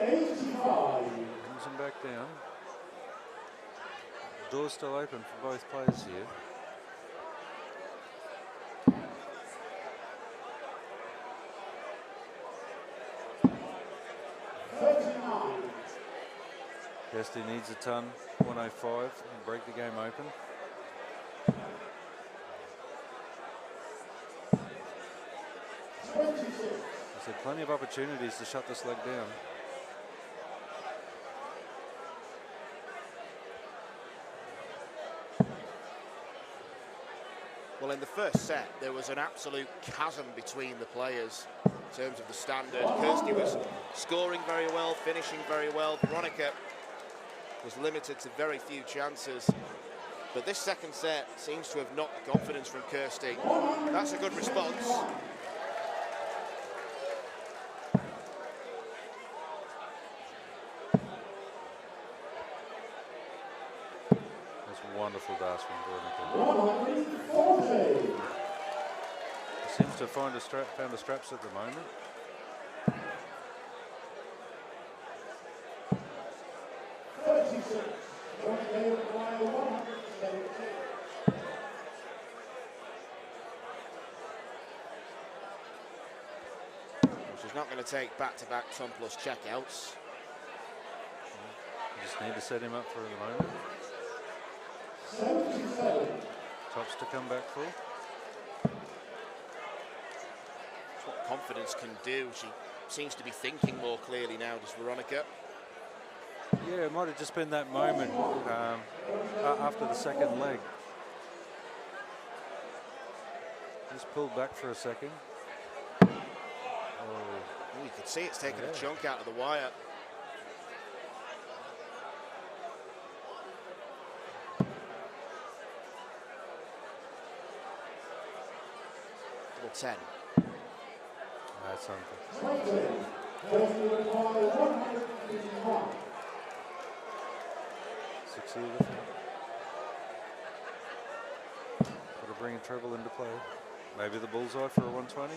Brings him back down. Door's still open for both players here. Kirsty needs a ton, 105, and break the game open. There's had plenty of opportunities to shut this leg down. Well, in the first set, there was an absolute chasm between the players in terms of the standard. Kirsty was scoring very well, finishing very well. Veronica was limited to very few chances. But this second set seems to have knocked the confidence from Kirsty. That's a good response. Wonderful darts from Veronica. He seems to have found the straps at the moment. She's not going to take back-to-back ton plus checkouts. You just need to set him up for the moment. Tops to come back full. That's what confidence can do. She seems to be thinking more clearly now, does Veronica? Yeah, it might have just been that moment after the second leg. Just pulled back for a second. Oh, you can see it's taken a chunk out of the wire. Double 10. That's something. Succeeded. Got to bring a treble into play. Maybe the bullseye for a 120.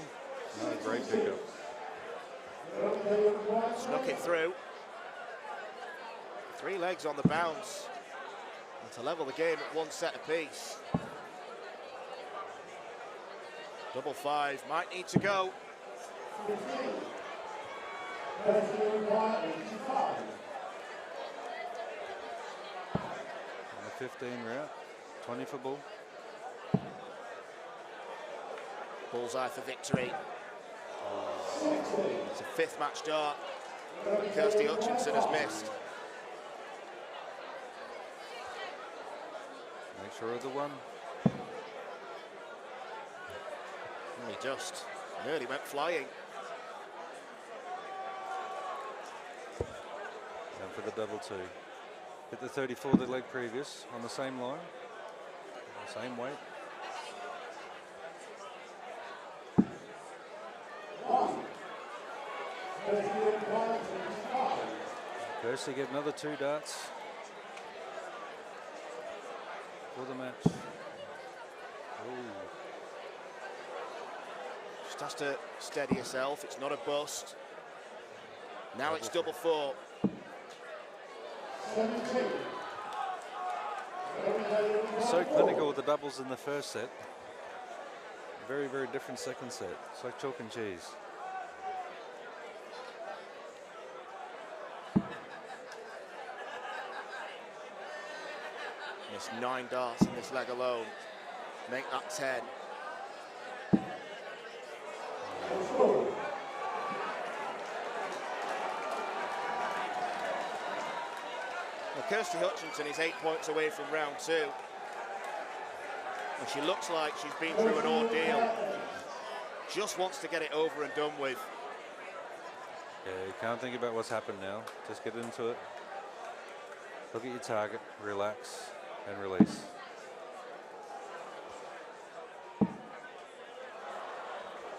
No, great pickup. Snuck it through. 3 legs on the bounce. And to level the game at 1 set apiece. Double 5 might need to go. And the 15 route. 20 for bull. Bullseye for victory. It's a 5th match dart. Kirsty Hutchinson has missed. Make sure of the 1. He just nearly went flying. And for the double 2. Hit the 34 the leg previous on the same line. Same weight. Kirsty get another 2 darts for the match. Ooh. Just has to steady herself. It's not a bust. Now it's double 4. So clinical with the doubles in the first set. Very, very different second set. It's like chalk and cheese. Missed 9 darts in this leg alone. Make that 10. Well, Kirsty Hutchinson is 8 points away from round 2. And she looks like she's been through an ordeal. Just wants to get it over and done with. Yeah, you can't think about what's happened now. Just get into it. Look at your target, relax, and release.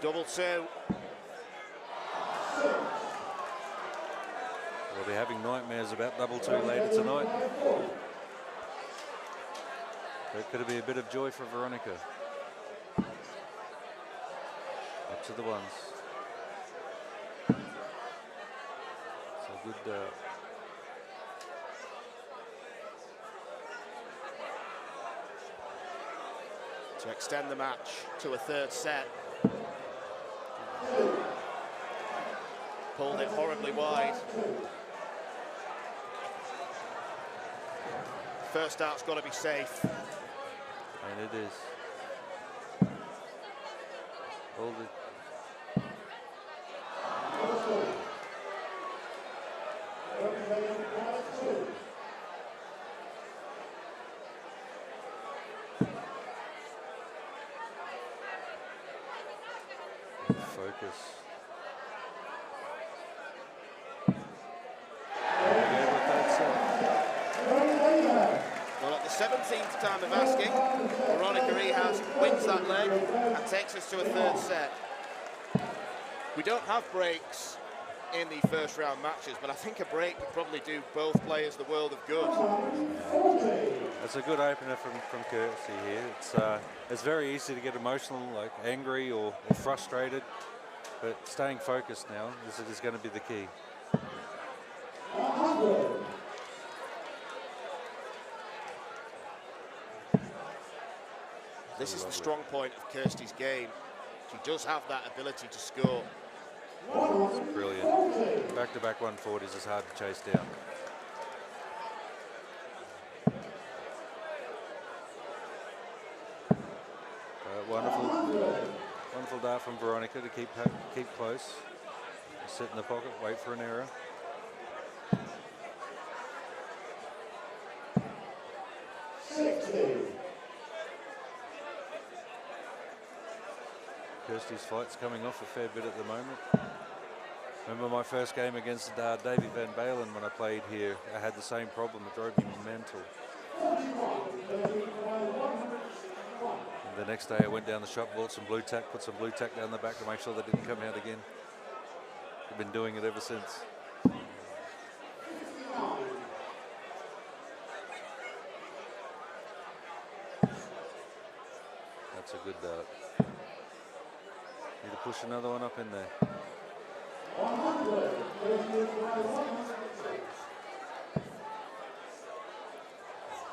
Double 2. We'll be having nightmares about double 2 later tonight. But could it be a bit of joy for Veronica? Up to the 1s. So A good to extend the match to a third set. Pulled it horribly wide. First out's got to be safe. and it is. Hold it. Focus. Well, at the 17th time of asking, Veronica Rehas wins that leg and takes us to a third set. We don't have breaks in the first round matches, but I think a break would probably do both players the world of good. It's a good opener from Kirsty here. It's very easy to get emotional, like angry or frustrated, but staying focused now is going to be the key. This is the strong point of Kirsty's game. She does have that ability to score. It's brilliant. Back-to-back 140s is hard to chase down. Wonderful dart from Veronica to keep close. Sit in the pocket, wait for an error. Kirsty's flight's coming off a fair bit at the moment. Remember my first game against Davy Van Balen when I played here. I had the same problem. It drove me mental. And the next day I went down the shop, bought some blue tack, put some blue tack down the back to make sure they didn't come out again. I've been doing it ever since. That's a good dart. Need to push another one up in there.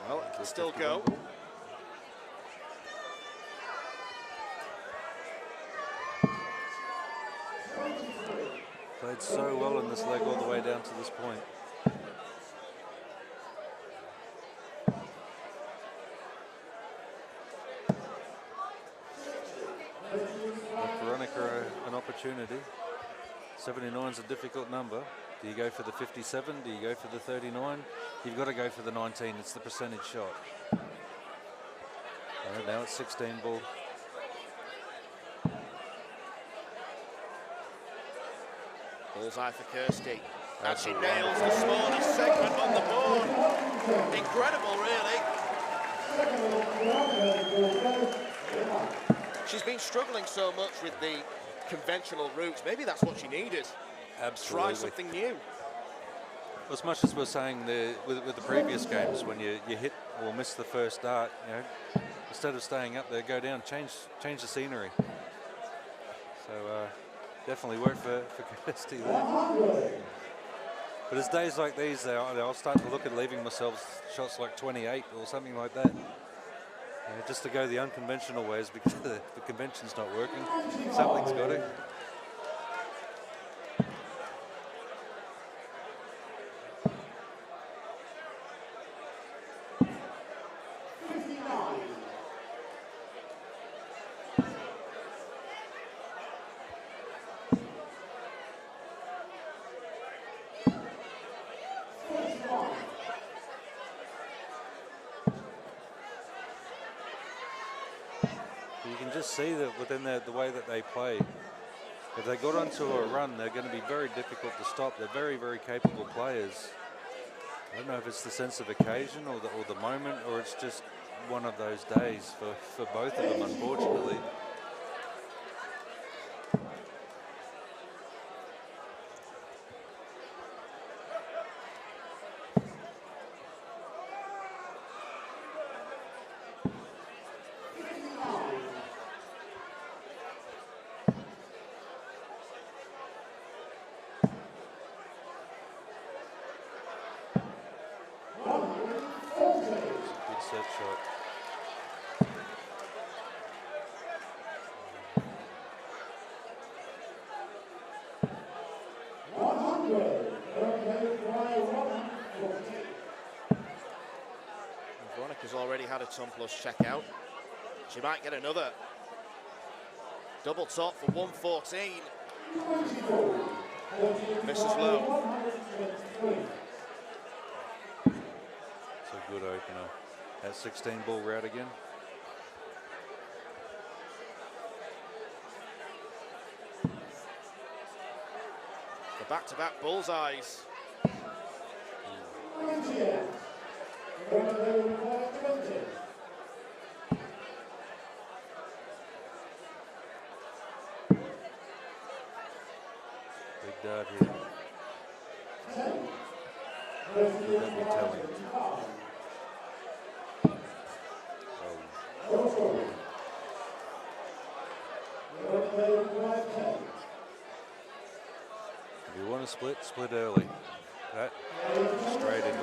Well, it can still go. Played so well in this leg all the way down to this point. Veronica an opportunity. 79 is a difficult number. Do you go for the 57? Do you go for the 39? You've got to go for the 19. It's the percentage shot. And now it's 16 ball. Bullseye for Kirsty. And she nails the smallest segment on the board. Incredible, really. She's been struggling so much with the conventional routes. Maybe that's what she needed. Absolutely. Try something new. As much as we're saying with the previous games, when you hit or miss the first dart, you know, instead of staying up there, go down, change the scenery. So definitely work for Kirsty there. But it's days like these, I'll start to look at leaving myself shots like 28 or something like that. Just to go the unconventional ways because the convention's not working. Something's got to. See that within the way that they play, if they got onto a run, they're going to be very difficult to stop. They're very, very capable players. I don't know if it's the sense of occasion or the moment, or it's just one of those days for both of them, unfortunately. shot. Veronica's already had a ton plus check out. She might get another. Double top for 114. Misses low. It's a good opener. That 16 ball route again. The back-to-back bullseyes. Big dart here. Would that be telling? If you want to split, split early. That straight in.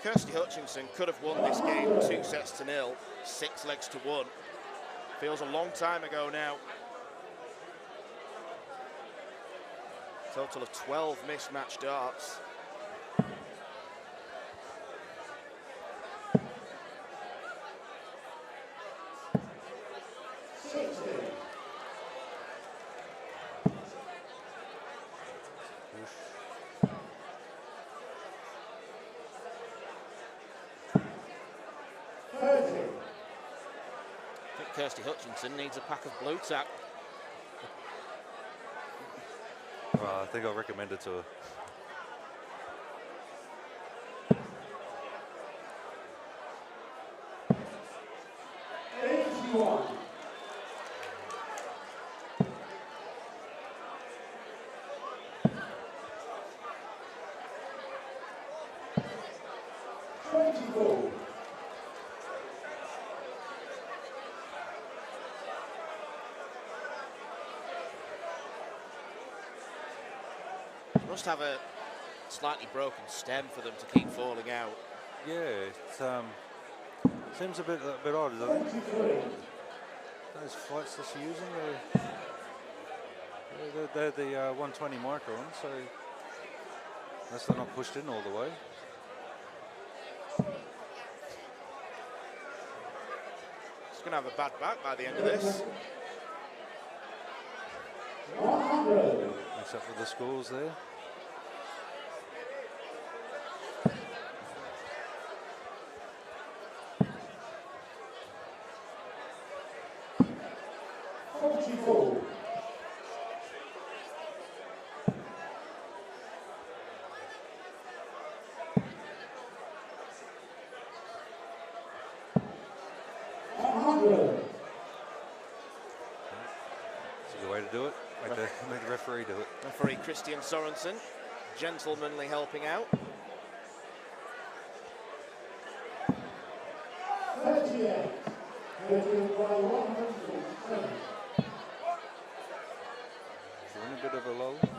Kirsty Hutchinson could have won this game 2-0, 6 legs to 1. Feels a long time ago now. Total of 12 mismatched darts. Kirsty Hutchinson needs a pack of blue tack. Well, I think I'll recommend it to her. Must have a slightly broken stem for them to keep falling out. Yeah, it seems a bit odd, doesn't it? Those flights that she's using, they're the 120 micron, so unless they're not pushed in all the way. She's going to have a bad back by the end of this. Mix up with the scores there. Make the referee do it. Referee Christian Sorensen, gentlemanly helping out. 38. She's in a bit of a lull. It's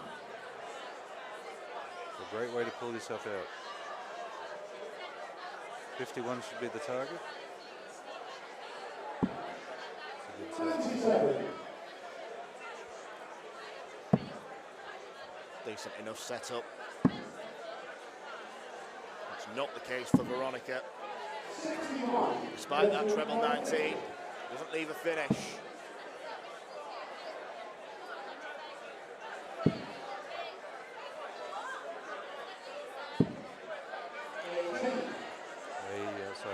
a great way to pull yourself out. 51 should be the target. 27. Decent enough setup. That's not the case for Veronica. 61. Despite that treble 19, doesn't leave a finish. So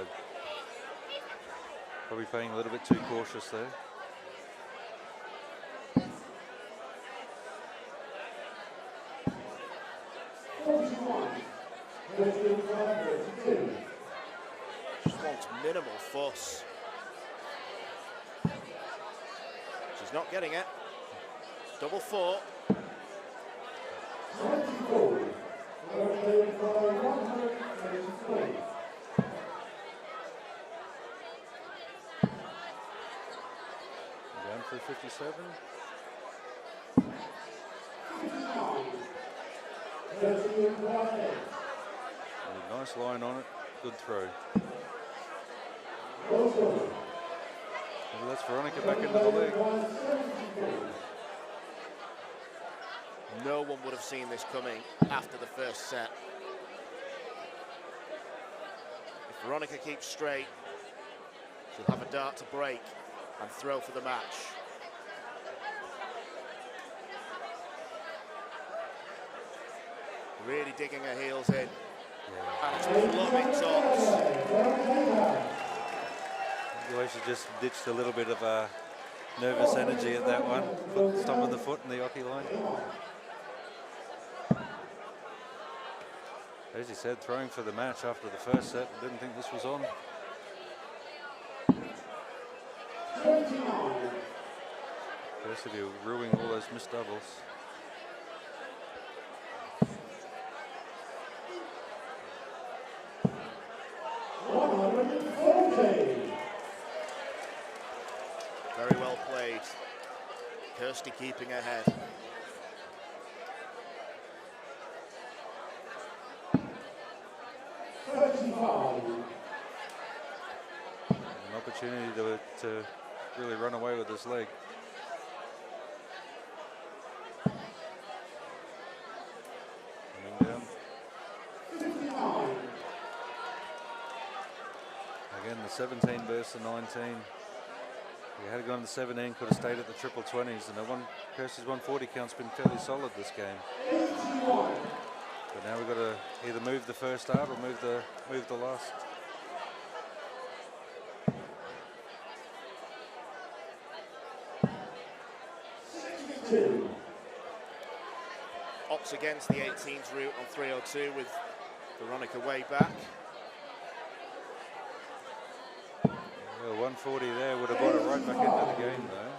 probably playing a little bit too cautious there. Just wants minimal fuss. She's not getting it. Double four. Down for 57. Nice line on it, good throw. And that's Veronica back into the leg. No one would have seen this coming after the first set. If Veronica keeps straight, she'll have a dart to break and throw for the match. Really digging her heels in. And it's plumbing tops. She just ditched a little bit of nervous energy at that one. Stomping the foot in the hockey line. As you said, throwing for the match after the first set. Didn't think this was on. First of you ruining all those missed doubles. Very well played. Kirsty keeping ahead. An opportunity to really run away with his leg. Coming down. Again, the 17 versus the 19. If he had gone to 17, could have stayed at the triple 20s, and Kirsty's 140 count's been fairly solid this game. But now we've got to either move the first start or move the last. Opts against the 18s route on 302 with Veronica way back. Well, 140 there would have brought it right back into the game though.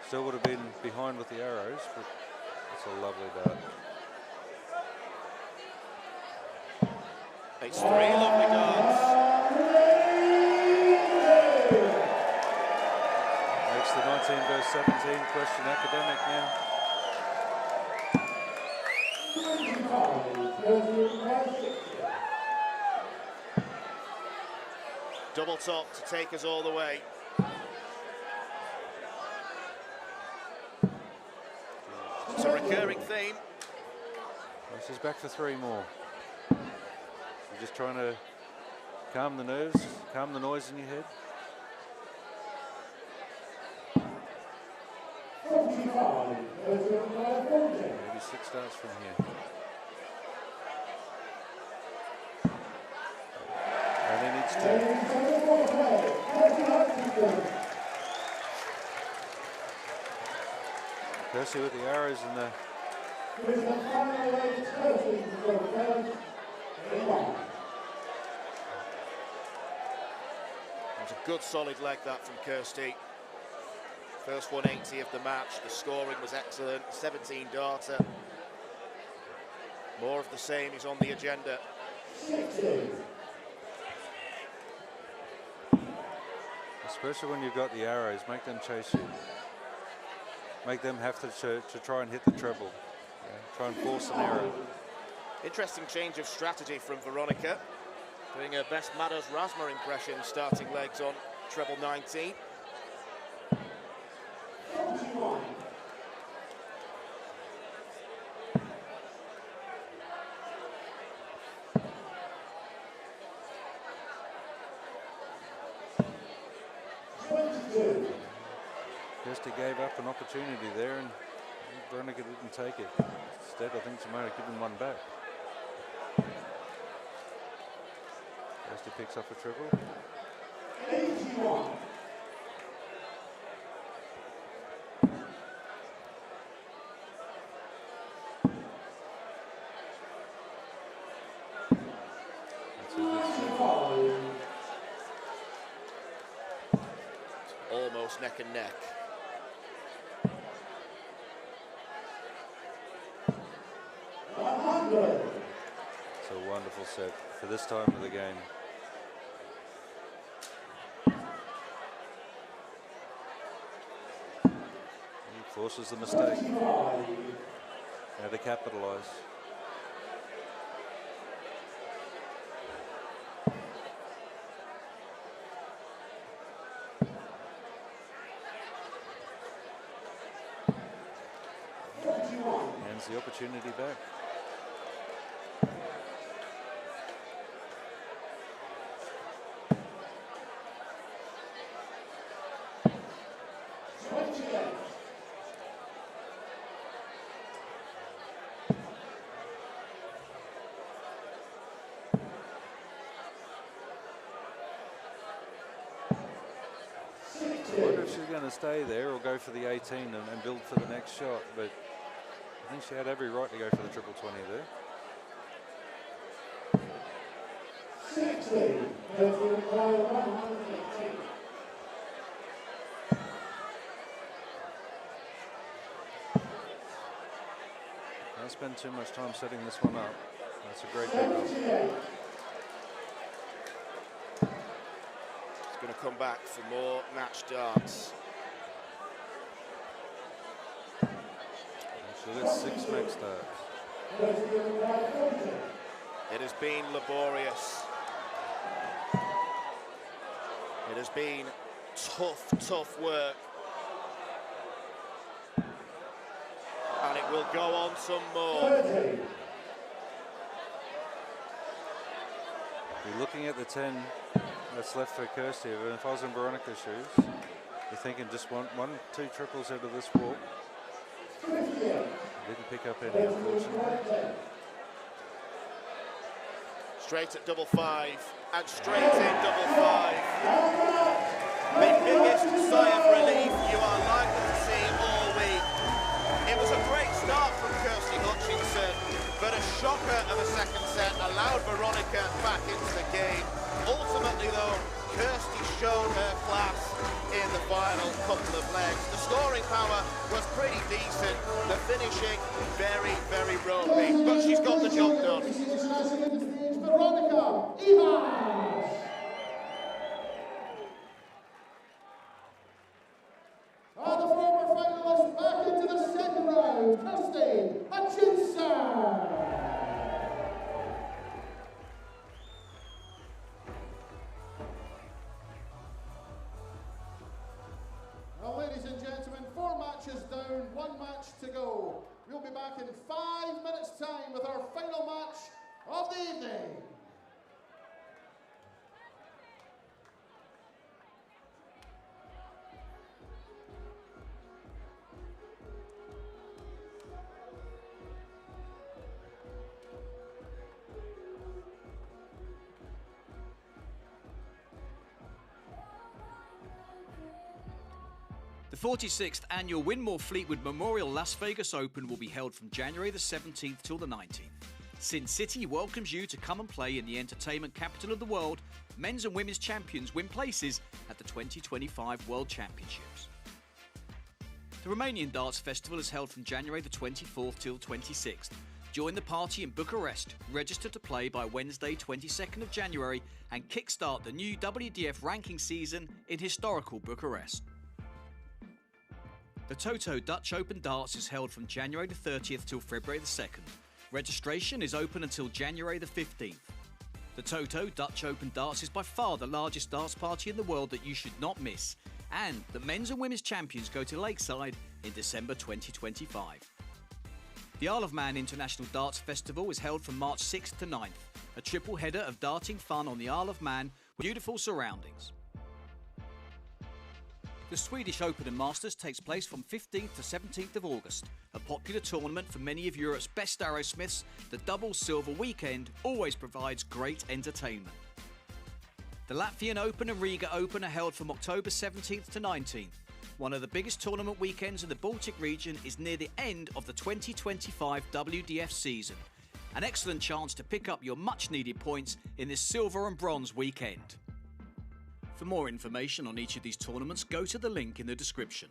Still would have been behind with the arrows, but it's a lovely dart. It's three lovely darts. Makes the 19 versus 17 question academic now. Double top to take us all the way. It's a recurring theme. This is back for three more. You're just trying to calm the nerves, calm the noise in your head. Maybe 6 starts from here. And he needs 2. Kirsty with the arrows and the... It's a good solid leg that from Kirsty. First 180 of the match. The scoring was excellent. 17 darter. More of the same is on the agenda. Especially when you've got the arrows, make them chase you. Make them have to try and hit the treble. Yeah, try and force an arrow. Interesting change of strategy from Veronica. Doing her best Mados Rasma impression, starting legs on treble 19. Kirsty gave up an opportunity there and Veronica didn't take it. Instead, I think she might have given one back. Kirsty picks up a triple. 81. Almost neck and neck. It's a wonderful set for this time of the game. He forces the mistake. Now to capitalise. wins the opportunity back. I wonder if she's going to stay there or go for the 18 and build for the next shot, but I think she had every right to go for the triple 20 there. 60. Don't spend too much time setting this one up. That's a great pickup. Going to come back for more match darts. So that's 6 max darts. It has been laborious. It has been tough work. And it will go on some more. You're looking at the 10 that's left for Kirsty, but if I was in Veronica's shoes, you're thinking just one, 2 triples out of this walk. Didn't pick up any, unfortunately. Straight at double 5 and straight in double 5. The biggest sigh of relief you are likely to see all week. It was a great start from Kirsty Hutchinson, but a shocker of a second set allowed Veronica back into the game. Ultimately, though, Kirsty showed her class in the final couple of legs. The scoring power was pretty decent. The finishing, very ropey, but she's got the job done. Veronica Evans. And the former finalist back into the second round, Kirsty Hutchinson. Well, ladies and gentlemen, 4 matches down, 1 match to go. We'll be back in 5 minutes' time with our final match of the evening. The 46th annual Winmore Fleetwood Memorial Las Vegas Open will be held from January the 17th till the 19th. Sin City welcomes you to come and play in the entertainment capital of the world. Men's and women's champions win places at the 2025 World Championships. The Romanian Darts Festival is held from January the 24th till 26th. Join the party in Bucharest, register to play by Wednesday 22nd of January and kickstart the new WDF ranking season in historical Bucharest. The Toto Dutch Open Darts is held from January the 30th till February the 2nd. Registration is open until January the 15th. The Toto Dutch Open Darts is by far the largest darts party in the world that you should not miss. And the men's and women's champions go to Lakeside in December 2025. The Isle of Man International Darts Festival is held from March 6th to 9th. A triple header of darting fun on the Isle of Man with beautiful surroundings. The Swedish Open and Masters takes place from 15th to 17th of August. A popular tournament for many of Europe's best arrowsmiths, the double silver weekend always provides great entertainment. The Latvian Open and Riga Open are held from October 17th to 19th. One of the biggest tournament weekends in the Baltic region is near the end of the 2025 WDF season. An excellent chance to pick up your much-needed points in this silver and bronze weekend. For more information on each of these tournaments, go to the link in the description.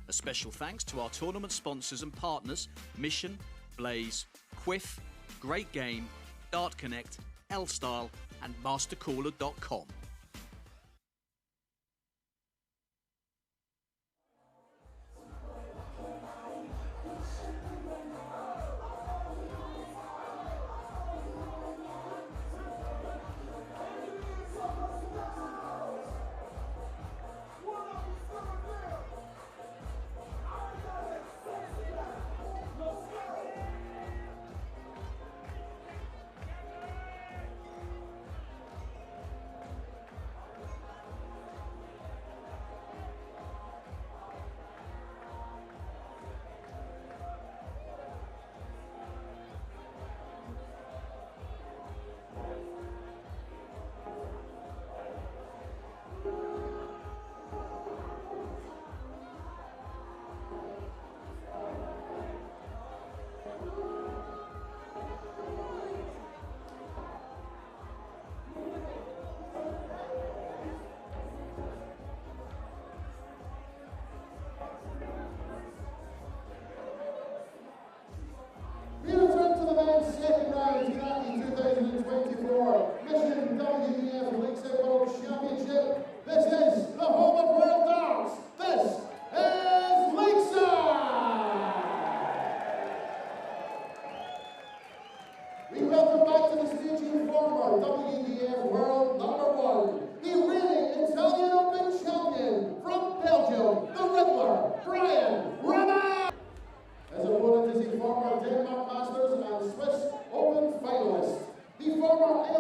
A special thanks to our tournament sponsors and partners, Mission, Blaze, Quiff, Great Game, Dart Connect, L-Style and MasterCooler.com.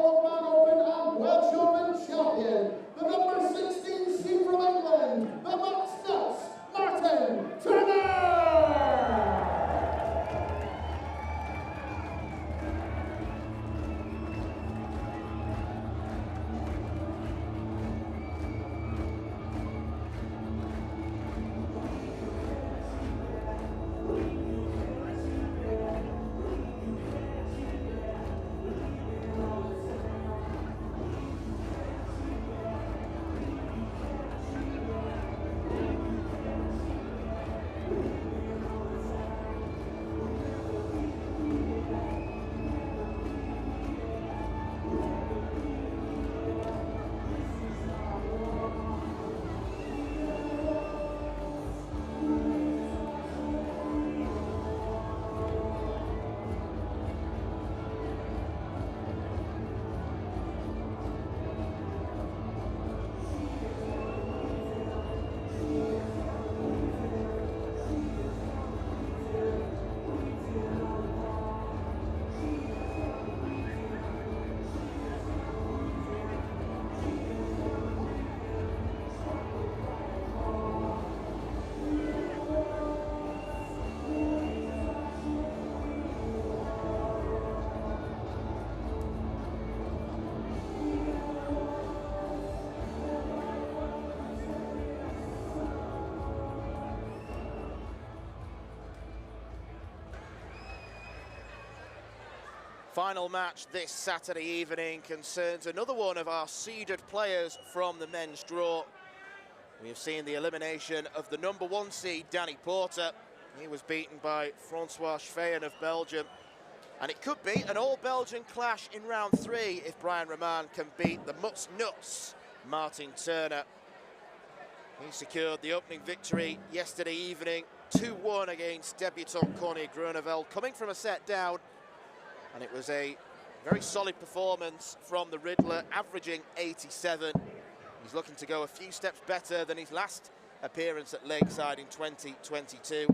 Isle of Man Open and Welsh Open champion, the number 16 seed from England, the Max Nuts, Martin Turner! Final match this Saturday evening concerns another one of our seeded players from the men's draw. We have seen the elimination of the number 1 seed, Danny Porter. He was beaten by Francois Schweyen of Belgium. And it could be an all-Belgian clash in round 3 if Brian Roman can beat the Mutts Nuts, Martin Turner. He secured the opening victory yesterday evening, 2-1 against debutant Corné Groeneveld, coming from a set down. And it was a very solid performance from the Riddler, averaging 87. He's looking to go a few steps better than his last appearance at Lakeside in 2022.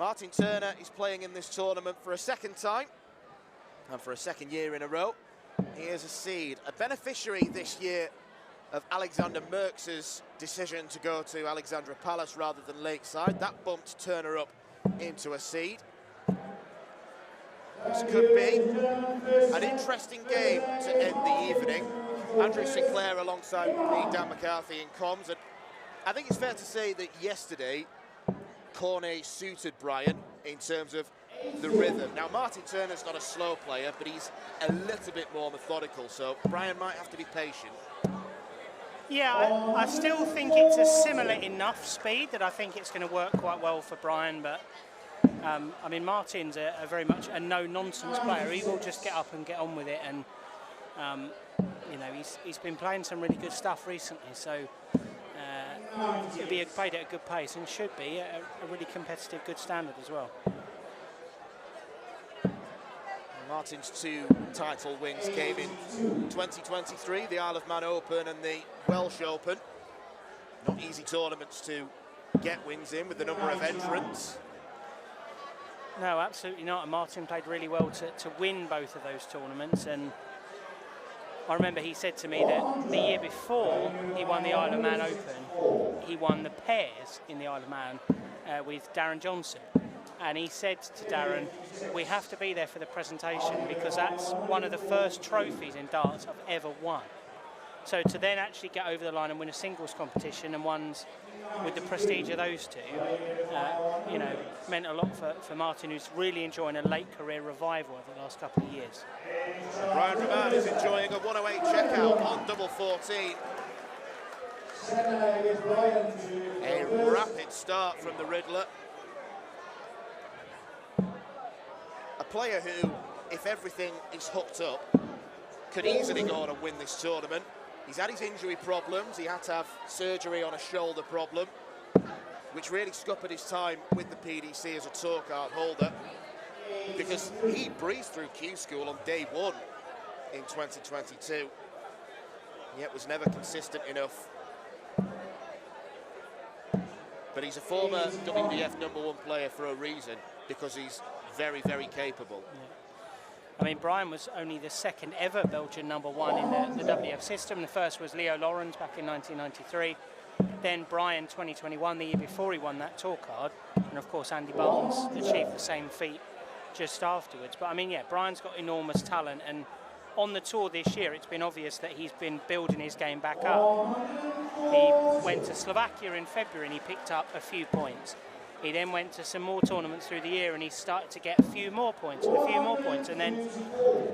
Martin Turner is playing in this tournament for a second time and for a second year in a row. He is a seed, a beneficiary this year of Alexander Merckx's decision to go to Alexandra Palace rather than Lakeside. That bumped Turner up into a seed. This could be an interesting game to end the evening. Andrew Sinclair alongside me, Dan McCarthy in comms. And I think it's fair to say that yesterday, Corné suited Brian in terms of the rhythm. Now, Martin Turner's not a slow player, but he's a little bit more methodical, so Brian might have to be patient. Yeah, I still think it's a similar enough speed that I think it's going to work quite well for Brian, but I mean, Martin's a very much a no-nonsense player. He will just get up and get on with it, and you know, he's been playing some really good stuff recently, so he'll be played at a good pace and should be a really competitive, good standard as well. Martin's 2 title wins came in 2023, the Isle of Man Open and the Welsh Open. Not easy tournaments to get wins in with the number of entrants. No, absolutely not. And Martin played really well to win both of those tournaments. And I remember he said to me that the year before he won the Isle of Man Open, he won the pairs in the Isle of Man with Darren Johnson. And he said to Darren, we have to be there for the presentation because that's one of the first trophies in darts I've ever won. So to then actually get over the line and win a singles competition and ones with the prestige of those two, you know, meant a lot for Martin, who's really enjoying a late career revival over the last couple of years. Brian Roman is enjoying a 108 checkout on double 14. A rapid start from the Riddler. A player who, if everything is hooked up, could easily go on and win this tournament. He's had his injury problems. He had to have surgery on a shoulder problem, which really scuppered his time with the PDC as a tour card holder, because he breezed through Q School on day 1 in 2022, yet was never consistent enough. But he's a former WDF #1 player for a reason, because he's very, very capable. I mean, Brian was only the second ever Belgian #1 in the WDF system. The first was Leo Laurens back in 1993. Then Brian 2021, the year before he won that tour card. And of course, Andy Barnes achieved the same feat just afterwards. But I mean, yeah, Brian's got enormous talent. And on the tour this year, it's been obvious that he's been building his game back up. He went to Slovakia in February and he picked up a few points. He then went to some more tournaments through the year and he started to get a few more points and a few more points. And then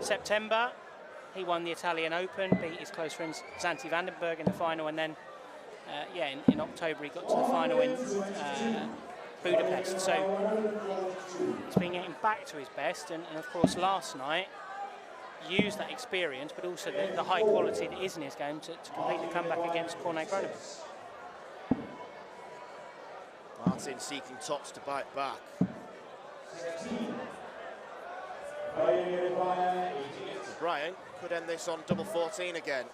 September, he won the Italian Open, beat his close friend Santi Vandenberg in the final. And then, in October, he got to the final in Budapest. So he's been getting back to his best. And of course, last night, used that experience, but also the high quality that is in his game to complete the comeback against Cornet Groningen. Martin seeking tops to bite back. Brian could end this on double 14 again.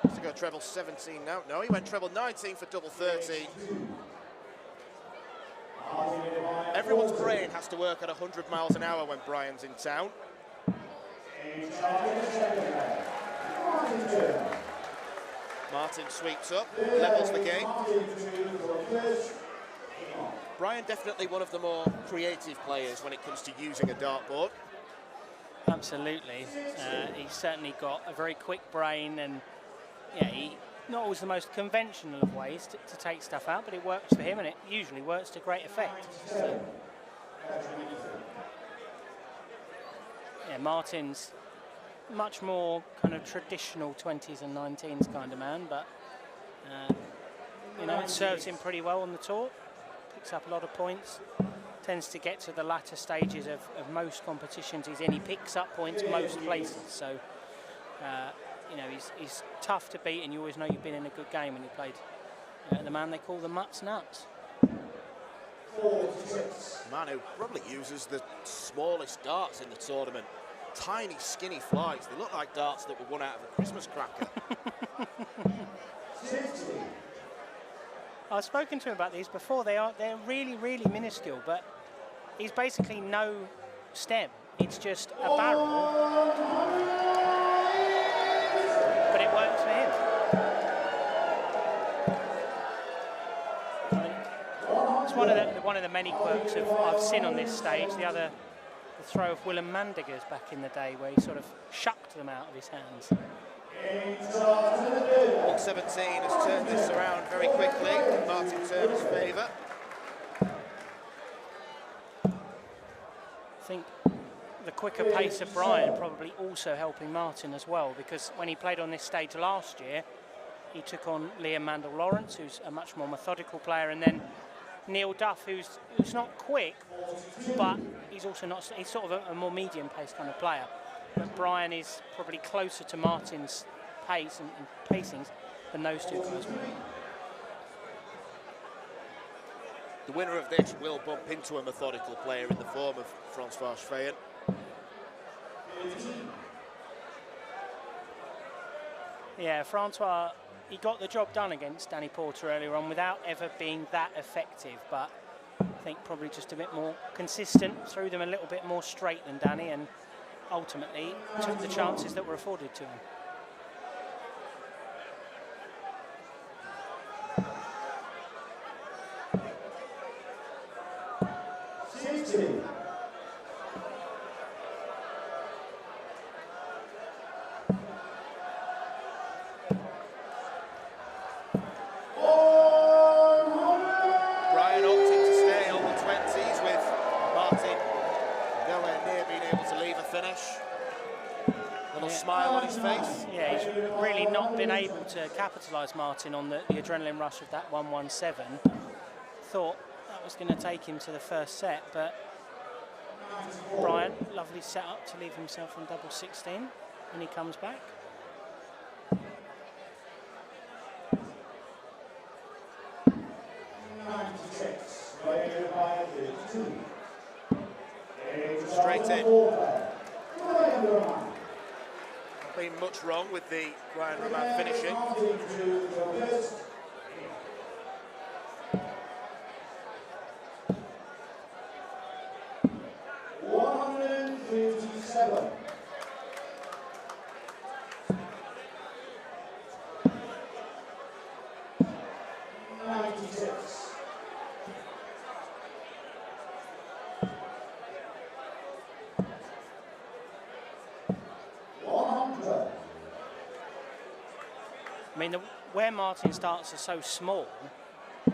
Has to go treble 17 now. No, he went treble 19 for double 13. Everyone's brain has to work at 100 miles an hour when Brian's in town. Martin sweeps up, levels the game. Brian definitely one of the more creative players when it comes to using a dartboard. Absolutely. He's certainly got a very quick brain, and he not always the most conventional of ways to take stuff out, but it works for him, and it usually works to great effect. So, Martin's much more kind of traditional 20s and 19s kind of man, but it serves him pretty well on the tour. Picks up a lot of points, tends to get to the latter stages of most competitions he's in. He picks up points most places, so he's tough to beat, and you always know you've been in a good game when you played the man they call the Mutt's Nuts. Man who probably uses the smallest darts in the tournament. Tiny, skinny flies. They look like darts that were won out of a Christmas cracker. I've spoken to him about these before. They're really, really minuscule, but he's basically no stem. It's just a barrel, but it works for him. It's one of the many quirks I've seen on this stage. The throw of Willem Mandegers back in the day, where he sort of shucked them out of his hands. 117 has turned this around very quickly in Martin Turner's favour. I think the quicker pace of Brian probably also helping Martin as well, because when he played on this stage last year, he took on Liam Mandel-Lawrence, who's a much more methodical player, and then Neil Duff, who's not quick, but he's also not. He's sort of a more medium-paced kind of player. But Brian is probably closer to Martin's pace and pacings than those two guys were. The winner of this will bump into a methodical player in the form of Francois Feyen. Yeah, Francois, he got the job done against Danny Porter earlier on without ever being that effective, but I think probably just a bit more consistent, threw them a little bit more straight than Danny, and ultimately took the chances that were afforded to him. Brian opting to stay on the 20s with Martin nowhere near being able to leave a finish. Little smile on his face. Yeah, he's really not been able to capitalise, Martin, on the adrenaline rush of that 117. Thought that was going to take him to the first set, but Brian, lovely setup to leave himself on double 16 when he comes back. Straight in. Not been much wrong with the Brian Roman finishing. I mean, where Martin's darts are so small,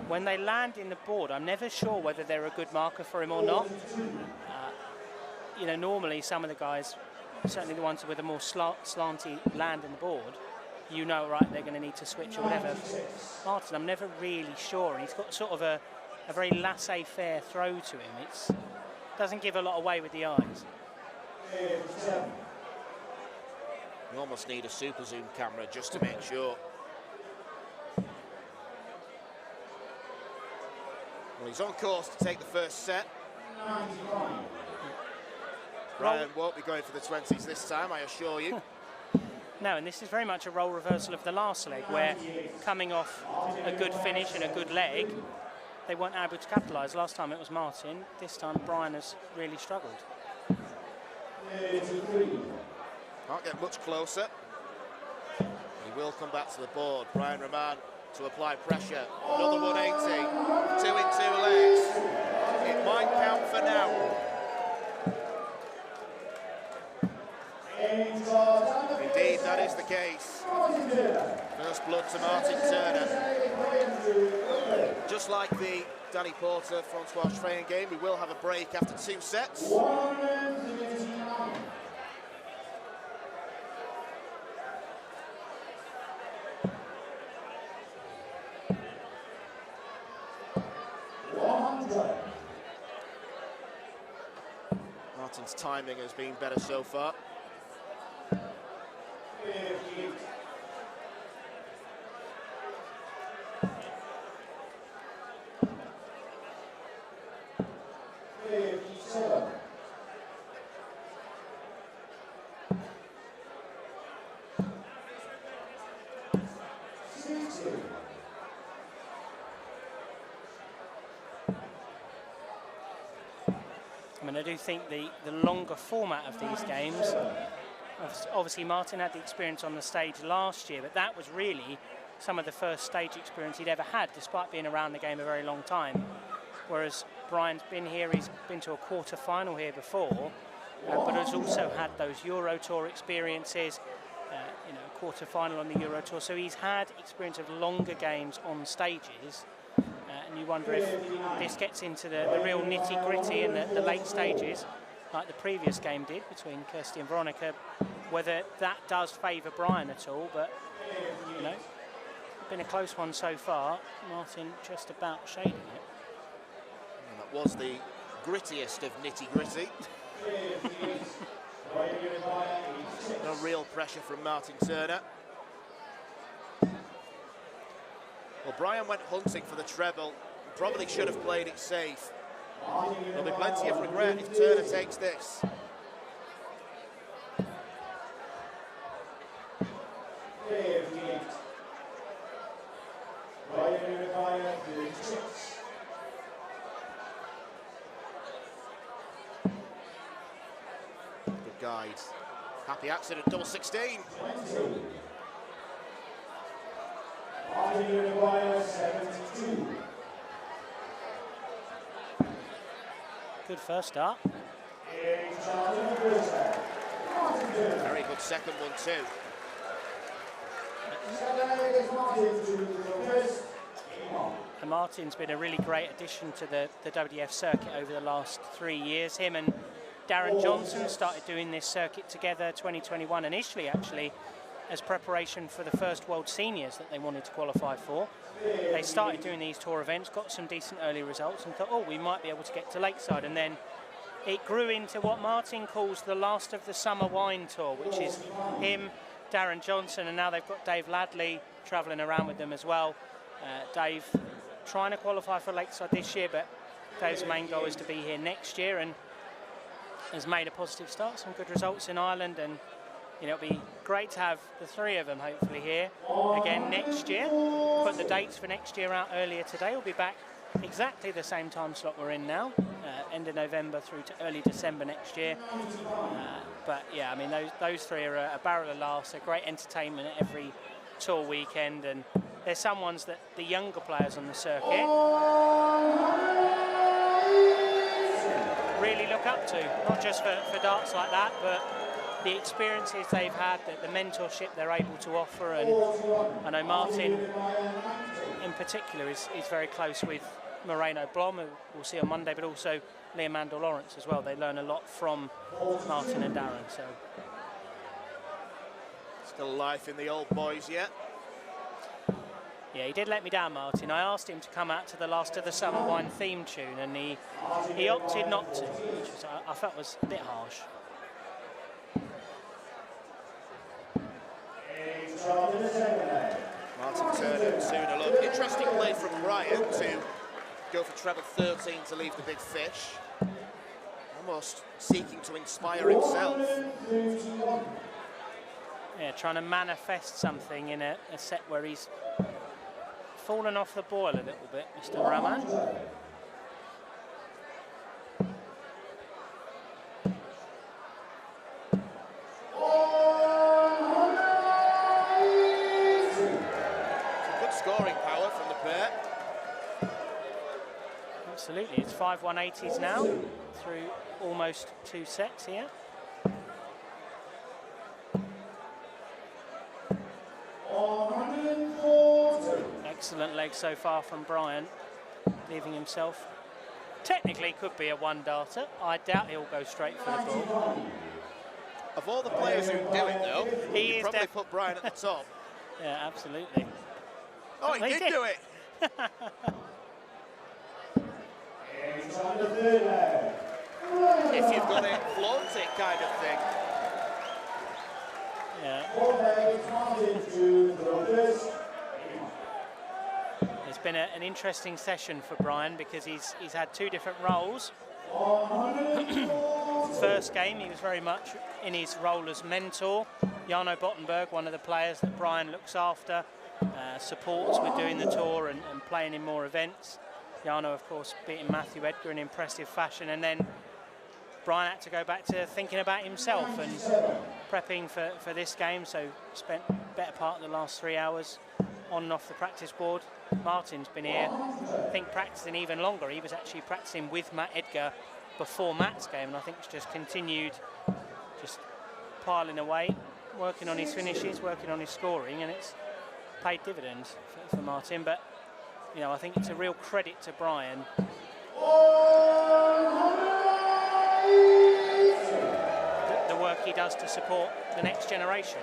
when they land in the board, I'm never sure whether they're a good marker for him or not. You know, normally some of the guys, certainly the ones with a more slanty land in the board, you know, right, they're going to need to switch or whatever. Martin, I'm never really sure. He's got sort of a very laissez-faire throw to him. It doesn't give a lot away with the eyes. You almost need a super zoom camera just to make sure. Well, he's on course to take the first set. Brian won't be going for the 20s this time, I assure you. No, and this is very much a role reversal of the last leg, where coming off a good finish and a good leg, they weren't able to capitalise. Last time it was Martin. This time Brian has really struggled. Can't get much closer. He will come back to the board. Brian Rahman to apply pressure. Another 180. 2 in 2 legs. It might count for now. Indeed, that is the case. First blood to Martin Turner. Just like the Danny Porter Francois Schreien game, we will have a break after 2 sets. Martin's timing has been better so far. I mean, I do think the longer format of these games, obviously Martin had the experience on the stage last year, but that was really some of the first stage experience he'd ever had, despite being around the game a very long time. Whereas Brian's been here, he's been to a quarter-final here before, but has also had those Euro Tour experiences, you know, a quarter-final on the Euro Tour. So he's had experience of longer games on stages, and you wonder if this gets into the real nitty-gritty in the late stages, like the previous game did between Kirsty and Veronica, whether that does favour Brian at all. But, you know, been a close one so far. Martin just about shading it. And that was the grittiest of nitty-gritty. No real pressure from Martin Turner. Well, Brian went hunting for the treble. Probably should have played it safe. There'll be plenty of regret if Turner takes this. Good guide. Happy accident, double 16. Good first start. Very good second one too. And Martin's been a really great addition to the WDF circuit over the last 3 years. Him and Darren Johnson started doing this circuit together 2021 initially, actually, as preparation for the first World Seniors that they wanted to qualify for. They started doing these tour events, got some decent early results, and thought, oh, we might be able to get to Lakeside. And then it grew into what Martin calls the last of the summer wine tour, which is him, Darren Johnson, and now they've got Dave Ladley travelling around with them as well. Dave trying to qualify for Lakeside this year, but Dave's main goal is to be here next year, and has made a positive start, some good results in Ireland, and you know, it'll be great to have the 3 of them hopefully here again next year. Put the dates for next year out earlier today. We'll be back exactly the same time slot we're in now, end of November through to early December next year. But yeah, I mean, those 3 are a barrel of laughs, a great entertainment at every tour weekend, and there's some ones that the younger players on the circuit really look up to, not just for darts like that, but the experiences they've had, the mentorship they're able to offer, and I know Martin in particular is very close with Moreno Blom, who we'll see on Monday, but also Leomando Lawrence as well. They learn a lot from Martin and Darren. So still life in the old boys yet. Yeah, he did let me down, Martin. I asked him to come out to the last of the Summer Wine theme tune, and he opted not to, which was, I felt was a bit harsh. Martin Turner soon along. Interesting play from Brian to go for treble 13 to leave the big fish. Almost seeking to inspire himself. Yeah, trying to manifest something in a set where he's fallen off the boil a little bit, Mr. Rahman. Good scoring power from the pair. Absolutely, it's 5 180s now through almost 2 sets here. Excellent leg so far from Brian, leaving himself. Technically could be a one darter. I doubt he'll go straight for the ball. Of all the players who do it though, he probably put Brian at the top. Yeah, absolutely. Oh, he did do it. If you've got it, flaunt it kind of thing. Yeah. It's been an interesting session for Brian because he's had 2 different roles. First game, he was very much in his role as mentor. Jarno Bottenberg, one of the players that Brian looks after, supports with doing the tour and playing in more events. Jarno, of course, beating Matthew Edgar in impressive fashion, and then Brian had to go back to thinking about himself and prepping for this game, so spent better part of the last 3 hours on and off the practice board. Martin's been here, I think, practicing even longer. He was actually practicing with Matt Edgar before Matt's game, and I think it's just continued just piling away, working on his finishes, working on his scoring, and it's paid dividends for Martin. But you know, I think it's a real credit to Brian the work he does to support the next generation.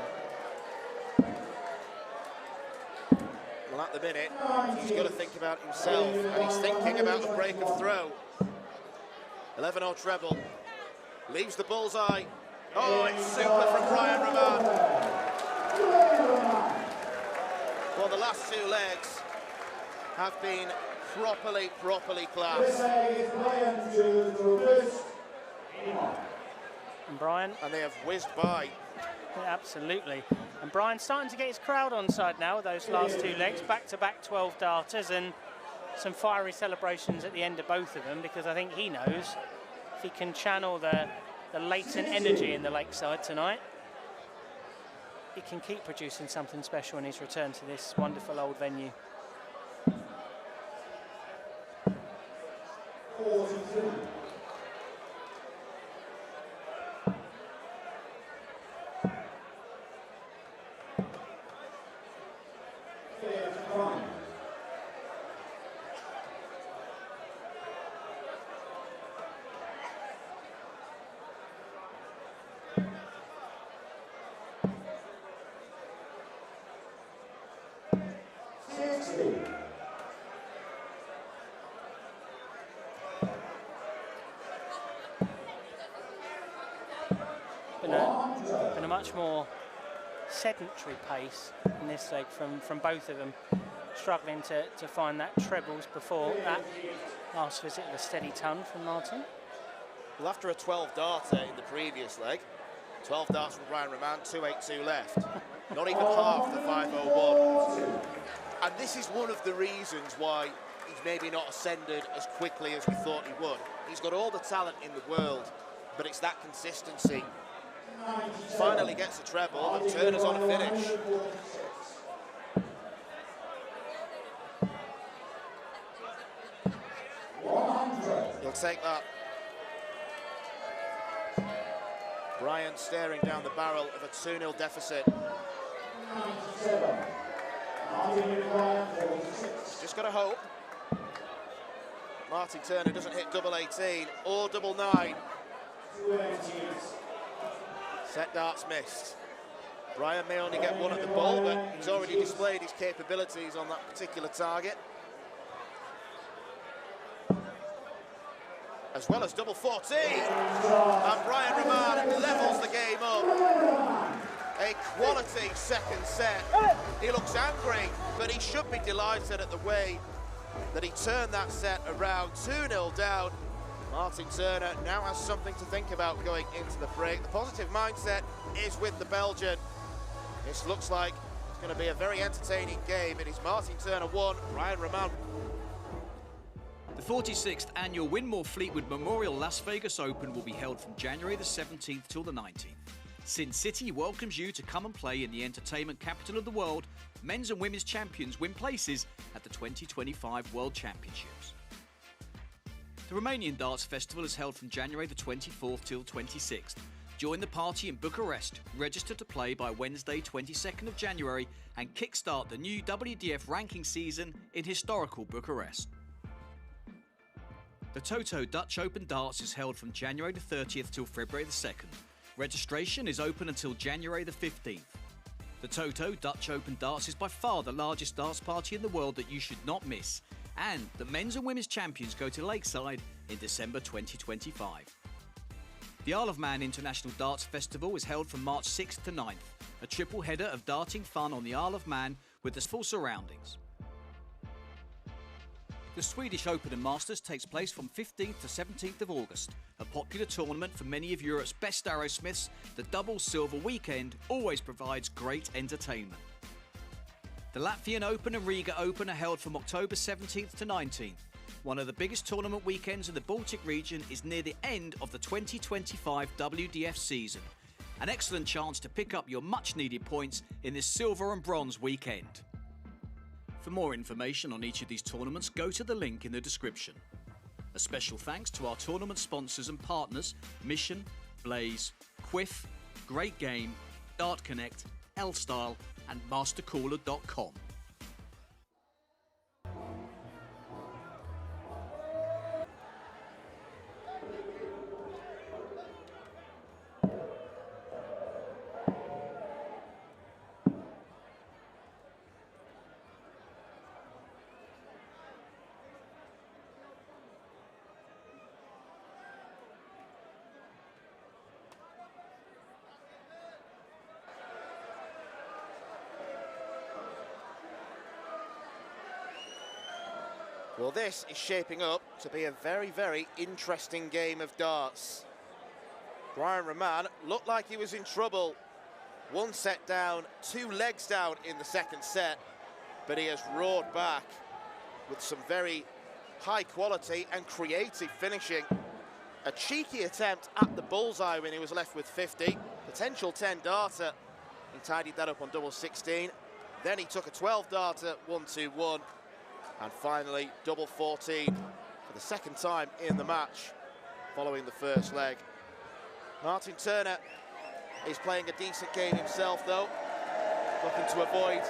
Well, at the minute, he's got to think about himself, and he's thinking about a break of throw. 11-0 treble, leaves the bullseye. Oh, it's super from Brian Rahman. Well, the last 2 legs have been properly classed. And Brian, and they have whizzed by. Yeah, absolutely. And Brian's starting to get his crowd on side now with those last 2 legs, back-to-back 12 darters, and some fiery celebrations at the end of both of them, because I think he knows if he can channel the latent energy in the lakeside tonight, he can keep producing something special in his return to this wonderful old venue. Been a much more sedentary pace in this leg from both of them, struggling to find that trebles before that last visit of a steady ton from Martin. Well, after a 12 darter in the previous leg, 12 darts from Brian Rahman, 282 left. Not even half the 501. And this is one of the reasons why he's maybe not ascended as quickly as we thought he would. He's got all the talent in the world, but it's that consistency. Finally gets a treble, and Turner's on a finish. He'll take that. Brian Brian staring down the barrel of a 2-0 deficit. Just got to hope Martin Turner doesn't hit double 18 or double 9. Set darts missed. Brian may only get one at the ball, but he's already displayed his capabilities on that particular target. As well as double 14. And Brian Roman levels the game up. A quality second set. He looks angry, but he should be delighted at the way that he turned that set around. 2-0 down. Martin Turner now has something to think about going into the break. The positive mindset is with the Belgian. This looks like it's going to be a very entertaining game. It is Martin Turner 1, Brian Roman. The 46th annual Winmore Fleetwood Memorial Las Vegas Open will be held from January the 17th till the 19th. Sin City welcomes you to come and play in the entertainment capital of the world. Men's and women's champions win places at the 2025 World Championships. The Romanian Darts Festival is held from January the 24th till 26th. Join the party in Bucharest. Register to play by Wednesday 22nd of January and kickstart the new WDF ranking season in historical Bucharest. The Toto Dutch Open Darts is held from January the 30th till February the 2nd. Registration is open until January the 15th. The Toto Dutch Open Darts is by far the largest darts party in the world that you should not miss. And the men's and women's champions go to Lakeside in December 2025. The Isle of Man International Darts Festival is held from March 6th to 9th, a triple header of darting fun on the Isle of Man with the full surroundings. The Swedish Open and Masters takes place from 15th to 17th of August, a popular tournament for many of Europe's best arrowsmiths. The double silver weekend always provides great entertainment. The Latvian Open and Riga Open are held from October 17th to 19th. One of the biggest tournament weekends in the Baltic region is near the end of the 2025 WDF season. An excellent chance to pick up your much-needed points in this silver and bronze weekend. For more information on each of these tournaments, go to the link in the description. A special thanks to our tournament sponsors and partners, Mission, Blaze, Quiff, Great Game, Dart Connect, L-Style and MasterCooler.com. Well, this is shaping up to be a very, very interesting game of darts. Brian Roman looked like he was in trouble. One set down, 2 legs down in the second set, but he has roared back with some very high quality and creative finishing. A cheeky attempt at the bullseye when he was left with 50. Potential 10 darter. He tidied that up on double 16. Then he took a 12 darter, 1-2-1. And finally, double 14 for the second time in the match following the first leg. Martin Turner is playing a decent game himself, though, looking to avoid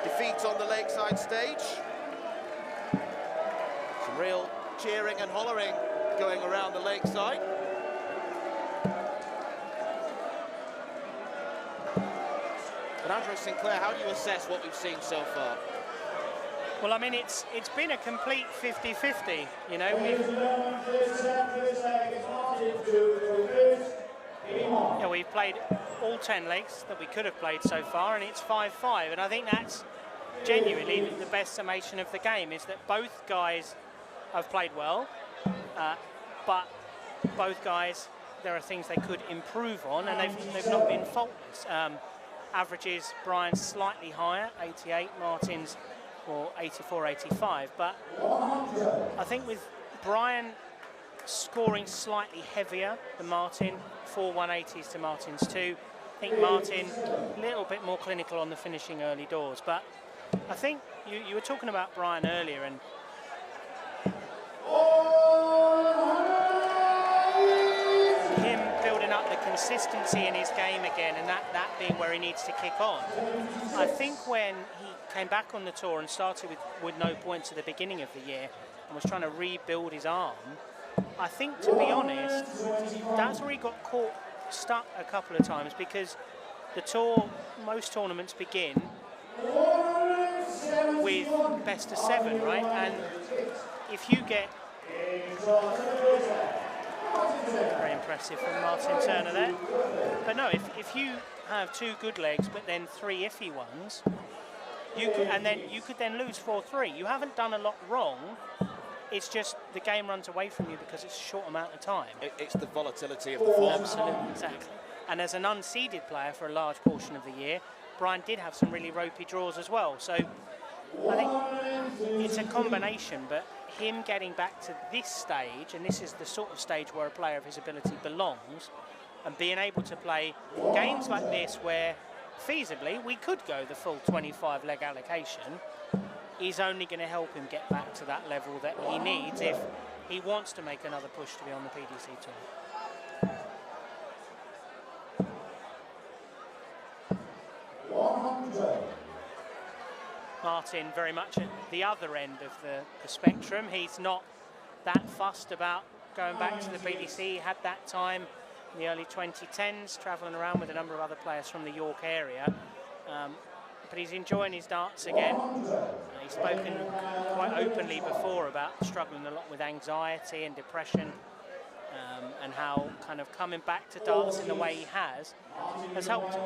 defeat on the Lakeside stage. Some real cheering and hollering going around the Lakeside. But Andrew Sinclair, how do you assess what we've seen so far? Well, I mean, it's been a complete 50-50, you know. We've played all 10 legs that we could have played so far, and it's 5-5. And I think that's genuinely the best summation of the game, is that both guys have played well, but both guys, there are things they could improve on, and they've not been faultless. Averages, Brian's slightly higher, 88, Martin's or 84, 85, but I think with Brian scoring slightly heavier than Martin, 4 180s to Martin's 2, I think Martin a little bit more clinical on the finishing early doors. But I think you were talking about Brian earlier, and him building up the consistency in his game again, and that being where he needs to kick on. I think when he came back on the tour and started with no points at the beginning of the year and was trying to rebuild his arm, I think, to be honest, that's where he got stuck a couple of times, because the tour, most tournaments begin with best of 7, right? And if you get... Very impressive from Martin Turner there. But no, if you have 2 good legs but then 3 iffy ones, you could then lose 4-3. You haven't done a lot wrong. It's just the game runs away from you because it's a short amount of time. It's the volatility of the form. Absolutely, exactly. And as an unseeded player for a large portion of the year, Brian did have some really ropey draws as well. So I think it's a combination, but him getting back to this stage, and this is the sort of stage where a player of his ability belongs, and being able to play games like this where feasibly we could go the full 25 leg allocation, is only going to help him get back to that level that he needs if he wants to make another push to be on the PDC tour. 100. Martin very much at the other end of the spectrum. He's not that fussed about going back to the PDC. He had that time in the early 2010s, travelling around with a number of other players from the York area. But he's enjoying his darts again. He's spoken quite openly before about struggling a lot with anxiety and depression, and how kind of coming back to darts in the way he has helped him.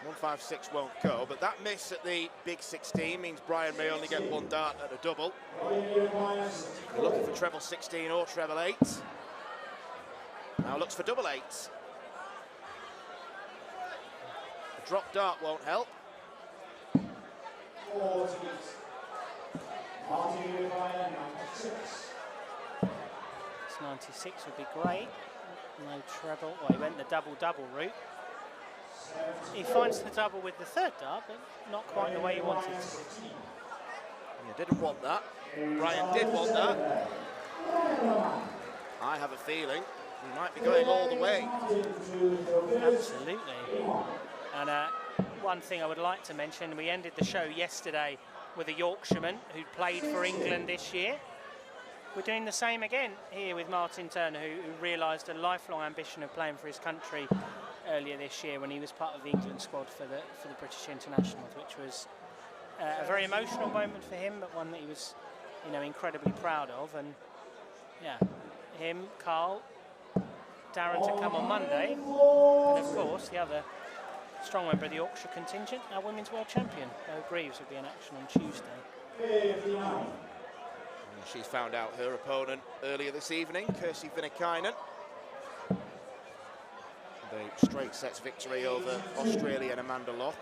156 won't go, but that miss at the big 16 means Brian may only get 1 dart at a double. We're looking for treble 16 or treble 8. Now looks for double 8. The drop dart won't help. It's 96 would be great. No treble. Well, he went the double-double route. He finds the double with the 3rd dart, but not quite the way he wanted to. You didn't want that. Brian did want that. I have a feeling he might be going all the way. Absolutely. And one thing I would like to mention, we ended the show yesterday with a Yorkshireman who played for England this year. We're doing the same again here with Martin Turner, who realised a lifelong ambition of playing for his country earlier this year when he was part of the England squad for the British Internationals, which was a very emotional moment for him, but one that he was, incredibly proud of. And yeah, him, Carl, Darren to come on Monday, and of course the other strong member of the Yorkshire contingent, our women's world champion, Beau Greaves, will be in action on Tuesday. 59. She's found out her opponent earlier this evening, Viinikainen. The straight sets victory over Australian Amanda Loch.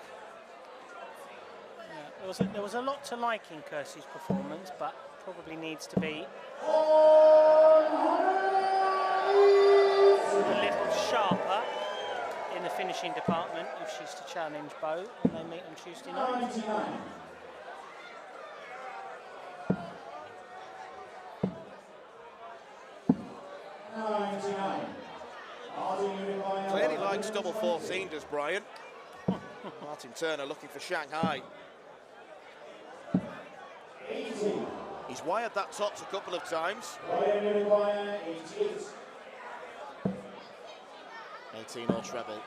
Yeah, there was a lot to like in Kirsty's performance, but probably needs to be a little sharper in the finishing department if she's to challenge Beau when they meet on Tuesday night. 99. Clearly likes double 14, does Brian. Martin Turner looking for Shanghai. 80. He's wired that tops a couple of times. 18 or treble.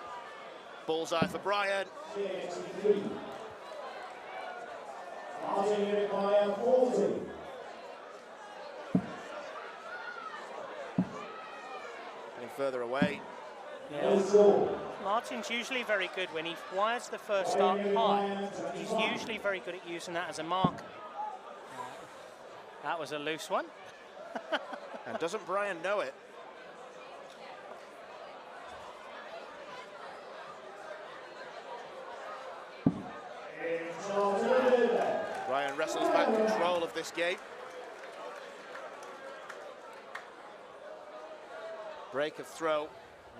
Bullseye for Brian. 63. Martin Uruguayan 40. Getting further away. Yeah. Martin's usually very good when he wires the first start high. He's usually very good at using that as a marker. That was a loose one. And doesn't Brian know it? Brian wrestles back control of this game. Break of throw,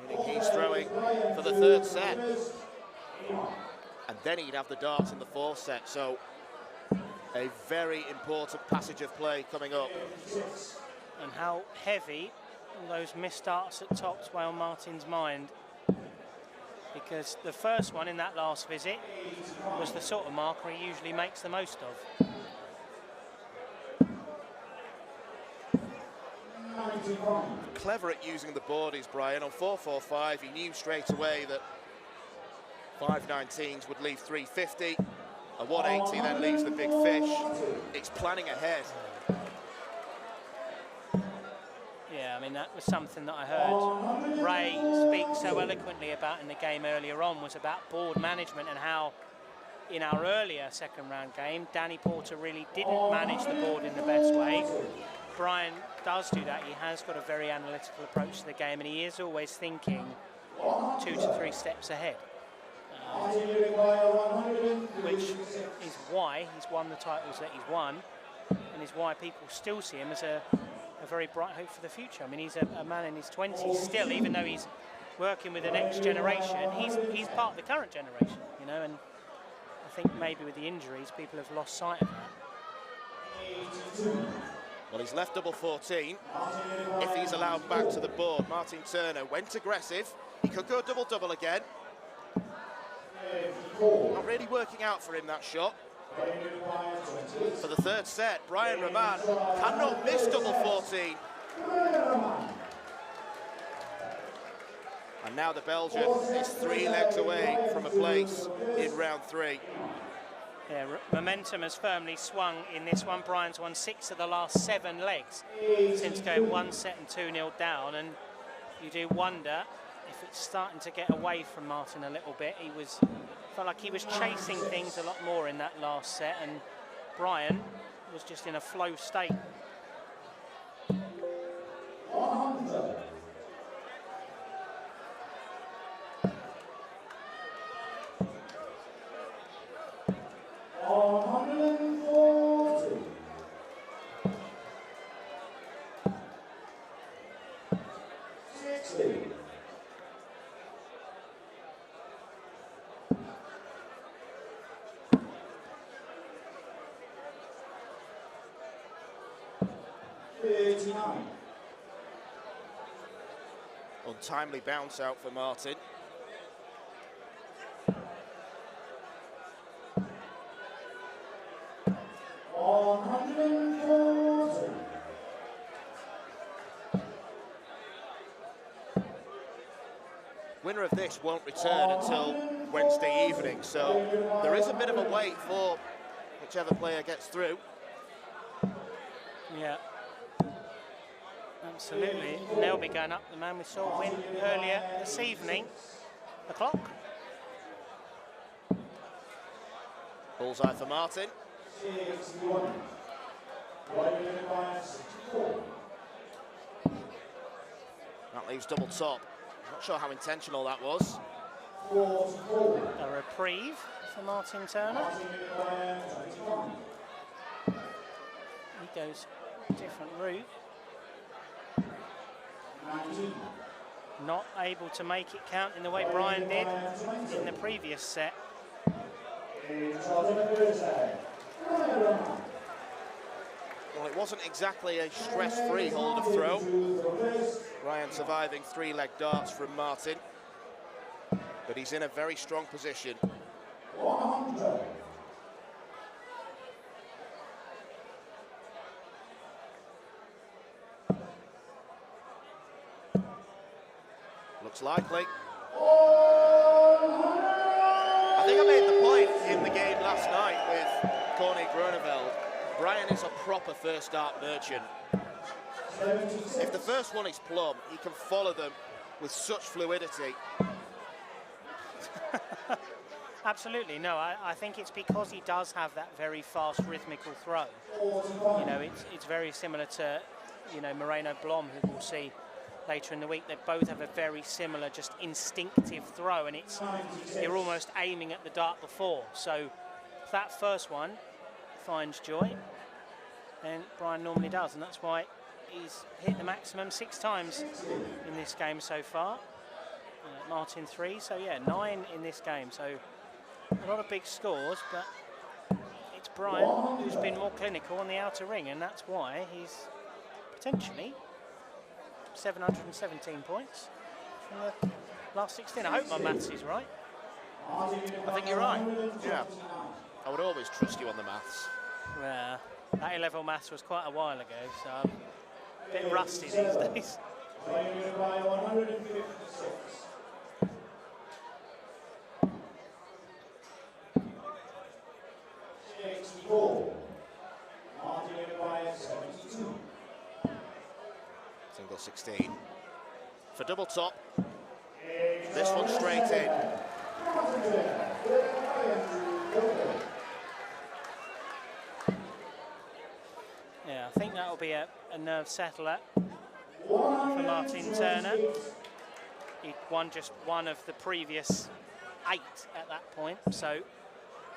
meaning he's throwing for the 3rd set. And then he'd have the darts in the 4th set, so a very important passage of play coming up. And how heavy all those missed darts at tops weigh on Martin's mind, because the first one in that last visit was the sort of marker he usually makes the most of. Clever at using the boardies, Brian. On 4.45, he knew straight away that 5.19s would leave 350. A 180 then leaves the big fish. It's planning ahead. Yeah, I mean, that was something that I heard Ray speak so eloquently about in the game earlier on, was about board management, and how in our earlier second round game, Danny Porter really didn't manage the board in the best way. Brian does do that. He has got a very analytical approach to the game, and he is always thinking 2 to 3 steps ahead. Which is why he's won the titles that he's won, and is why people still see him as a very bright hope for the future. I mean, he's a man in his 20s still, even though he's working with the next generation. He's part of the current generation, you know, and I think maybe with the injuries, people have lost sight of that. Well, he's left double 14. If he's allowed back to the board, Martin Turner went aggressive. He could go double-double again. Not really working out for him, that shot. For the third set, Brian Raman cannot miss double 14. And now the Belgian is 3 legs away from a place in round 3. Yeah, momentum has firmly swung in this one. Brian's won 6 of the last 7 legs since going 1 set and 2-0 down, and you do wonder if it's starting to get away from Martin a little bit. Felt like he was chasing things a lot more in that last set, and Brian was just in a flow state. Untimely bounce out for Martin. Winner of this won't return until Wednesday evening, so there is a bit of a wait for whichever player gets through. Yeah, absolutely. And they'll be going up. The man we saw win earlier this evening, the clock. Bullseye for Martin. That leaves double top. Not sure how intentional that was. A reprieve for Martin Turner. He goes a different route. Not able to make it count in the way Brian did in the previous set. Well, it wasn't exactly a stress-free hold of throw. Brian surviving 3-leg darts from Martin, but he's in a very strong position. Looks likely. I think I made the point in the game last night with Corny Groeneveld. Brian is a proper first dart merchant. If the first one is plumb, he can follow them with such fluidity. Absolutely, no, I think it's because he does have that very fast rhythmical throw. You know, it's very similar to, you know, Moreno Blom, who we'll see later in the week. They both have a very similar, just instinctive throw, and you're almost aiming at the dart before. So if that first one finds joy, then Brian normally does, and that's why he's hit the maximum 6 times in this game so far. Martin 3, so yeah, 9 in this game. So a lot of big scores, but it's Brian who's been more clinical on the outer ring, and that's why he's potentially 717 points from the last 16. I hope my maths is right. I think you're right. Yeah. I would always trust you on the maths. Yeah, that A-level maths was quite a while ago, so I'm a bit rusty these days. 64. By 72. Single 16. For double top. This one straight in. Yeah, I think that'll be a nerve settler for Martin Turner. He'd won just one of the previous 8 at that point, so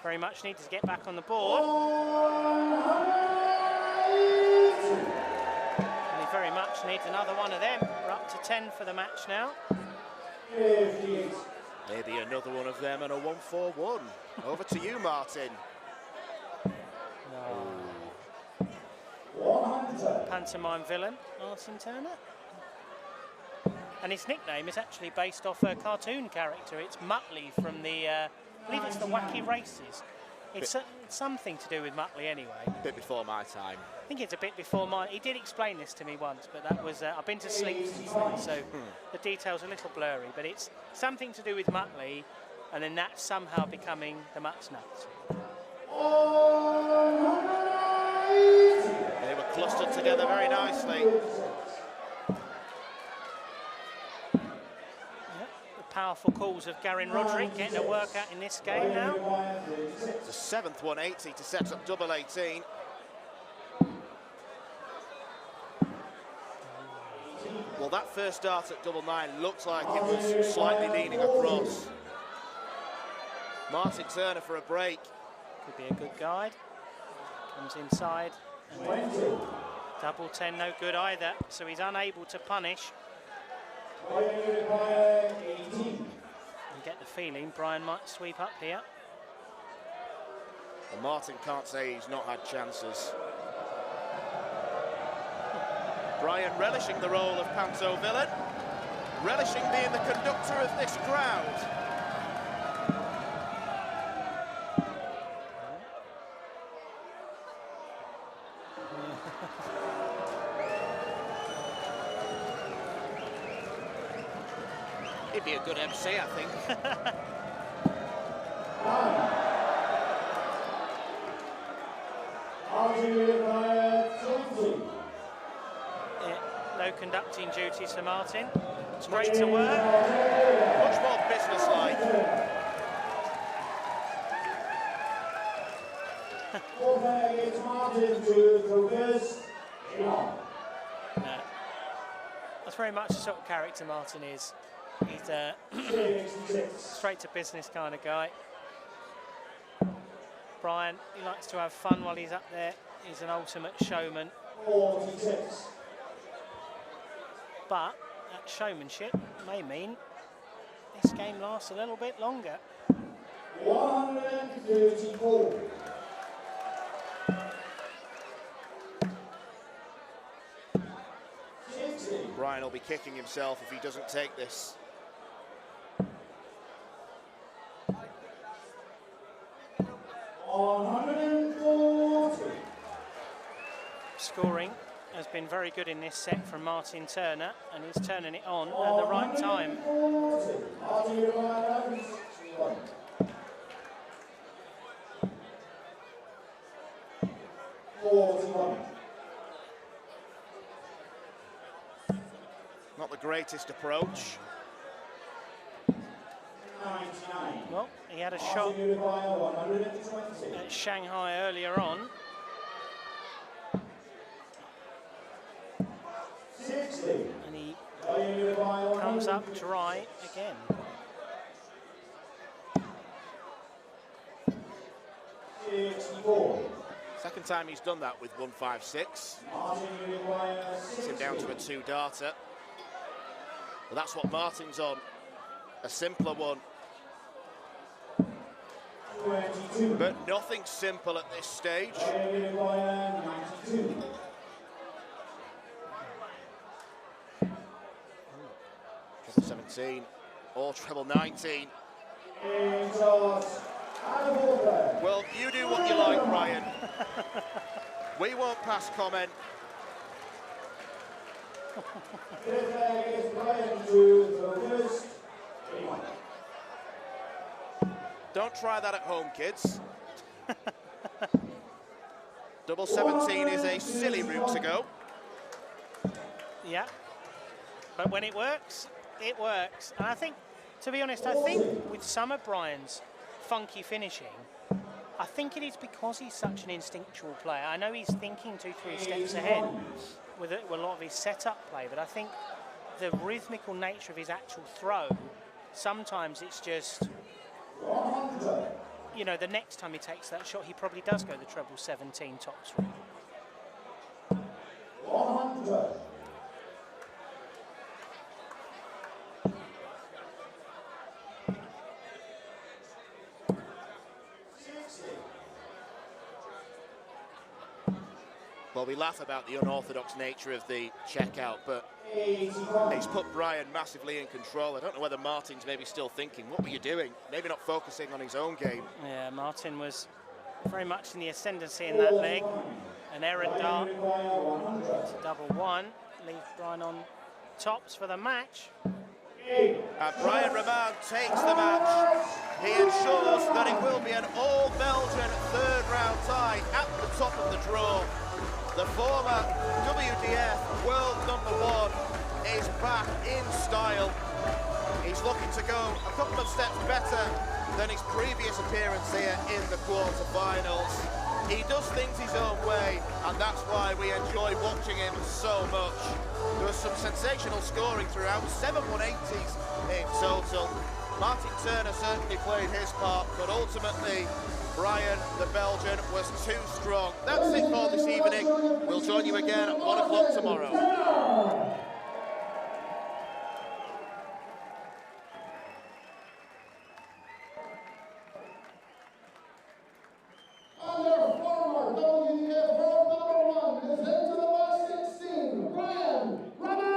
very much needed to get back on the board. And he very much needs another one of them. We're up to 10 for the match now. Maybe another one of them and a 1-4-1. Over to you, Martin. Pantomime villain, Martin Turner. And his nickname is actually based off a cartoon character. It's Muttley from the, I believe it's the Wacky Races. It's something to do with Muttley anyway. A bit before my time. I think it's a bit before mine. He did explain this to me once, but that was, I've been to sleep since then, so the details are a little blurry, but it's something to do with Muttley, and then that's somehow becoming the Mutt's Nuts. They were clustered together very nicely. Powerful calls of Garin Roderick getting a workout in this game now. It's the 7th 180 to set up double 18. Well, that first dart at double 9 looked like it was slightly leaning across. Martin Turner for a break. Could be a good guide. Comes inside. And double 10, no good either. So he's unable to punish. You get the feeling Brian might sweep up here. And Martin can't say he's not had chances. Brian relishing the role of panto villain, relishing being the conductor of this crowd. He'd be a good MC, I think. No conducting duties for Martin. Straight to work. Much more businesslike. That's very much the sort of character Martin is. He's a straight to business kind of guy. Brian, he likes to have fun while he's up there. He's an ultimate showman. 46. But that showmanship may mean this game lasts a little bit longer. 134. Brian will be kicking himself if he doesn't take this. Scoring has been very good in this set from Martin Turner, and he's turning it on at the right time. Not the greatest approach. 99. Well, he had a shot at Shanghai earlier on. 60. And he comes up dry again. 64. Second time he's done that with 156. It's him down to a 2-darter. Well, that's what Martin's on. A simpler one. 22. But nothing simple at this stage. 92. 64. 17 or treble 19. Well, you do what you like, Brian. We won't pass comment. Don't try that at home, kids. Double 17 is a silly route to go. Yeah, but when it works, it works. And I think, to be honest, I think with some of Brian's funky finishing, I think it is because he's such an instinctual player. I know he's thinking 2-3 steps ahead with a lot of his setup play, but I think the rhythmical nature of his actual throw, sometimes it's just, you know, the next time he takes that shot, he probably does go the treble 17 tops route. 100. Well, we laugh about the unorthodox nature of the checkout, but he's put Brian massively in control. I don't know whether Martin's maybe still thinking, what were you doing? Maybe not focusing on his own game. Yeah, Martin was very much in the ascendancy in that leg. An errant dart to double one, leave Brian on tops for the match. And Brian Raman takes the match. He ensures that it will be an all-Belgian third-round tie at the top of the draw. The former WDF world #1 is back in style. He's looking to go a couple of steps better than his previous appearance here in the quarterfinals. He does things his own way, and that's why we enjoy watching him so much. There was some sensational scoring throughout, 7 180s in total. Martin Turner certainly played his part, but ultimately Brian, the Belgian, was too strong. That's it for this evening. We'll join you again at 1 o'clock tomorrow. And our former WDF world #1 is into the last 16, Brian Raman.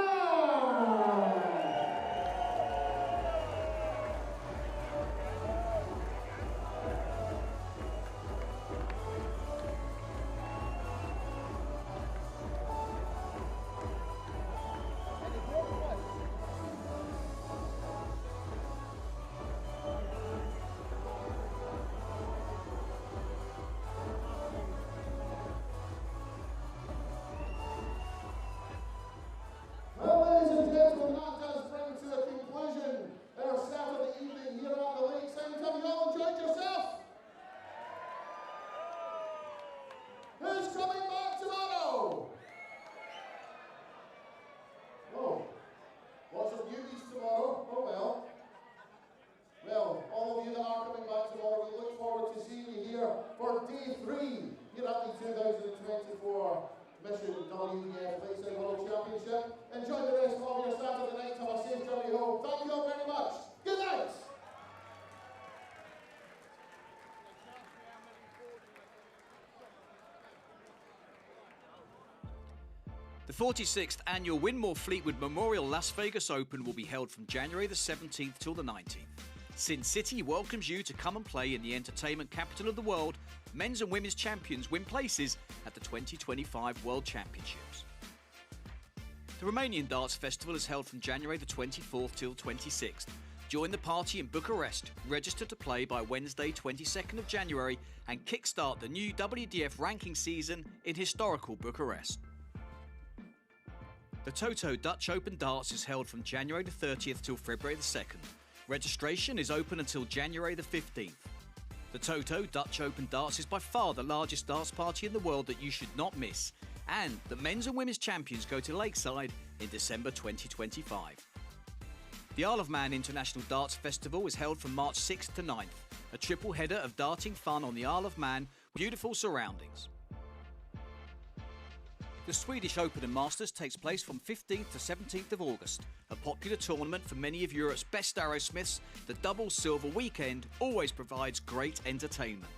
Well, ladies and gentlemen, that does bring to a conclusion our Saturday evening here at the Lakeside. Have you all enjoyed yourself? Who's coming back tomorrow? Oh, lots of newbies tomorrow. Oh well. Well, all of you that are coming back tomorrow, we look forward to seeing you here for day 3 here at the 2024 Mission WDF Lakeside World Championship. Enjoy the rest of your Saturday night. Have a safe journey home. Thank you all very much. Good night. The 46th annual Winmore Fleetwood Memorial Las Vegas Open will be held from January the 17th till the 19th. Sin City welcomes you to come and play in the entertainment capital of the world. Men's and women's champions win places at the 2025 World Championships. The Romanian Darts Festival is held from January the 24th till 26th. Join the party in Bucharest. Register to play by Wednesday 22nd of January and kickstart the new WDF ranking season in historical Bucharest. The Toto Dutch Open Darts is held from January the 30th till February the 2nd. Registration is open until January the 15th. The Toto Dutch Open Darts is by far the largest darts party in the world that you should not miss. And the men's and women's champions go to Lakeside in December 2025. The Isle of Man International Darts Festival is held from March 6th to 9th. A triple header of darting fun on the Isle of Man with beautiful surroundings. The Swedish Open and Masters takes place from 15th to 17th of August. A popular tournament for many of Europe's best arrowsmiths, the double silver weekend always provides great entertainment.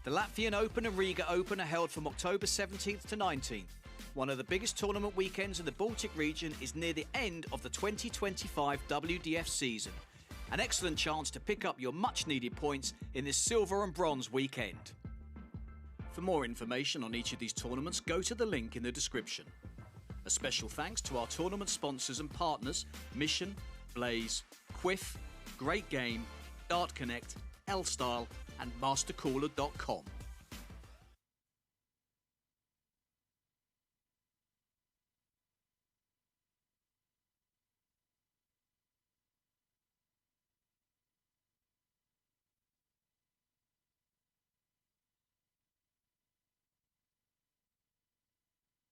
The Latvian Open and Riga Open are held from October 17th to 19th. one of the biggest tournament weekends in the Baltic region is near the end of the 2025 WDF season. An excellent chance to pick up your much-needed points in this silver and bronze weekend. For more information on each of these tournaments, go to the link in the description. A special thanks to our tournament sponsors and partners, Mission, Blaze, Quiff, Great Game, Dart Connect, L-Style and MasterCooler.com.